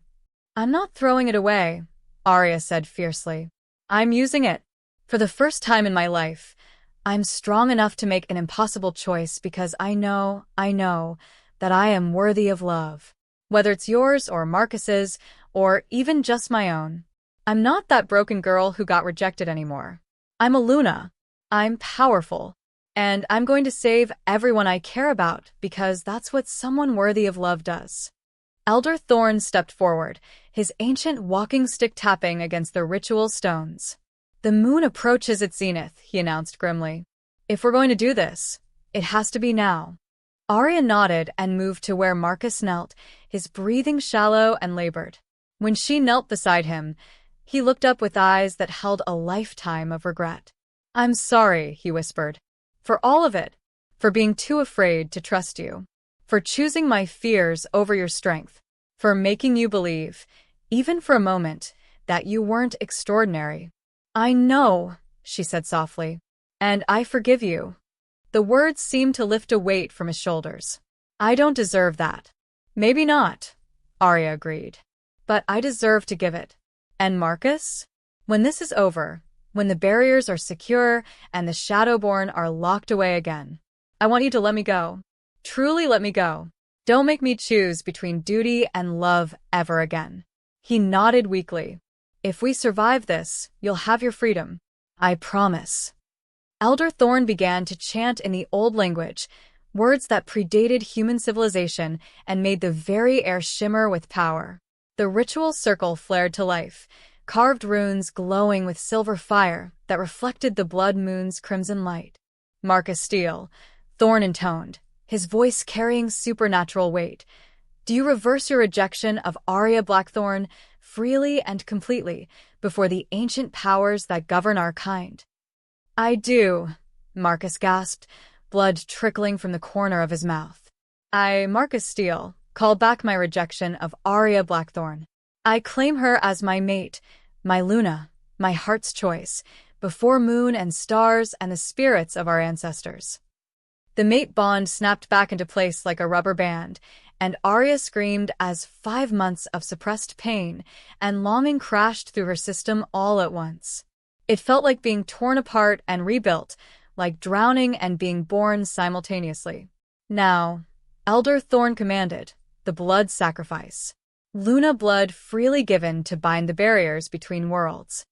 "I'm not throwing it away," Aria said fiercely. "I'm using it. For the first time in my life, I'm strong enough to make an impossible choice because I know that I am worthy of love. Whether it's yours or Marcus's, or even just my own. I'm not that broken girl who got rejected anymore. I'm a Luna. I'm powerful. And I'm going to save everyone I care about because that's what someone worthy of love does." Elder Thorn stepped forward, his ancient walking stick tapping against the ritual stones. "The moon approaches its zenith," he announced grimly. "If we're going to do this, it has to be now." Aria nodded and moved to where Marcus knelt, his breathing shallow and labored. When she knelt beside him, he looked up with eyes that held a lifetime of regret. "I'm sorry," he whispered. "For all of it. For being too afraid to trust you. For choosing my fears over your strength. For making you believe, even for a moment, that you weren't extraordinary." "I know," she said softly. "And I forgive you." The words seemed to lift a weight from his shoulders. "I don't deserve that." "Maybe not," Aria agreed. "But I deserve to give it. And Marcus? When this is over, when the barriers are secure and the Shadowborn are locked away again, I want you to let me go. Truly let me go. Don't make me choose between duty and love ever again." He nodded weakly. "If we survive this, you'll have your freedom. I promise." Elder Thorn began to chant in the old language, words that predated human civilization and made the very air shimmer with power. The ritual circle flared to life, carved runes glowing with silver fire that reflected the blood moon's crimson light. Marcus Steele, Thorn intoned, his voice carrying supernatural weight. "Do you reverse your rejection of Aria Blackthorn freely and completely before the ancient powers that govern our kind?" "I do," Marcus gasped, blood trickling from the corner of his mouth. "I, Marcus Steele, call back my rejection of Aria Blackthorn. I claim her as my mate, my Luna, my heart's choice, before moon and stars and the spirits of our ancestors." The mate bond snapped back into place like a rubber band, and Aria screamed as 5 months of suppressed pain and longing crashed through her system all at once. It felt like being torn apart and rebuilt, like drowning and being born simultaneously. "Now," Elder Thorn commanded, "the blood sacrifice. Luna blood freely given to bind the barriers between worlds."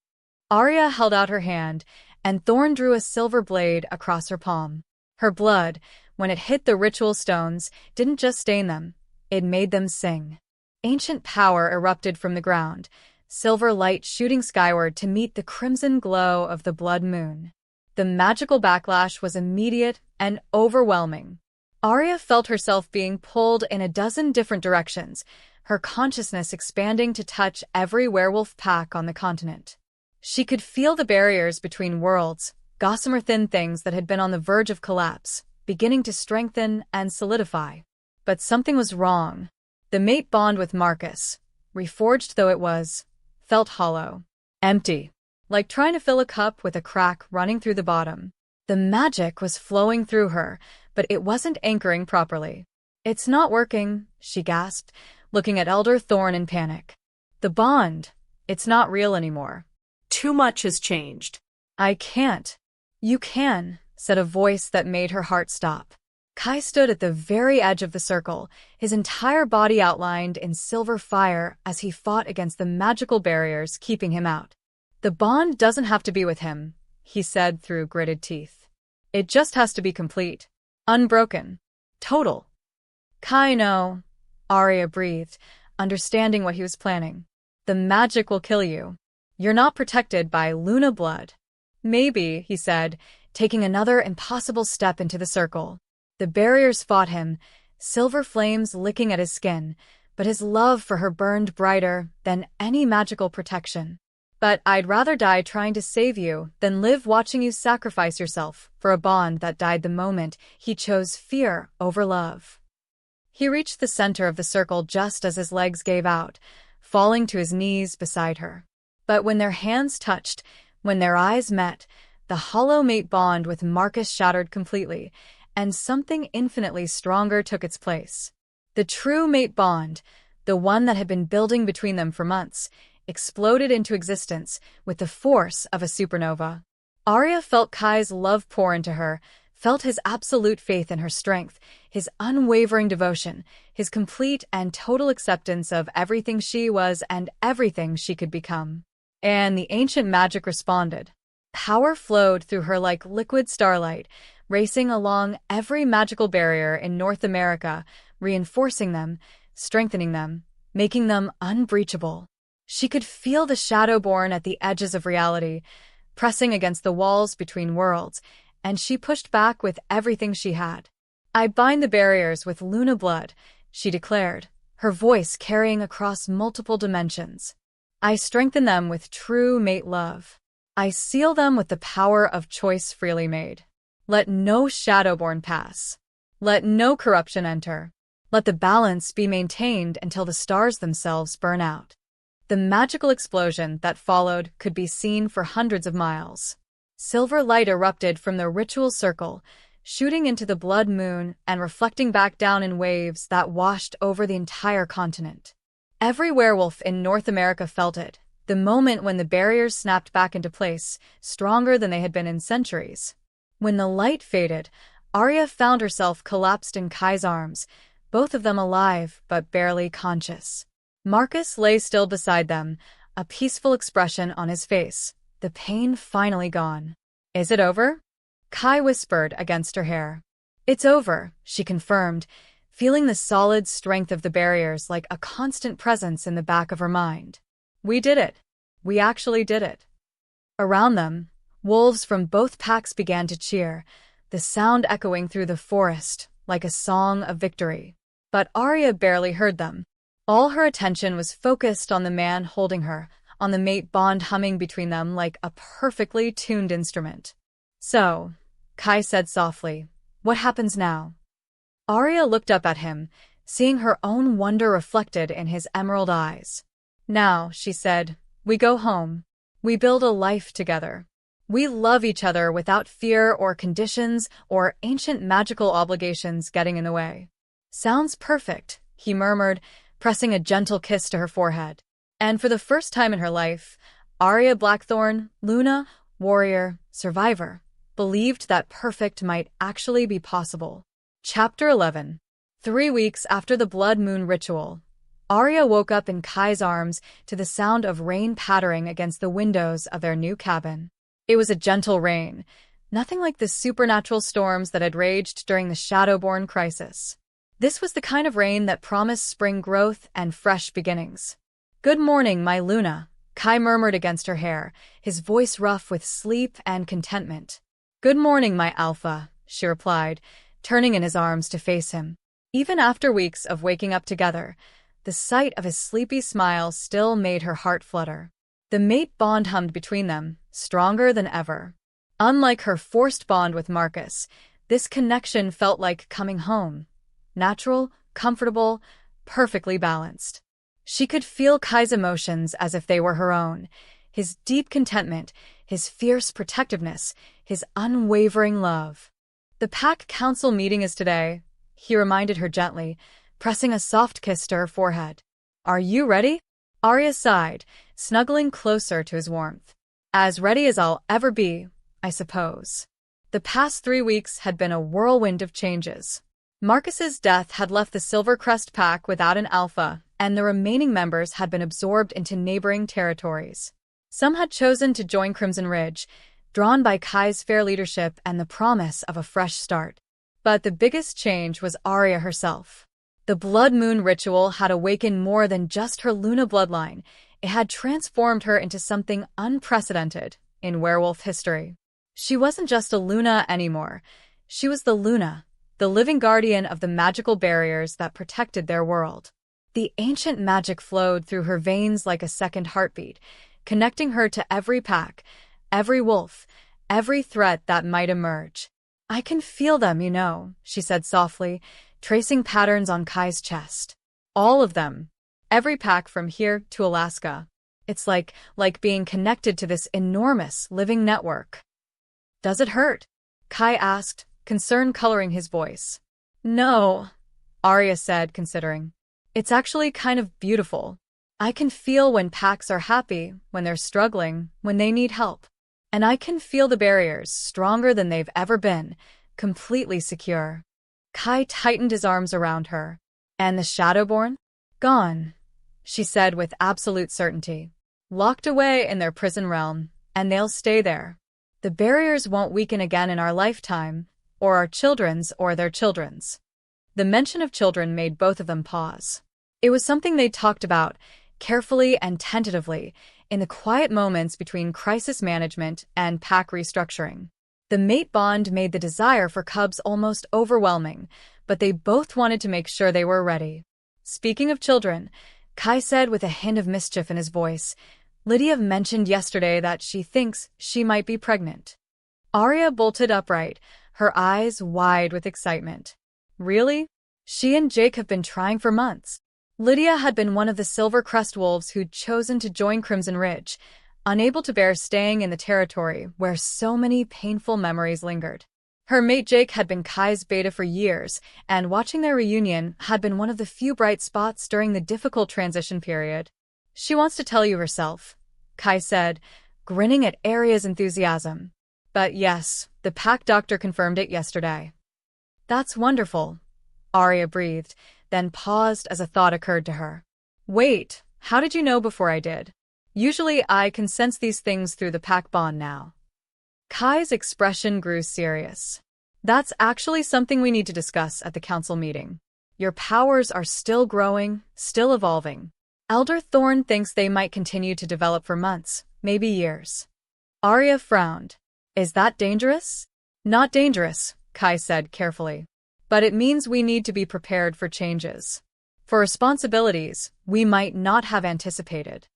Aria held out her hand, and Thorn drew a silver blade across her palm. Her blood, when it hit the ritual stones, didn't just stain them, it made them sing. Ancient power erupted from the ground, silver light shooting skyward to meet the crimson glow of the blood moon. The magical backlash was immediate and overwhelming. Aria felt herself being pulled in a dozen different directions, her consciousness expanding to touch every werewolf pack on the continent. She could feel the barriers between worlds, gossamer thin things that had been on the verge of collapse, beginning to strengthen and solidify. But something was wrong. The mate bond with Marcus, reforged though it was, felt hollow, empty, like trying to fill a cup with a crack running through the bottom. The magic was flowing through her, but it wasn't anchoring properly. "It's not working," she gasped, looking at Elder Thorn in panic. "The bond, it's not real anymore." Too much has changed. "I can't." "You can," said a voice that made her heart stop. Kai stood at the very edge of the circle, his entire body outlined in silver fire as he fought against the magical barriers keeping him out. "The bond doesn't have to be with him," he said through gritted teeth. "It just has to be complete. Unbroken. Total." "Kai, no," Aria breathed, understanding what he was planning. "The magic will kill you. You're not protected by Luna blood." "Maybe," he said, taking another impossible step into the circle. The barriers fought him, silver flames licking at his skin, but his love for her burned brighter than any magical protection. "But I'd rather die trying to save you than live watching you sacrifice yourself for a bond that died the moment he chose fear over love." He reached the center of the circle just as his legs gave out, falling to his knees beside her. But when their hands touched, when their eyes met, the hollow mate bond with Marcus shattered completely, and something infinitely stronger took its place. The true mate bond, the one that had been building between them for months, exploded into existence with the force of a supernova. Aria felt Kai's love pour into her, felt his absolute faith in her strength, his unwavering devotion, his complete and total acceptance of everything she was and everything she could become. And the ancient magic responded. Power flowed through her like liquid starlight, racing along every magical barrier in North America, reinforcing them, strengthening them, making them unbreachable. She could feel the Shadowborn at the edges of reality, pressing against the walls between worlds, and she pushed back with everything she had. "I bind the barriers with Luna blood," she declared, her voice carrying across multiple dimensions. "I strengthen them with true mate love. I seal them with the power of choice freely made. Let no Shadowborn pass. Let no corruption enter. Let the balance be maintained until the stars themselves burn out." The magical explosion that followed could be seen for hundreds of miles. Silver light erupted from the ritual circle, shooting into the blood moon and reflecting back down in waves that washed over the entire continent. Every werewolf in North America felt it, the moment when the barriers snapped back into place, stronger than they had been in centuries. When the light faded, Aria found herself collapsed in Kai's arms, both of them alive but barely conscious. Marcus lay still beside them, a peaceful expression on his face, the pain finally gone. "Is it over?" Kai whispered against her hair. "It's over," she confirmed, feeling the solid strength of the barriers like a constant presence in the back of her mind. "We did it. We actually did it." Around them, wolves from both packs began to cheer, the sound echoing through the forest like a song of victory. But Aria barely heard them. All her attention was focused on the man holding her, on the mate bond humming between them like a perfectly tuned instrument. "So," Kai said softly, "what happens now?" Aria looked up at him, seeing her own wonder reflected in his emerald eyes. "Now," she said, "we go home. We build a life together. We love each other without fear or conditions or ancient magical obligations getting in the way." "Sounds perfect," he murmured, pressing a gentle kiss to her forehead. And for the first time in her life, Aria Blackthorn, Luna, warrior, survivor, believed that perfect might actually be possible. Chapter 11. 3 weeks after the blood moon ritual, Aria woke up in Kai's arms to the sound of rain pattering against the windows of their new cabin. It was a gentle rain, nothing like the supernatural storms that had raged during the Shadowborn crisis. This was the kind of rain that promised spring growth and fresh beginnings. "Good morning, my Luna," Kai murmured against her hair, his voice rough with sleep and contentment. "Good morning, my Alpha," she replied, turning in his arms to face him. Even after weeks of waking up together, the sight of his sleepy smile still made her heart flutter. The mate bond hummed between them, stronger than ever. Unlike her forced bond with Marcus, this connection felt like coming home. Natural, comfortable, perfectly balanced. She could feel Kai's emotions as if they were her own. His deep contentment, his fierce protectiveness, his unwavering love. "The Pack Council meeting is today," he reminded her gently, pressing a soft kiss to her forehead. "Are you ready?" Aria sighed, snuggling closer to his warmth. "As ready as I'll ever be, I suppose." The past 3 weeks had been a whirlwind of changes. Marcus's death had left the Silvercrest Pack without an alpha, and the remaining members had been absorbed into neighboring territories. Some had chosen to join Crimson Ridge, drawn by Kai's fair leadership and the promise of a fresh start. But the biggest change was Aria herself. The Blood Moon ritual had awakened more than just her Luna bloodline. It had transformed her into something unprecedented in werewolf history. She wasn't just a Luna anymore. She was the Luna, the living guardian of the magical barriers that protected their world. The ancient magic flowed through her veins like a second heartbeat, connecting her to every pack, every wolf, every threat that might emerge. "I can feel them, you know," she said softly, tracing patterns on Kai's chest. "All of them. Every pack from here to Alaska. It's like being connected to this enormous living network." "Does it hurt?" Kai asked, concern coloring his voice. "No," Aria said, considering. "It's actually kind of beautiful. I can feel when packs are happy, when they're struggling, when they need help. And I can feel the barriers stronger than they've ever been, completely secure." Kai tightened his arms around her. "And the Shadowborn? Gone," she said with absolute certainty. "Locked away in their prison realm, and they'll stay there. The barriers won't weaken again in our lifetime, or our children's or their children's." The mention of children made both of them pause. It was something they talked about, carefully and tentatively, in the quiet moments between crisis management and pack restructuring. The mate bond made the desire for cubs almost overwhelming, but they both wanted to make sure they were ready. "Speaking of children," Kai said with a hint of mischief in his voice, "Lydia mentioned yesterday that she thinks she might be pregnant." Aria bolted upright, her eyes wide with excitement. "Really? She and Jake have been trying for months." Lydia had been one of the Silvercrest wolves who'd chosen to join Crimson Ridge, unable to bear staying in the territory where so many painful memories lingered. Her mate Jake had been Kai's beta for years, and watching their reunion had been one of the few bright spots during the difficult transition period. "She wants to tell you herself," Kai said, grinning at Aria's enthusiasm. "But yes, the pack doctor confirmed it yesterday." "That's wonderful," Aria breathed, then paused as a thought occurred to her. "Wait, how did you know before I did? Usually I can sense these things through the pack bond now." Kai's expression grew serious. "That's actually something we need to discuss at the council meeting. Your powers are still growing, still evolving. Elder Thorn thinks they might continue to develop for months, maybe years." Aria frowned. "Is that dangerous?" "Not dangerous," Kai said carefully. "But it means we need to be prepared for changes. For responsibilities we might not have anticipated."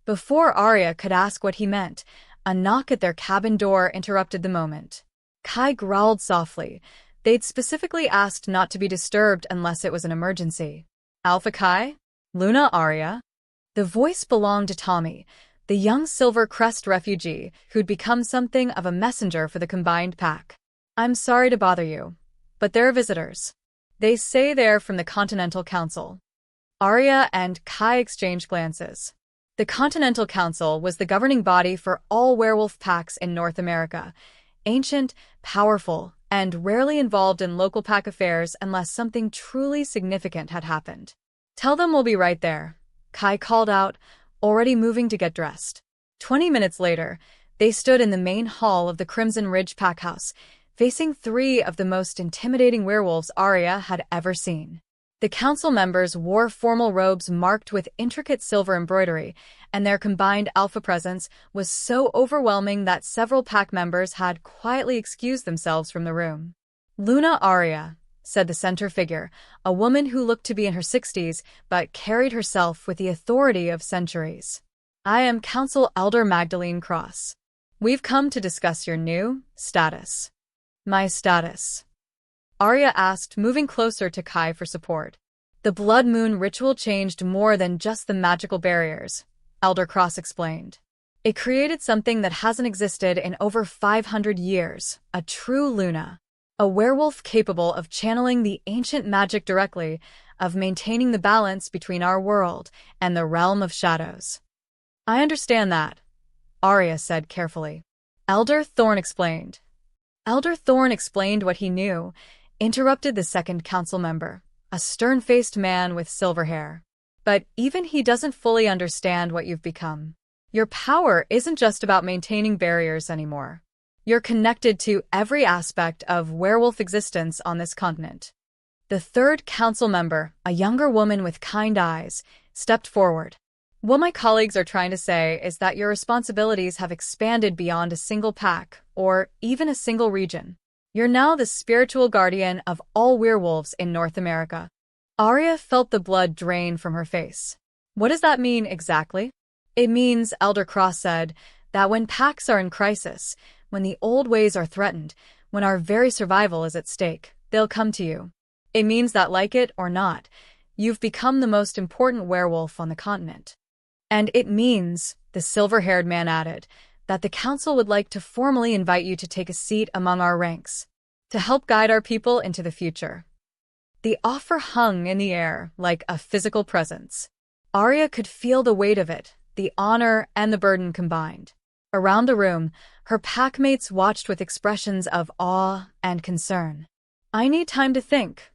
Before Aria could ask what he meant, a knock at their cabin door interrupted the moment. Kai growled softly. They'd specifically asked not to be disturbed unless it was an emergency. "Alpha Kai? Luna Aria?" The voice belonged to Tommy, the young Silvercrest refugee who'd become something of a messenger for the combined pack. "I'm sorry to bother you, but they're visitors. They say they're from the Continental Council." Aria and Kai exchanged glances. The Continental Council was the governing body for all werewolf packs in North America, ancient, powerful, and rarely involved in local pack affairs unless something truly significant had happened. "Tell them we'll be right there," Kai called out, already moving to get dressed. 20 minutes later, They stood in the main hall of the Crimson Ridge Packhouse, facing three of the most intimidating werewolves Aria had ever seen. The council members wore formal robes marked with intricate silver embroidery, and their combined alpha presence was so overwhelming that several pack members had quietly excused themselves from the room. "Luna Aria," said the center figure, a woman who looked to be in her 60s but carried herself with the authority of centuries. "I am Council Elder Magdalene Cross. We've come to discuss your new status." "My status?" Aria asked, moving closer to Kai for support. "The Blood Moon ritual changed more than just the magical barriers," Elder Cross explained. "It created something that hasn't existed in over 500 years, a true Luna. A werewolf capable of channeling the ancient magic directly, of maintaining the balance between our world and the realm of shadows." "I understand that," Aria said carefully. Elder Thorn explained. Elder Thorn explained what he knew, interrupted the second council member, a stern-faced man with silver hair. "But even he doesn't fully understand what you've become. Your power isn't just about maintaining barriers anymore. You're connected to every aspect of werewolf existence on this continent." The third council member, a younger woman with kind eyes, stepped forward. "What my colleagues are trying to say is that your responsibilities have expanded beyond a single pack, or even a single region. You're now the spiritual guardian of all werewolves in North America." Aria felt the blood drain from her face. "What does that mean exactly?" "It means," Elder Cross said, "that when packs are in crisis, when the old ways are threatened, when our very survival is at stake, they'll come to you. It means that, like it or not, you've become the most important werewolf on the continent. And it means," the silver-haired man added, "that the council would like to formally invite you to take a seat among our ranks, to help guide our people into the future." The offer hung in the air like a physical presence. Aria could feel the weight of it, the honor and the burden combined. Around the room, her packmates watched with expressions of awe and concern. "I need time to think,"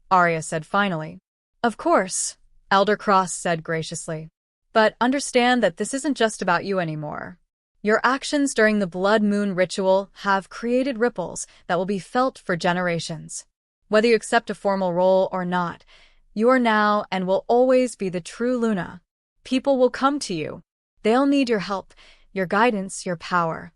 Aria said finally. "Of course," Elder Cross said graciously. "But understand that this isn't just about you anymore. Your actions during the Blood Moon ritual have created ripples that will be felt for generations. Whether you accept a formal role or not, you are now and will always be the true Luna. People will come to you. They'll need your help, your guidance, your power."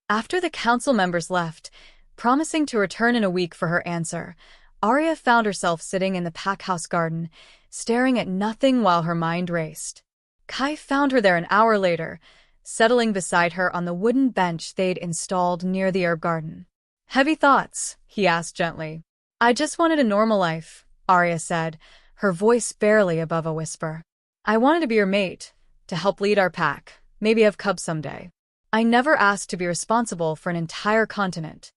After the council members left, promising to return in a week for her answer, Aria found herself sitting in the packhouse garden, staring at nothing while her mind raced. Kai found her there an hour later, settling beside her on the wooden bench they'd installed near the herb garden. "Heavy thoughts?" he asked gently. "I just wanted a normal life," Aria said, her voice barely above a whisper. "I wanted to be your mate, to help lead our pack, maybe have cubs someday. I never asked to be responsible for an entire continent."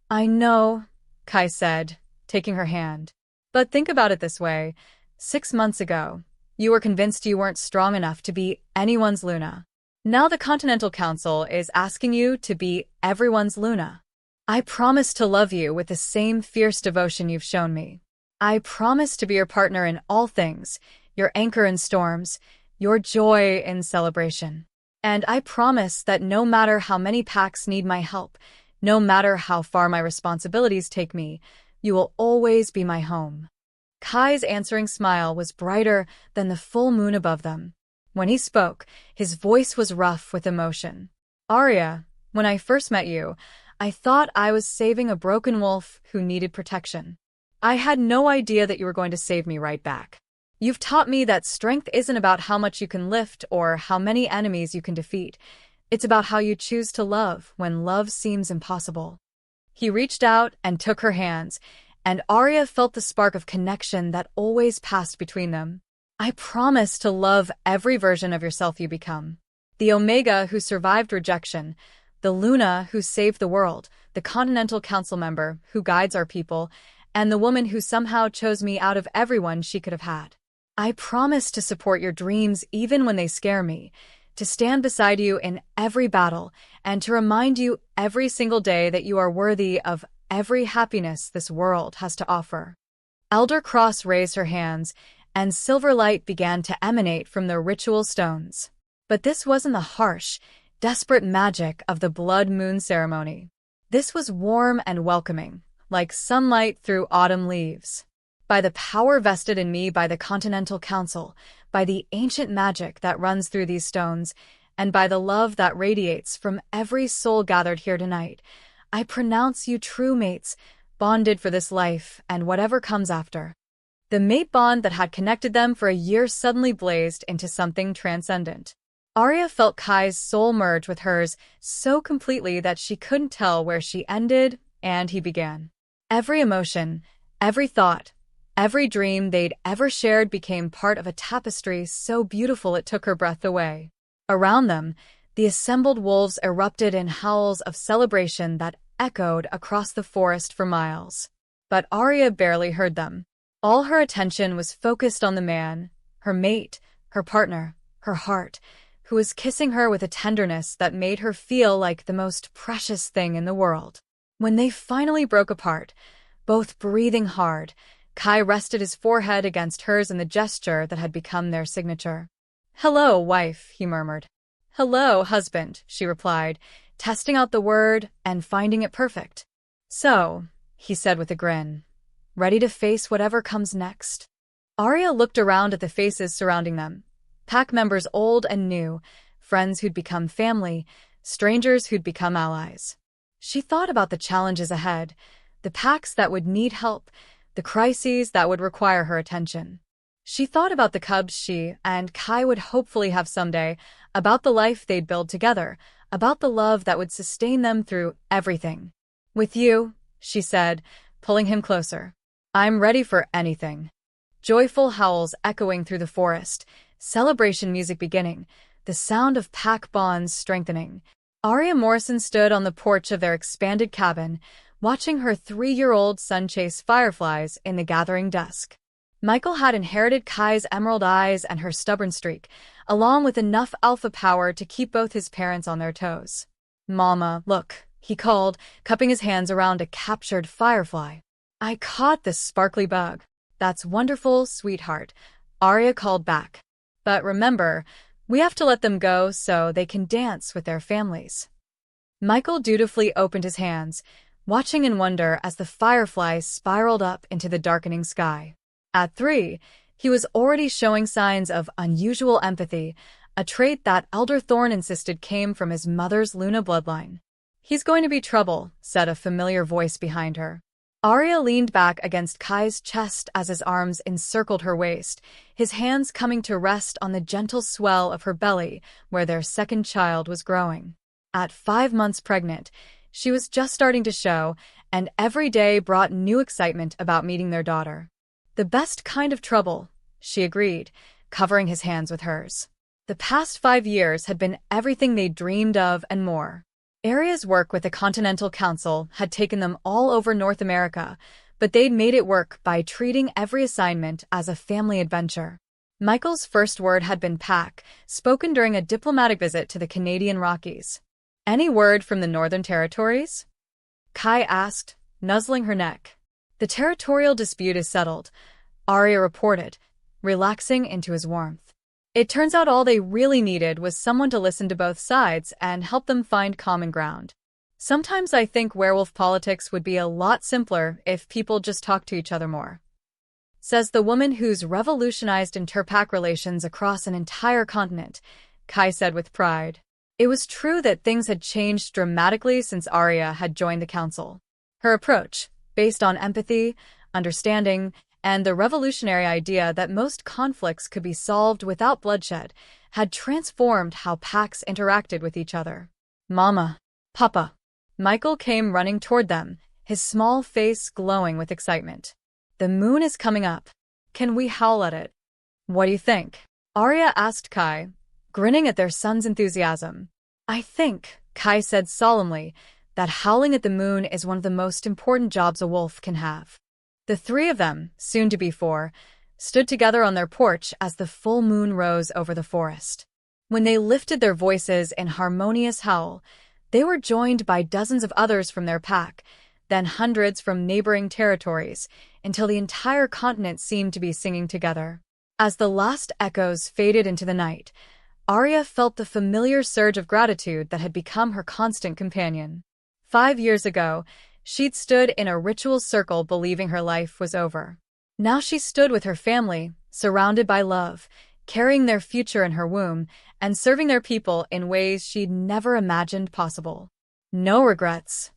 "I know," Kai said, taking her hand. "But think about it this way. 6 months ago, you were convinced you weren't strong enough to be anyone's Luna. Now the Continental Council is asking you to be everyone's Luna. I promise to love you with the same fierce devotion you've shown me. I promise to be your partner in all things, your anchor in storms, your joy in celebration. And I promise that no matter how many packs need my help, no matter how far my responsibilities take me, you will always be my home." Kai's answering smile was brighter than the full moon above them. When he spoke, his voice was rough with emotion. "Aria, when I first met you, I thought I was saving a broken wolf who needed protection. I had no idea that you were going to save me right back. You've taught me that strength isn't about how much you can lift or how many enemies you can defeat. It's about how you choose to love when love seems impossible." He reached out and took her hands, and Aria felt the spark of connection that always passed between them. "I promise to love every version of yourself you become. The Omega who survived rejection, the Luna who saved the world, the Continental Council member who guides our people, and the woman who somehow chose me out of everyone she could have had. I promise to support your dreams even when they scare me, to stand beside you in every battle, and to remind you every single day that you are worthy of every happiness this world has to offer." Elder Cross raised her hands, and silver light began to emanate from the ritual stones. But this wasn't the harsh, desperate magic of the blood moon ceremony. This was warm and welcoming, like sunlight through autumn leaves. By the power vested in me by the Continental Council, by the ancient magic that runs through these stones, and by the love that radiates from every soul gathered here tonight, I pronounce you true mates, bonded for this life and whatever comes after. The mate bond that had connected them for a year suddenly blazed into something transcendent. Aria felt Kai's soul merge with hers so completely that she couldn't tell where she ended and he began. Every emotion, every thought, every dream they'd ever shared became part of a tapestry so beautiful it took her breath away. Around them, the assembled wolves erupted in howls of celebration that echoed across the forest for miles. But Aria barely heard them. All her attention was focused on the man, her mate, her partner, her heart, who was kissing her with a tenderness that made her feel like the most precious thing in the world. When they finally broke apart, both breathing hard, Kai rested his forehead against hers in the gesture that had become their signature. "Hello, wife," he murmured. "Hello, husband," she replied, testing out the word and finding it perfect. "So," he said with a grin, "ready to face whatever comes next?" Aria looked around at the faces surrounding them. Pack members old and new, friends who'd become family, strangers who'd become allies. She thought about the challenges ahead, the packs that would need help, the crises that would require her attention. She thought about the cubs she and Kai would hopefully have someday, about the life they'd build together, about the love that would sustain them through everything. "With you," she said, pulling him closer. "I'm ready for anything." Joyful howls echoing through the forest, celebration music beginning, the sound of pack bonds strengthening. Aria Morrison stood on the porch of their expanded cabin, watching her 3-year-old son chase fireflies in the gathering dusk. Michael had inherited Kai's emerald eyes and her stubborn streak, along with enough alpha power to keep both his parents on their toes. "Mama, look," he called, cupping his hands around a captured firefly. "I caught this sparkly bug." "That's wonderful, sweetheart," Aria called back. "But remember, we have to let them go so they can dance with their families." Michael dutifully opened his hands, watching in wonder as the firefly spiraled up into the darkening sky. At 3, he was already showing signs of unusual empathy, a trait that Elder Thorne insisted came from his mother's Luna bloodline. "He's going to be trouble," said a familiar voice behind her. Aria leaned back against Kai's chest as his arms encircled her waist, his hands coming to rest on the gentle swell of her belly where their second child was growing. At 5 months pregnant, she was just starting to show, and every day brought new excitement about meeting their daughter. "The best kind of trouble," she agreed, covering his hands with hers. The past 5 years had been everything they dreamed of and more. Aria's work with the Continental Council had taken them all over North America, but they'd made it work by treating every assignment as a family adventure. Michael's first word had been pack, spoken during a diplomatic visit to the Canadian Rockies. "Any word from the Northern Territories?" Kai asked, nuzzling her neck. "The territorial dispute is settled," Aria reported, relaxing into his warmth. It turns out all they really needed was someone to listen to both sides and help them find common ground. "Sometimes I think werewolf politics would be a lot simpler if people just talked to each other more," says the woman who's revolutionized interpack relations across an entire continent, Kai said with pride. It was true that things had changed dramatically since Aria had joined the council. Her approach, based on empathy, understanding, and the revolutionary idea that most conflicts could be solved without bloodshed, had transformed how packs interacted with each other. "Mama, Papa." Michael came running toward them, his small face glowing with excitement. "The moon is coming up. Can we howl at it?" "What do you think?" Aria asked Kai, grinning at their son's enthusiasm. "I think," Kai said solemnly, "that howling at the moon is one of the most important jobs a wolf can have." The 3 of them, soon to be 4, stood together on their porch as the full moon rose over the forest. When they lifted their voices in harmonious howl, they were joined by dozens of others from their pack, then hundreds from neighboring territories, until the entire continent seemed to be singing together. As the last echoes faded into the night, Aria felt the familiar surge of gratitude that had become her constant companion. 5 years ago, she'd stood in a ritual circle believing her life was over. Now she stood with her family, surrounded by love, carrying their future in her womb, and serving their people in ways she'd never imagined possible. No regrets?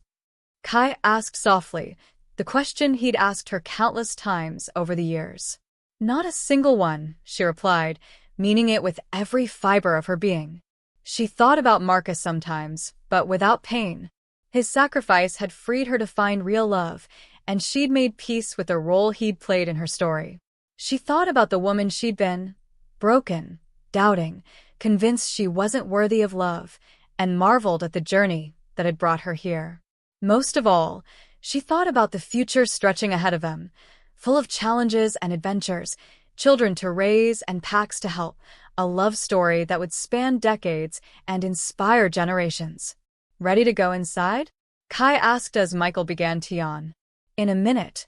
Kai asked softly, the question he'd asked her countless times over the years. Not a single one, she replied, meaning it with every fiber of her being. She thought about Marcus sometimes, but without pain. His sacrifice had freed her to find real love, and she'd made peace with the role he'd played in her story. She thought about the woman she'd been, broken, doubting, convinced she wasn't worthy of love, and marveled at the journey that had brought her here. Most of all, she thought about the future stretching ahead of them, full of challenges and adventures, children to raise and packs to help, a love story that would span decades and inspire generations. Ready to go inside? Kai asked as Michael began to yawn. In a minute,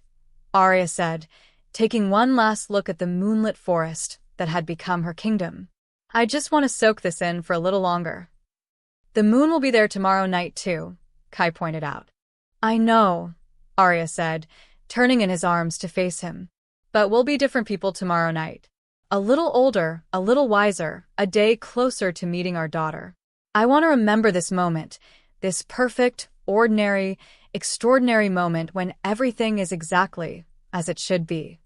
Aria said, taking one last look at the moonlit forest that had become her kingdom. I just want to soak this in for a little longer. The moon will be there tomorrow night too, Kai pointed out. I know, Aria said, turning in his arms to face him. But we'll be different people tomorrow night. A little older, a little wiser, a day closer to meeting our daughter. I want to remember this moment, this perfect, ordinary, extraordinary moment when everything is exactly as it should be.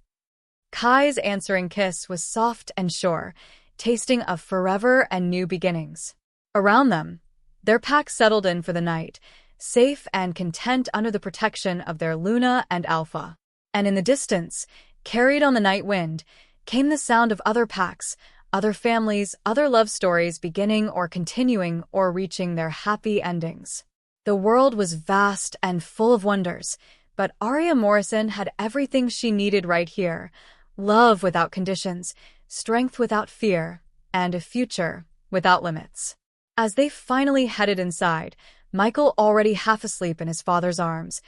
Kai's answering kiss was soft and sure, tasting of forever and new beginnings. Around them, their pack settled in for the night, safe and content under the protection of their Luna and Alpha. And in the distance, carried on the night wind, came the sound of other packs, other families, other love stories beginning or continuing or reaching their happy endings. The world was vast and full of wonders, but Aria Morrison had everything she needed right here: love without conditions, strength without fear, and a future without limits. As they finally headed inside, Michael already half asleep in his father's arms,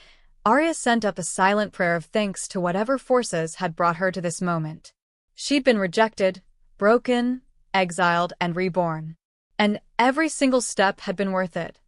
Aria sent up a silent prayer of thanks to whatever forces had brought her to this moment. She'd been rejected, broken, exiled, and reborn. And every single step had been worth it.